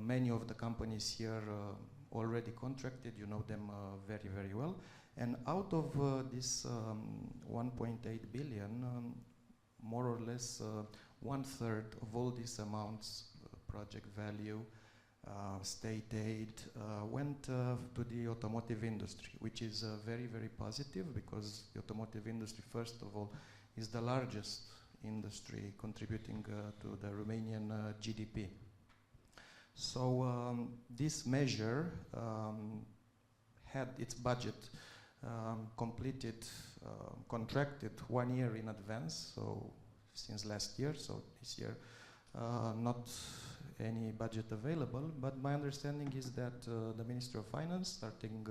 Many of the companies here already contracted, you know them very, very well. And out of this 1.8 billion, more or less 1/3 of all these amounts, project value, state aid, went to the automotive industry, which is very, very positive, because the automotive industry, first of all, is the largest industry contributing to the Romanian GDP. So this measure had its budget completed, contracted 1 year in advance, so since last year, so this year not any budget available, but my understanding is that the Ministry of Finance, starting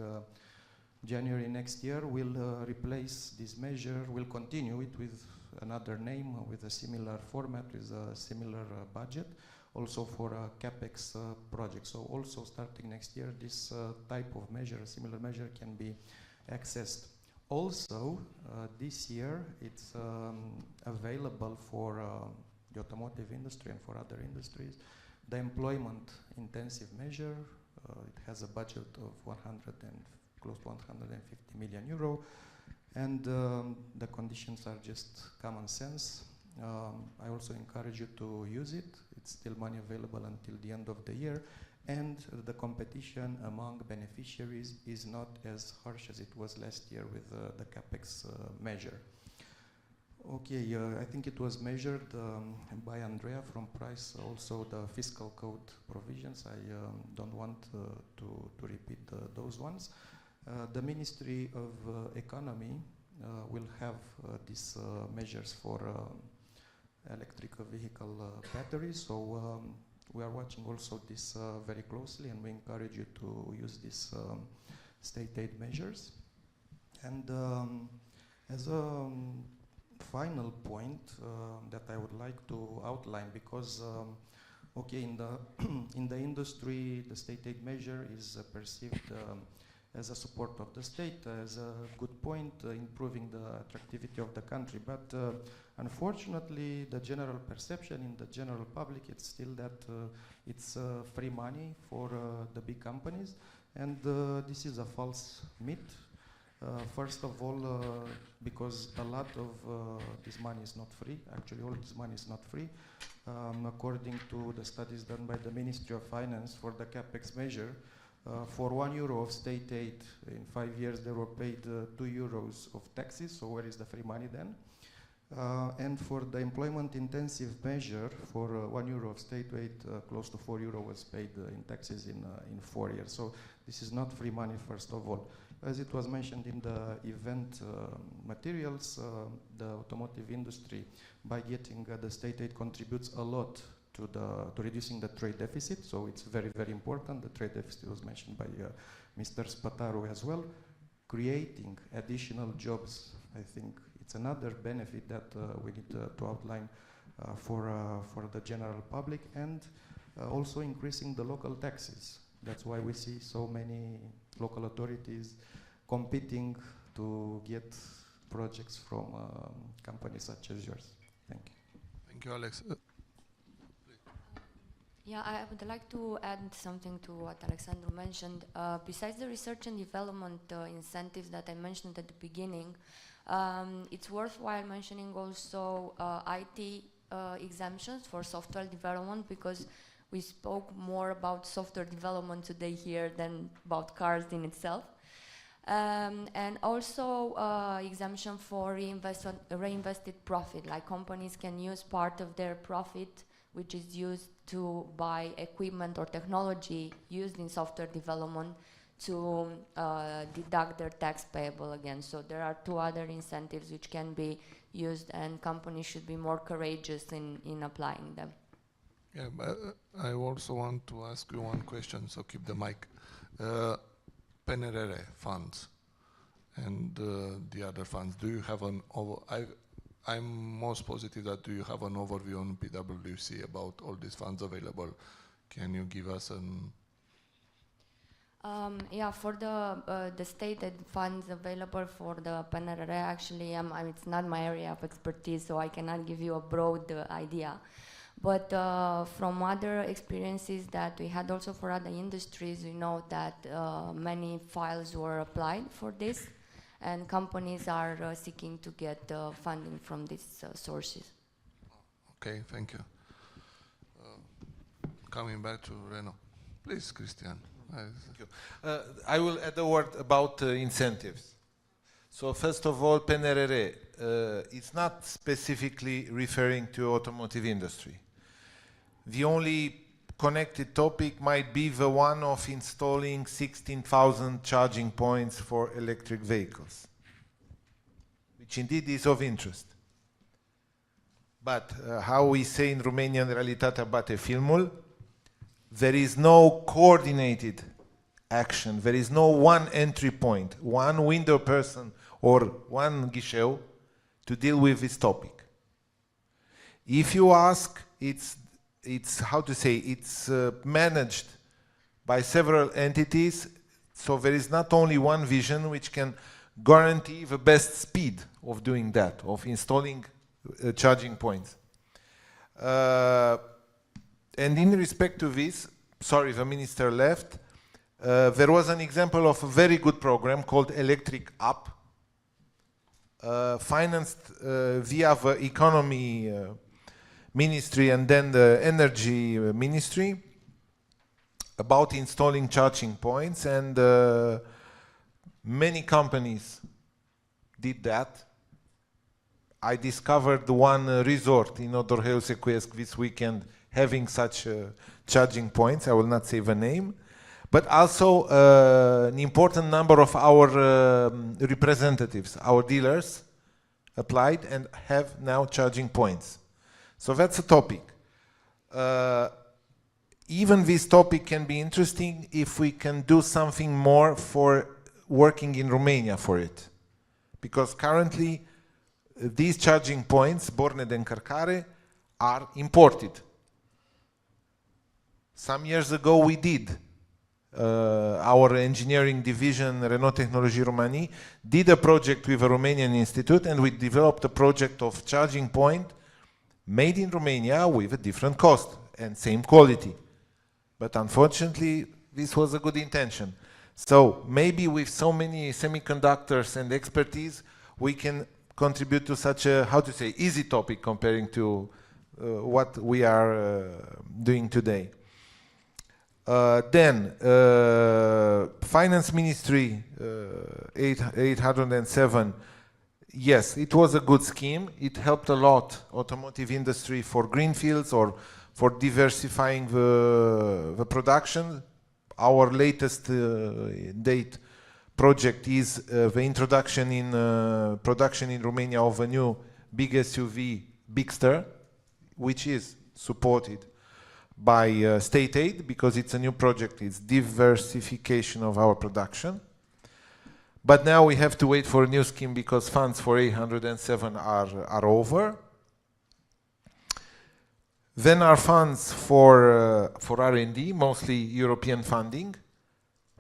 January next year, will replace this measure, will continue it with another name, with a similar format, with a similar budget, also for a CapEx project. So also starting next year, this type of measure, a similar measure, can be accessed. Also, this year, it's available for the automotive industry and for other industries The employment intensive measure, it has a budget of close to 150 million euro, and the conditions are just common sense. I also encourage you to use it. It's still money available until the end of the year, and the competition among beneficiaries is not as harsh as it was last year with the CAPEX measure. Okay, I think it was measured by Andrea from Price, also the fiscal code provisions. I don't want to repeat those ones. The Ministry of Economy will have these measures for electric vehicle batteries, so we are watching also this very closely, and we encourage you to use these state aid measures. And as a final point that I would like to outline, because okay, in the in the industry, the state aid measure is perceived as a support of the state, as a good point, improving the attractivity of the country. But unfortunately, the general perception in the general public, it's still that it's free money for the big companies, and this is a false myth. First of all, because a lot of this money is not free. Actually, all this money is not free. According to the studies done by the Ministry of Finance for the CAPEX measure, for €1 of state aid in 5 years, they were paid €2 of taxes. So where is the free money then? And for the employment-intensive measure, for €1 of state aid, close to €4 was paid in taxes in 4 years. So this is not free money, first of all. As it was mentioned in the event materials, the automotive industry, by getting the state aid, contributes a lot to reducing the trade deficit. So it's very, very important. The trade deficit was mentioned by Mr. Spataru as well. Creating additional jobs, I think it's another benefit that we need to outline for the general public, and also increasing the local taxes. That's why we see so many local authorities competing to get projects from companies such as yours. Thank you. Thank you, Alex. Yeah, I would like to add something to what Alexandru mentioned. Besides the research and development incentives that I mentioned at the beginning, it's worthwhile mentioning also IT exemptions for software development, because we spoke more about software development today here than about cars in itself. And also exemption for reinvested profit, like companies can use part of their profit which is used to buy equipment or technology used in software development to deduct their tax payable again. So there are 2 other incentives which can be used, and companies should be more courageous in applying them. Yeah, but I also want to ask you one question, so keep the mic. PNRR funds and the other funds, do you have an I'm most positive that do you have an overview on PwC about all these funds available? Can you give us an... Yeah, for the stated funds available for the PNRR, actually, it's not my area of expertise, so I cannot give you a broad idea. But from other experiences that we had also for other industries, we know that many files were applied for this, and companies are seeking to get funding from these sources. Okay, thank you. Coming back to Renault. Please, Christian. Thank you. I will add a word about incentives. So first of all, PNRR, it's not specifically referring to automotive industry. The only connected topic might be the one of installing 16,000 charging points for electric vehicles, which indeed is of interest. But how we say in Romanian, realitatea bate filmul, there is no coordinated action. There is no one entry point, one window person or one guicheu to deal with this topic. If you ask, it's how to say, it's managed by several entities, so there is not only one vision which can guarantee the best speed of doing that, of installing charging points. And in respect to this, sorry, the minister left, there was an example of a very good program called Electric Up, financed via the economy ministry and then the energy ministry, about installing charging points, and many companies did that. I discovered one resort in Odorheiu Secuiesc this weekend having such charging points. I will not say the name, but also an important number of our representatives, our dealers, applied and have now charging points. So that's a topic. Even this topic can be interesting if we can do something more for working in Romania for it. Because currently these charging points, borne de încărcare, are imported. Some years ago we did. Our engineering division, Renault Technologie Romanie, did a project with a Romanian institute, and we developed a project of charging point made in Romania with a different cost and same quality. But unfortunately, this was a good intention. So maybe with so many semiconductors and expertise, we can contribute to such a, how to say, easy topic comparing to what we are doing today. Then, Finance Ministry 807, yes, it was a good scheme. It helped a lot automotive industry for greenfields or for diversifying the production. Our latest date project is the introduction in production in Romania of a new big SUV, Bigster, which is supported by state aid because it's a new project. It's diversification of our production. But now we have to wait for a new scheme because funds for 807 are over. Then our funds for R&D, mostly European funding.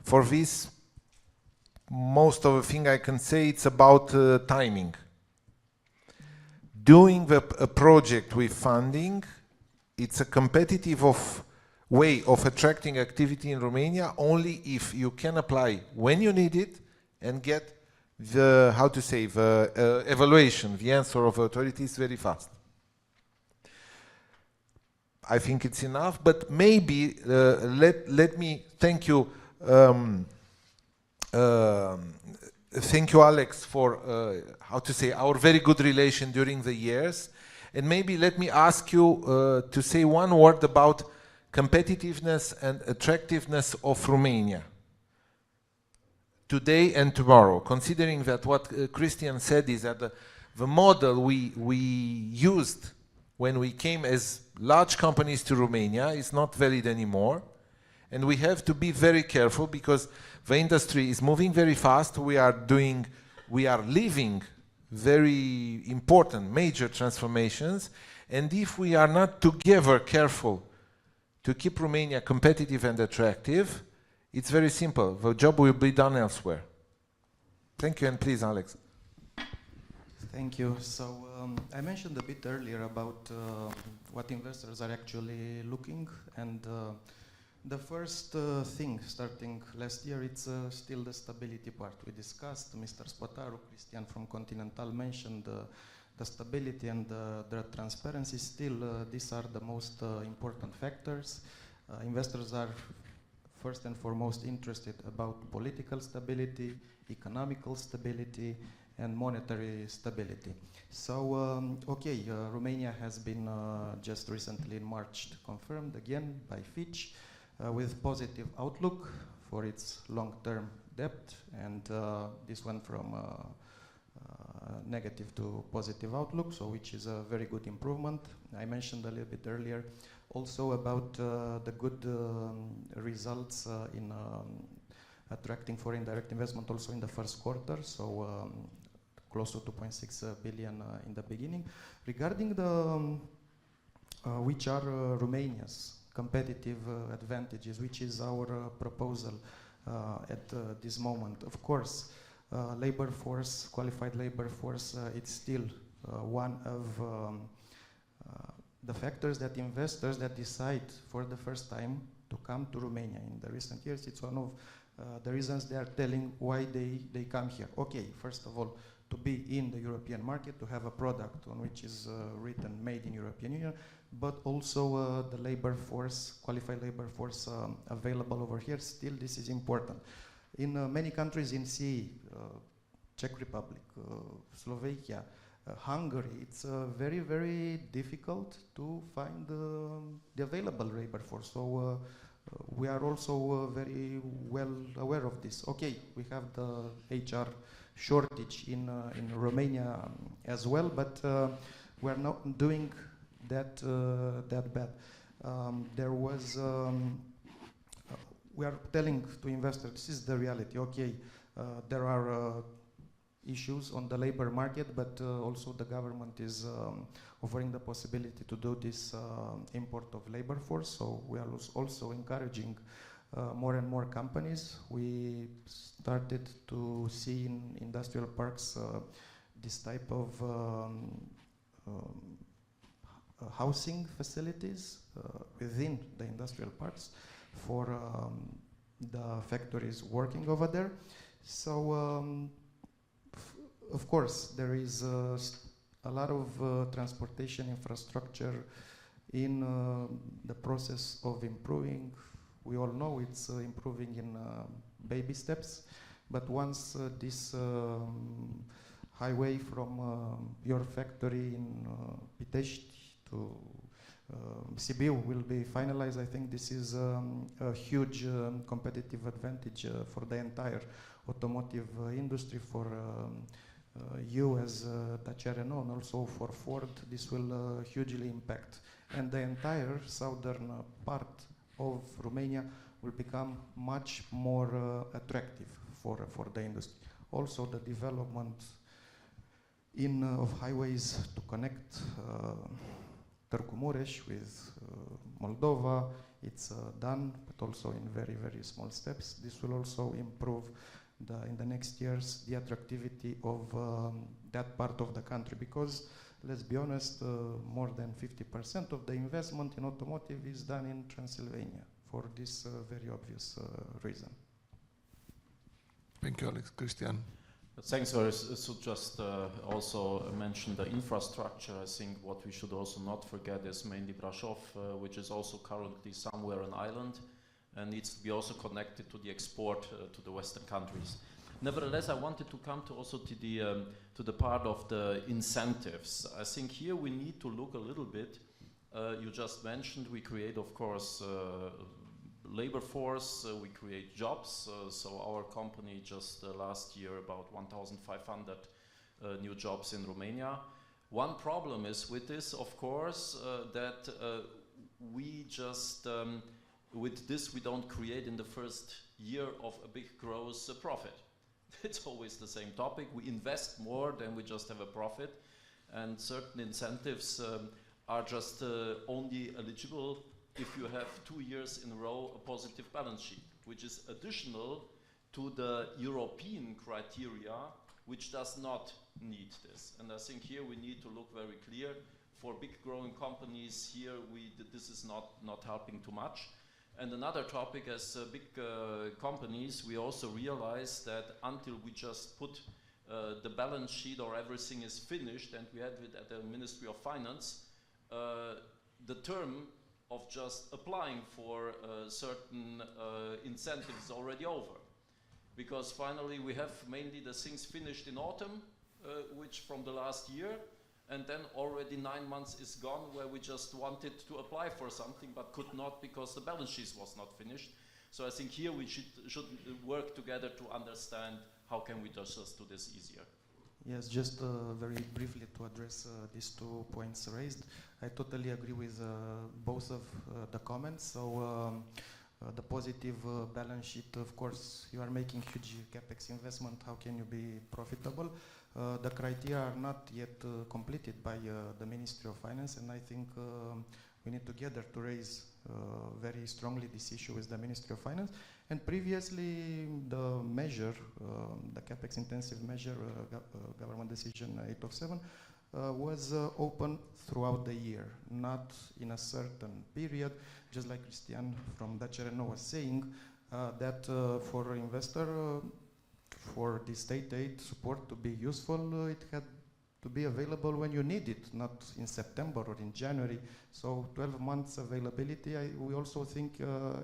For this, most of the thing I can say, it's about timing. Doing a project with funding, it's a competitive way of attracting activity in Romania only if you can apply when you need it and get the, how to say, the evaluation, the answer of authorities very fast. I think it's enough, but maybe let me thank you, Alex, for how to say, our very good relation during the years, and maybe let me ask you to say one word about competitiveness and attractiveness of Romania today and tomorrow, considering that what Christian said is that the model we used when we came as large companies to Romania is not valid anymore, and we have to be very careful because the industry is moving very fast. We are living very important major transformations, and if we are not together careful to keep Romania competitive and attractive, it's very simple. The job will be done elsewhere. Thank you, and please, Alex. Thank you. So I mentioned a bit earlier about what investors are actually looking, and the first thing starting last year, it's still the stability part. We discussed, Mr. Spotaru, Christian from Continental mentioned the stability and the transparency. Still, these are the most important factors. Investors are first and foremost interested about political stability, economical stability, and monetary stability. So, Romania has been just recently in March confirmed again by Fitch with positive outlook for its long-term debt, and this went from negative to positive outlook, so which is a very good improvement. I mentioned a little bit earlier also about the good results in attracting foreign direct investment also in the first quarter, so close to 2.6 billion in the beginning. Regarding the which are Romania's competitive advantages, which is our proposal at this moment. Of course, labor force, qualified labor force, it's still one of the factors that investors that decide for the first time to come to Romania in the recent years, it's one of the reasons they are telling why they come here. Okay, first of all, to be in the European market, to have a product on which is written made in European Union, but also the labor force, qualified labor force available over here. Still, this is important. In many countries in CE, Czech Republic, Slovakia, Hungary, it's very, very difficult to find the available labor force. So we are also very well aware of this. Okay, we have the HR shortage in Romania as well, but we are not doing that bad. There was we are telling to investors, this is the reality. Okay, there are issues on the labor market, but also the government is offering the possibility to do this import of labor force. So we are also encouraging more and more companies. We started to see in industrial parks this type of housing facilities within the industrial parks for the factories working over there. So of course there is a lot of transportation infrastructure in the process of improving. We all know it's improving in baby steps, but once this highway from your factory in Pitești to Sibiu will be finalized, I think this is a huge competitive advantage for the entire automotive industry, for you as Dacia Renault, and also for Ford. This will hugely impact, and the entire southern part of Romania will become much more attractive for the industry. Also the development of highways to connect Târgu Mureș with Moldova, it's done, but also in very, very small steps. This will also improve in the next years the attractivity of that part of the country, because let's be honest, more than 50% of the investment in automotive is done in Transylvania for this very obvious reason. Thank you, Alex. Christian. Thanks, so just also mention the infrastructure. I think what we should also not forget is mainly Brașov, which is also currently somewhere an island and needs to be also connected to the export to the Western countries. Nevertheless, I wanted to come to also to the part of the incentives. I think here we need to look a little bit. You just mentioned we create, of course, labor force, we create jobs. So our company just last year about 1,500 new jobs in Romania. One problem is with this, of course, that we just with this we don't create in the first year of a big gross profit. It's always the same topic. We invest more than we just have a profit, and certain incentives are just only eligible if you have 2 years in a row a positive balance sheet, which is additional to the European criteria, which does not need this. And I think here we need to look very clear. For big growing companies here, this is not helping too much. And another topic, as big companies, we also realize that until we just put the balance sheet or everything is finished, and we had it at the Ministry of Finance, the term of just applying for certain incentives is already over. Because finally we have mainly the things finished in autumn, which from the last year, and then already 9 months is gone where we just wanted to apply for something but could not because the balance sheet was not finished. So I think here we should work together to understand how can we just do this easier. Yes, just very briefly to address these 2 points raised. I totally agree with both of the comments. So the positive balance sheet, of course, you are making huge capex investment. How can you be profitable? The criteria are not yet completed by the Ministry of Finance, and I think we need together to raise very strongly this issue with the Ministry of Finance. And previously, the measure, the capex intensive measure, government decision 807, was open throughout the year, not in a certain period, just like Christian from Dacia Renault was saying, that for investor, for the state aid support to be useful, it had to be available when you need it, not in September or in January. So 12 months availability, we also think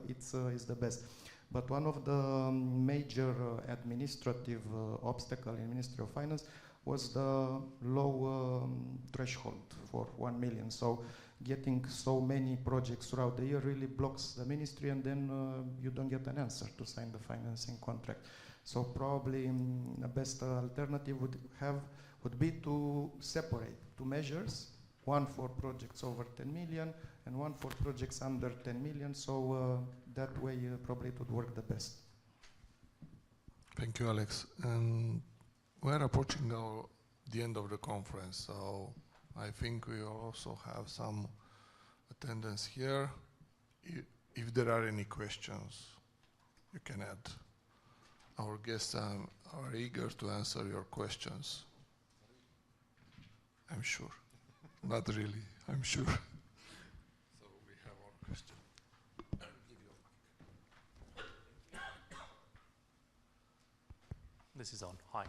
it's is the best. But one of the major administrative obstacle in Ministry of Finance was the low threshold for 1 million. So getting so many projects throughout the year really blocks the ministry, and then you don't get an answer to sign the financing contract. So probably the best alternative would be to separate two measures, one for projects over 10 million and one for projects under 10 million. So that way probably it would work the best. Thank you, Alex. And we're approaching the end of the conference, so I think we also have some attendance here. If there are any questions, you can add. Our guests are eager to answer your questions. I'm sure. Not really, I'm sure. So we have our question. This is on. Hi.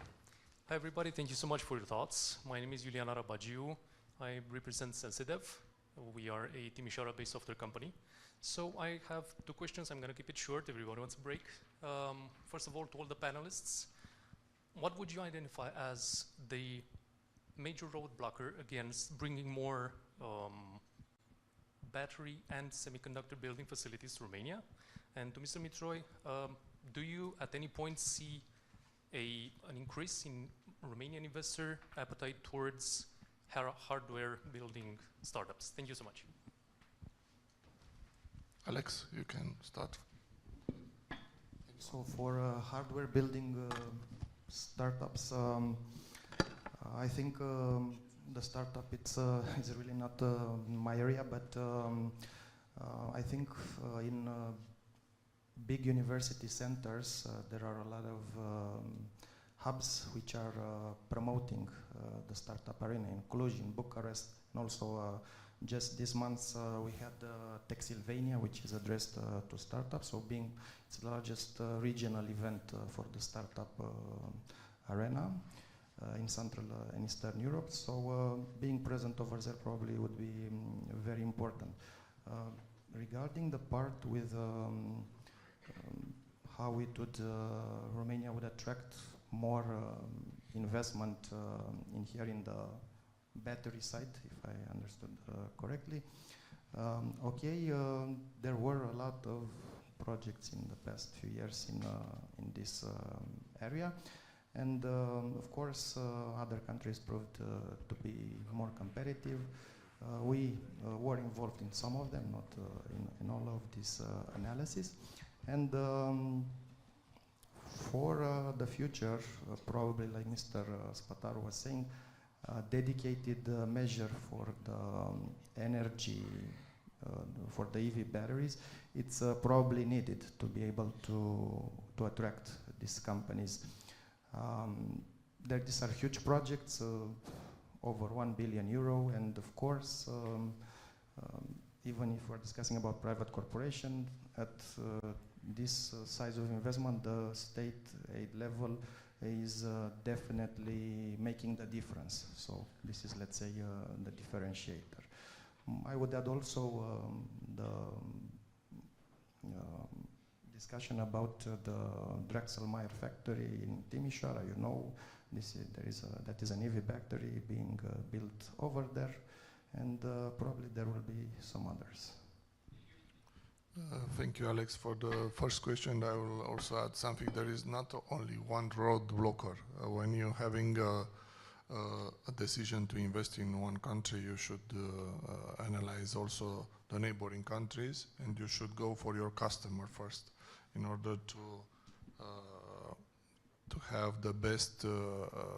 Hi everybody, thank you so much for your thoughts. My name is Iulian Arabagiu. I represent Sensidev. We are a Timișoara-based software company. So I have two questions. I'm going to keep it short. Everybody wants a break. First of all, to all the panelists, what would you identify as the major roadblocker against bringing more battery and semiconductor building facilities to Romania? And to Mr. Mitroi, do you at any point see an increase in Romanian investor appetite towards hardware building startups? Thank you so much. Alex, you can start. So for hardware building startups, I think the startup it's really not my area, but I think in big university centers there are a lot of hubs which are promoting the startup arena in Cluj, in Bucharest, and also just this month we had Texilvania, which is addressed to startups. So it's the largest regional event for the startup arena in Central and Eastern Europe. So being present over there probably would be very important. Regarding the part with how it would Romania would attract more investment in here in the battery side, if I understood correctly. There were a lot of projects in the past few years in this area, and of course other countries proved to be more competitive. We were involved in some of them, not in all of this analysis, and for the future, probably like Mr. Spataru was saying, dedicated measure for the energy for the EV batteries, it's probably needed to be able to attract these companies. These are huge projects, over 1 billion euro, and of course, even if we're discussing about private corporation, at this size of investment, the state aid level is definitely making the difference. So this is, let's say, the differentiator. I would add also the discussion about the Drexelmeier factory in Timișoara. You know, that is an EV factory being built over there, and probably there will be some others. Thank you, Alex. For the first question, I will also add something. There is not only one road blocker. When you're having a decision to invest in one country, you should analyze also the neighboring countries, and you should go for your customer first in order to have the best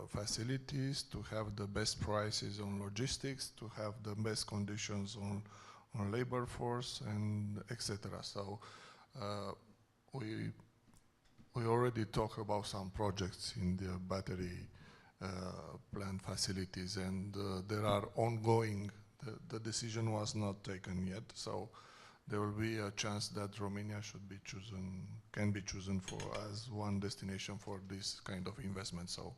facilities, to have the best prices on logistics, to have the best conditions on labor force, and etc. So we already talked about some projects in the battery plant facilities, and there are ongoing. The decision was not taken yet, so there will be a chance that Romania should be chosen, can be chosen for as one destination for this kind of investment. So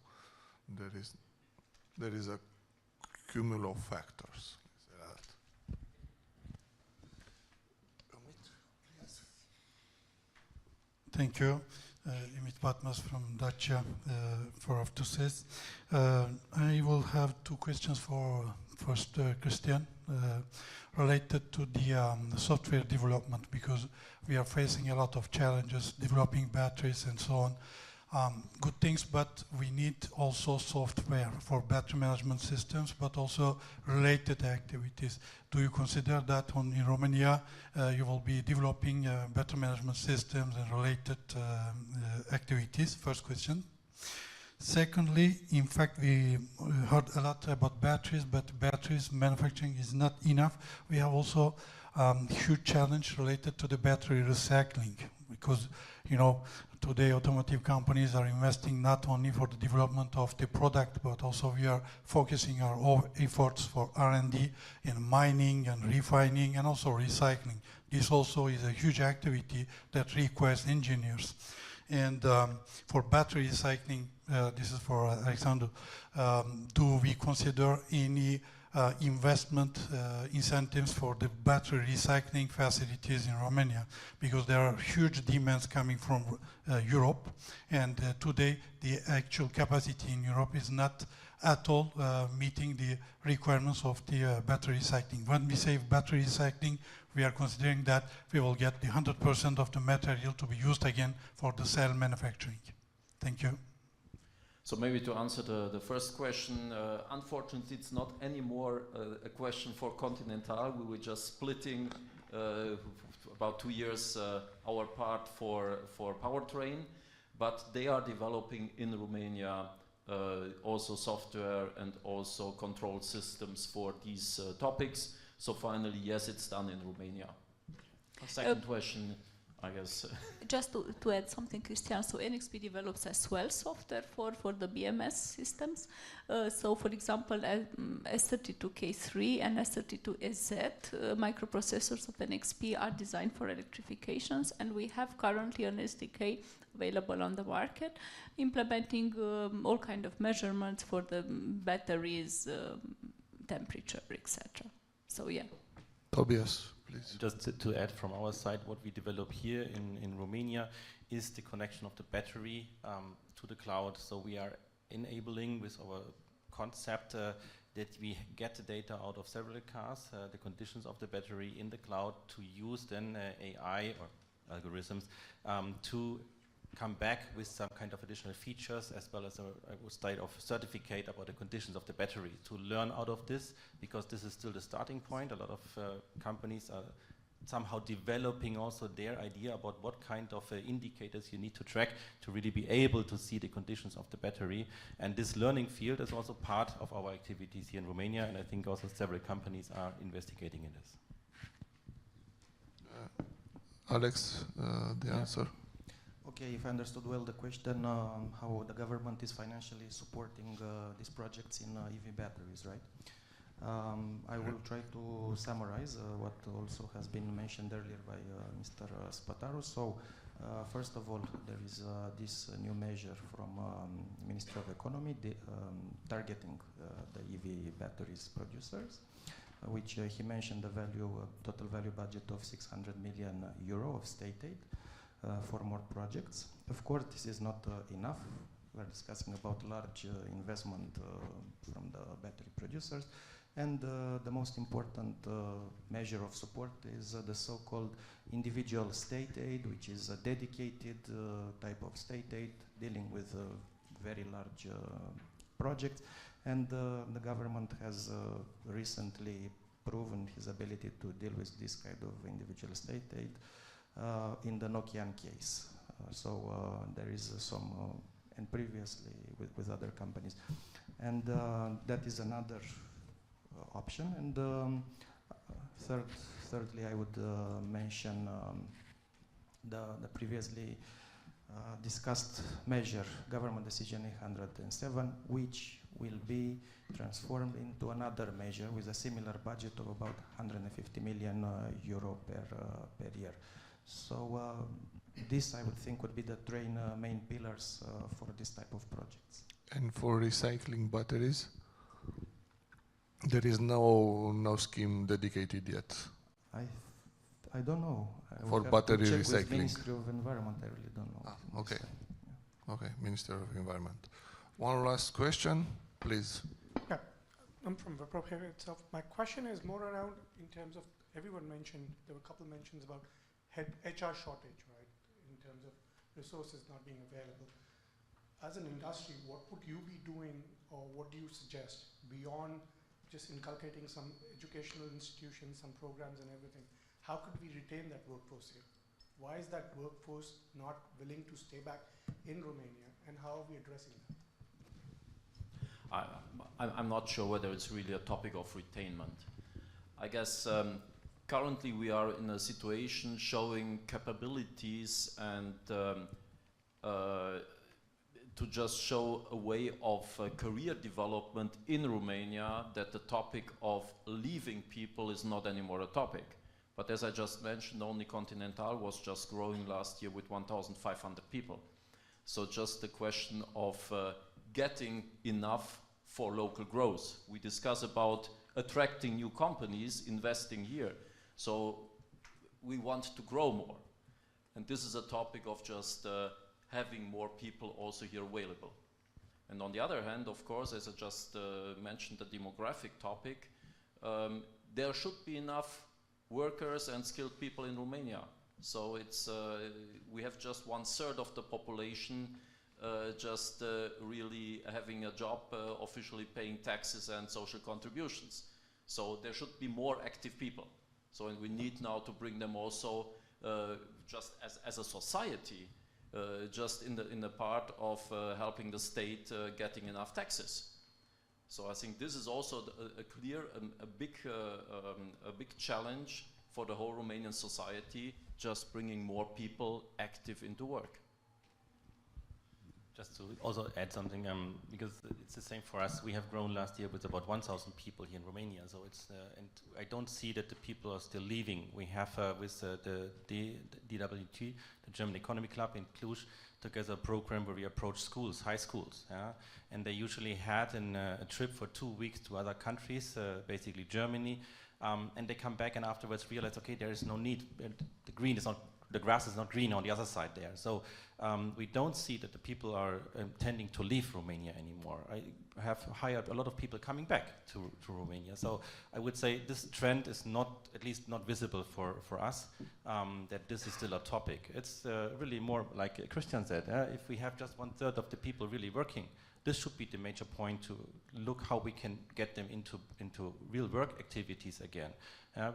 there is a cumulative of factors. Thank you. Ümit Batmaz from Dacia for After-Sales. I will have two questions for first Christian related to the software development, because we are facing a lot of challenges developing batteries and so on. Good things, but we need also software for battery management systems, but also related activities. Do you consider that in Romania you will be developing battery management systems and related activities? First question. Secondly, in fact, we heard a lot about batteries, but batteries manufacturing is not enough. We have also huge challenge related to the battery recycling, because today automotive companies are investing not only for the development of the product, but also we are focusing our efforts for R&D in mining and refining and also recycling. This also is a huge activity that requires engineers. And for battery recycling, this is for Alexander, do we consider any investment incentives for the battery recycling facilities in Romania? Because there are huge demands coming from Europe, and today the actual capacity in Europe is not at all meeting the requirements of the battery recycling. When we say battery recycling, we are considering that we will get the 100% of the material to be used again for the cell manufacturing. Thank you. So maybe to answer the first question, unfortunately it's not anymore a question for Continental. We were just splitting about 2 years our part for powertrain, but they are developing in Romania also software and also control systems for these topics. So finally, yes, it's done in Romania. Second question, I guess. Just to add something, Christian, so NXP develops as well software for the BMS systems. So for example, S32K3 and S32SZ microprocessors of NXP are designed for electrifications, and we have currently an SDK available on the market, implementing all kind of measurements for the batteries, temperature, etc. So yeah. Tobias, please. Just to add from our side, what we develop here in Romania is the connection of the battery to the cloud. So we are enabling with our concept that we get the data out of several cars, the conditions of the battery in the cloud, to use then AI or algorithms to come back with some kind of additional features, as well as a state of certificate about the conditions of the battery, to learn out of this, because this is still the starting point. A lot of companies are somehow developing also their idea about what kind of indicators you need to track to really be able to see the conditions of the battery. And this learning field is also part of our activities here in Romania, and I think also several companies are investigating in this. Alex, the answer. Okay, if I understood well the question, how the government is financially supporting these projects in EV batteries, right? I will try to summarize what also has been mentioned earlier by Mr. Spataru. So, first of all, there is this new measure from Ministry of Economy targeting the EV batteries producers, which he mentioned the value, total value budget of 600 million euro of state aid for more projects. Of course, this is not enough. We're discussing about large investment from the battery producers. And the most important measure of support is the so-called individual state aid, which is a dedicated type of state aid dealing with very large projects. And the government has recently proven his ability to deal with this kind of individual state aid in the Nokian case. So there is some, and previously with other companies. And that is another option. And thirdly, I would mention the previously discussed measure, government decision 807, which will be transformed into another measure with a similar budget of about 150 million euro per year. So this, I would think, would be the main pillars for this type of projects. And for recycling batteries, there is no scheme dedicated yet. I don't know. For battery check recycling. With Ministry of Environment, I really don't know. Okay. Okay, Minister of Environment. One last question, please. Yeah, I'm from Wipro here itself. My question is more around in terms of, everyone mentioned, there were a couple mentions about HR shortage, right? In terms of resources not being available. As an industry, what would you be doing, or what do you suggest beyond just inculcating some educational institutions, some programs and everything? How could we retain that workforce here? Why is that workforce not willing to stay back in Romania, and how are we addressing that? I'm not sure whether it's really a topic of retainment. I guess currently we are in a situation showing capabilities and to just show a way of career development in Romania, that the topic of leaving people is not anymore a topic. But as I just mentioned, only Continental was just growing last year with 1,500 people. So just the question of getting enough for local growth. We discuss about attracting new companies, investing here. So we want to grow more. And this is a topic of just having more people also here available. And on the other hand, of course, as I just mentioned, the demographic topic, there should be enough workers and skilled people in Romania. So it's we have just 1/3 of the population just really having a job, officially paying taxes and social contributions. So there should be more active people. So and we need now to bring them also just as a society, just in the part of helping the state getting enough taxes. So I think this is also a clear, a big challenge for the whole Romanian society, just bringing more people active into work. Just to also add something, because it's the same for us. We have grown last year with about 1,000 people here in Romania. So it's, and I don't see that the people are still leaving. We have with the DWT, the German Economy Club in Cluj, together a program where we approach schools, high schools, and they usually had a trip for 2 weeks to other countries, basically Germany, and they come back and afterwards realize, okay, there is no need. The grass is not green on the other side there. So we don't see that the people are tending to leave Romania anymore. I have hired a lot of people coming back to Romania. So I would say this trend is not, at least not visible for us, that this is still a topic. It's really more like Christian said, if we have just 1/3 of the people really working, this should be the major point to look how we can get them into real work activities again.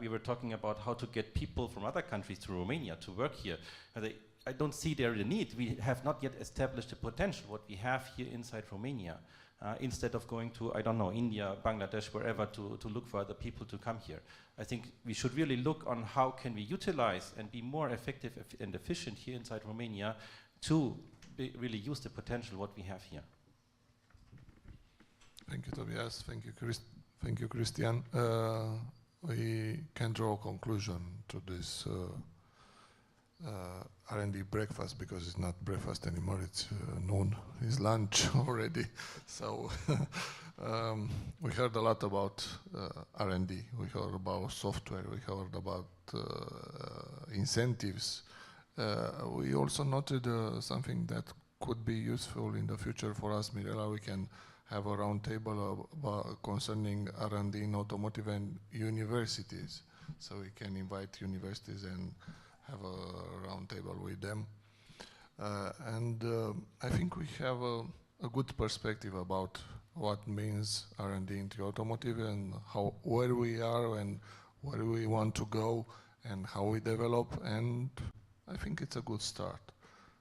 We were talking about how to get people from other countries to Romania to work here. I don't see there the need. We have not yet established the potential, what we have here inside Romania, instead of going to, I don't know, India, Bangladesh, wherever to look for other people to come here. I think we should really look on how can we utilize and be more effective and efficient here inside Romania to really use the potential what we have here. Thank you, Tobias. Thank you, Christian. We can draw a conclusion to this R&D breakfast, because it's not breakfast anymore, it's noon, it's lunch already. So we heard a lot about R&D, we heard about software, we heard about incentives. We also noted something that could be useful in the future for us, Mirela. We can have a round table concerning R&D in automotive and universities. So we can invite universities and have a round table with them. And I think we have a good perspective about what means R&D into automotive and where we are and where we want to go and how we develop, and I think it's a good start.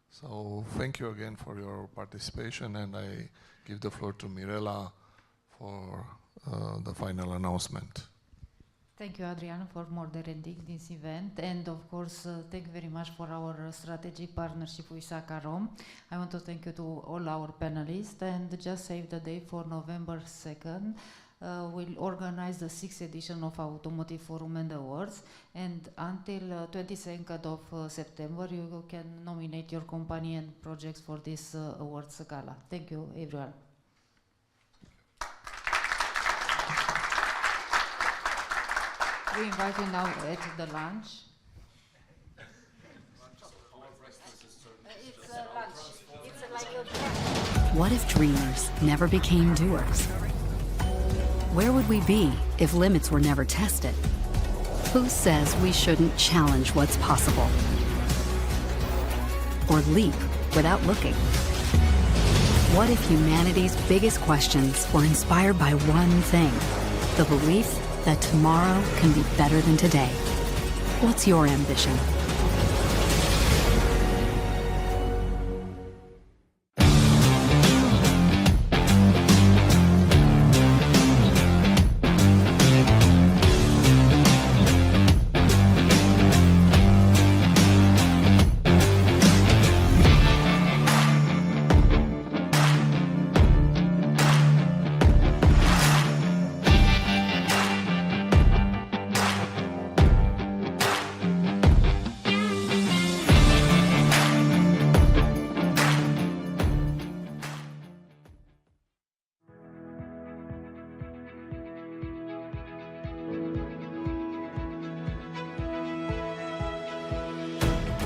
So thank you again for your participation, and I give the floor to Mirela for the final announcement. Thank you, Adrian, for moderating this event, and of course, thank you very much for our strategic partnership with Sakarom. I want to thank you to all our panelists, and just save the day for November 2nd. We'll organize the 6th edition of Automotive Forum and Awards, and until 22nd of September, you can nominate your company and projects for this awards gala. Thank you, everyone. We invite you now at the lunch. It's lunch. It's like What if dreamers never became doers? Where would we be if limits were never tested? Who says we shouldn't challenge what's possible? Or leap without looking? What if humanity's biggest questions were inspired by one thing? The belief that tomorrow can be better than today. What's your ambition?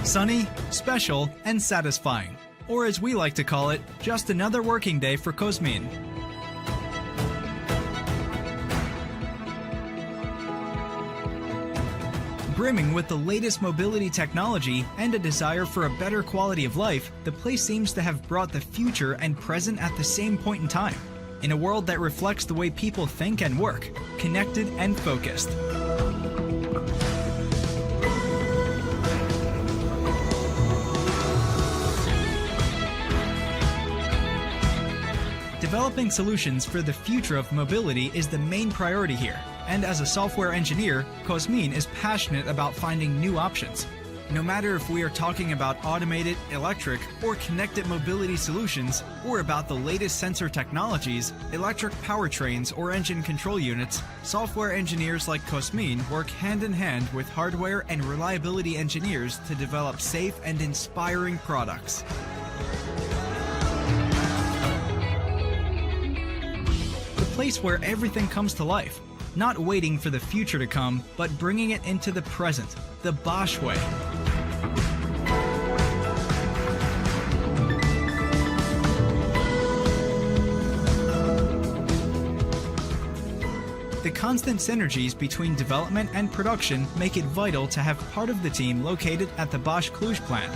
Sunny, special, and satisfying. Or as we like to call it, just another working day for Cosmin. Brimming with the latest mobility technology and a desire for a better quality of life, the place seems to have brought the future and present at the same point in time, in a world that reflects the way people think and work, connected and focused. Developing solutions for the future of mobility is the main priority here, and as a software engineer, Cosmin is passionate about finding new options. No matter if we are talking about automated, electric, or connected mobility solutions, or about the latest sensor technologies, electric powertrains, or engine control units, software engineers like Cosmin work hand in hand with hardware and reliability engineers to develop safe and inspiring products. The place where everything comes to life, not waiting for the future to come, but bringing it into the present, the Bosch way. The constant synergies between development and production make it vital to have part of the team located at the Bosch Cluj plant.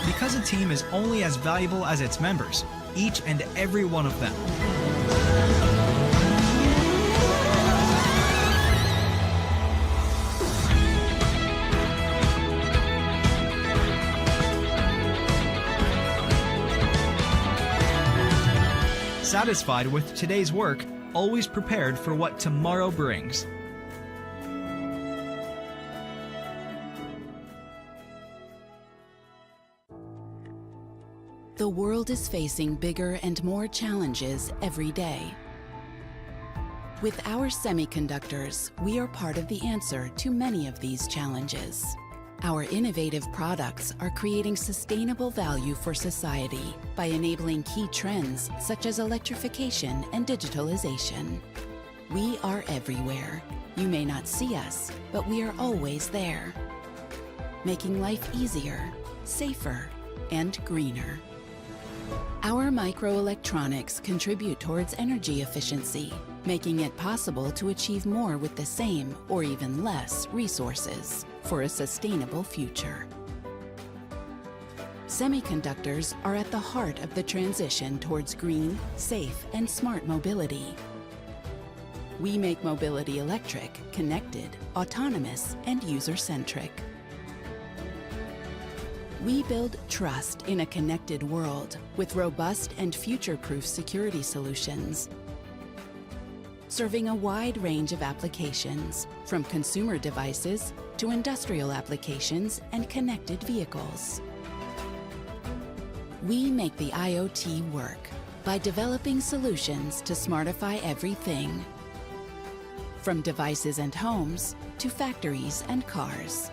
Because a team is only as valuable as its members, each and every one of them. Satisfied with today's work, always prepared for what tomorrow brings. The world is facing bigger and more challenges every day. With our semiconductors, we are part of the answer to many of these challenges. Our innovative products are creating sustainable value for society by enabling key trends such as electrification and digitalization. We are everywhere. You may not see us, but we are always there, making life easier, safer, and greener. Our microelectronics contribute towards energy efficiency, making it possible to achieve more with the same or even less resources for a sustainable future. Semiconductors are at the heart of the transition towards green, safe, and smart mobility. We make mobility electric, connected, autonomous, and user-centric. We build trust in a connected world with robust and future-proof security solutions. serving a wide range of applications, from consumer devices to industrial applications and connected vehicles. We make the IoT work by developing solutions to smartify everything, from devices and homes to factories and cars.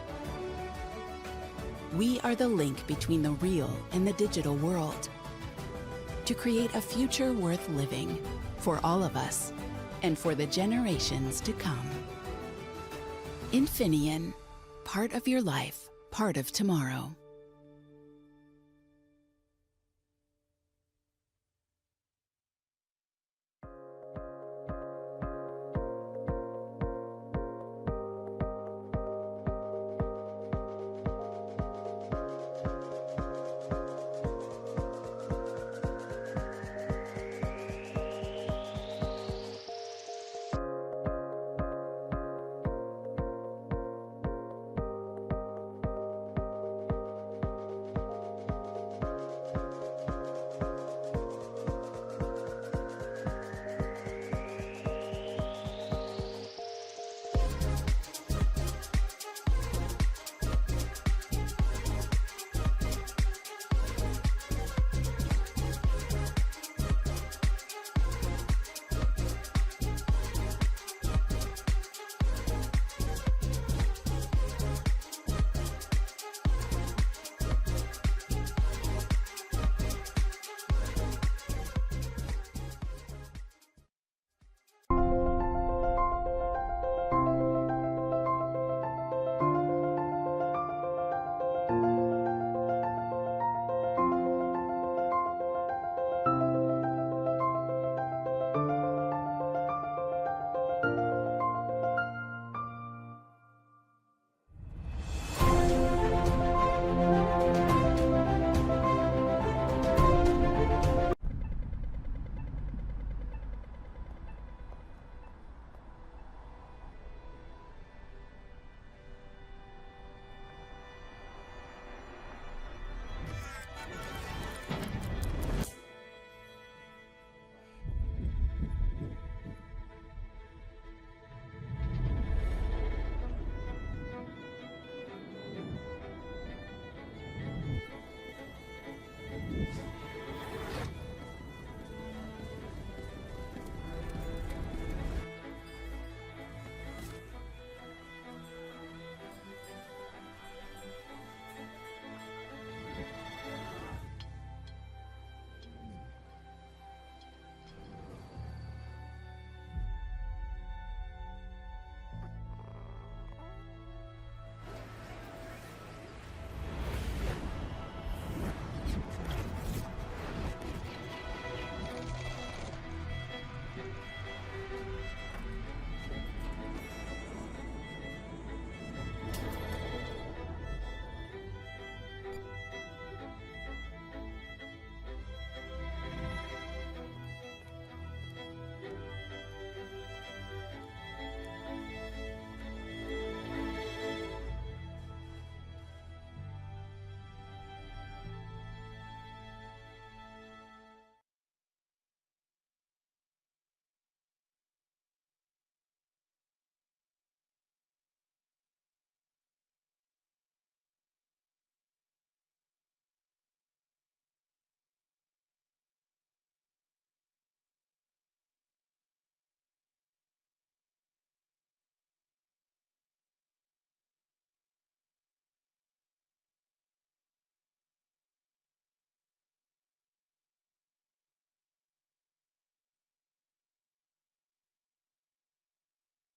We are the link between the real and the digital world to create a future worth living for all of us and for the generations to come. Infineon, part of your life, part of tomorrow.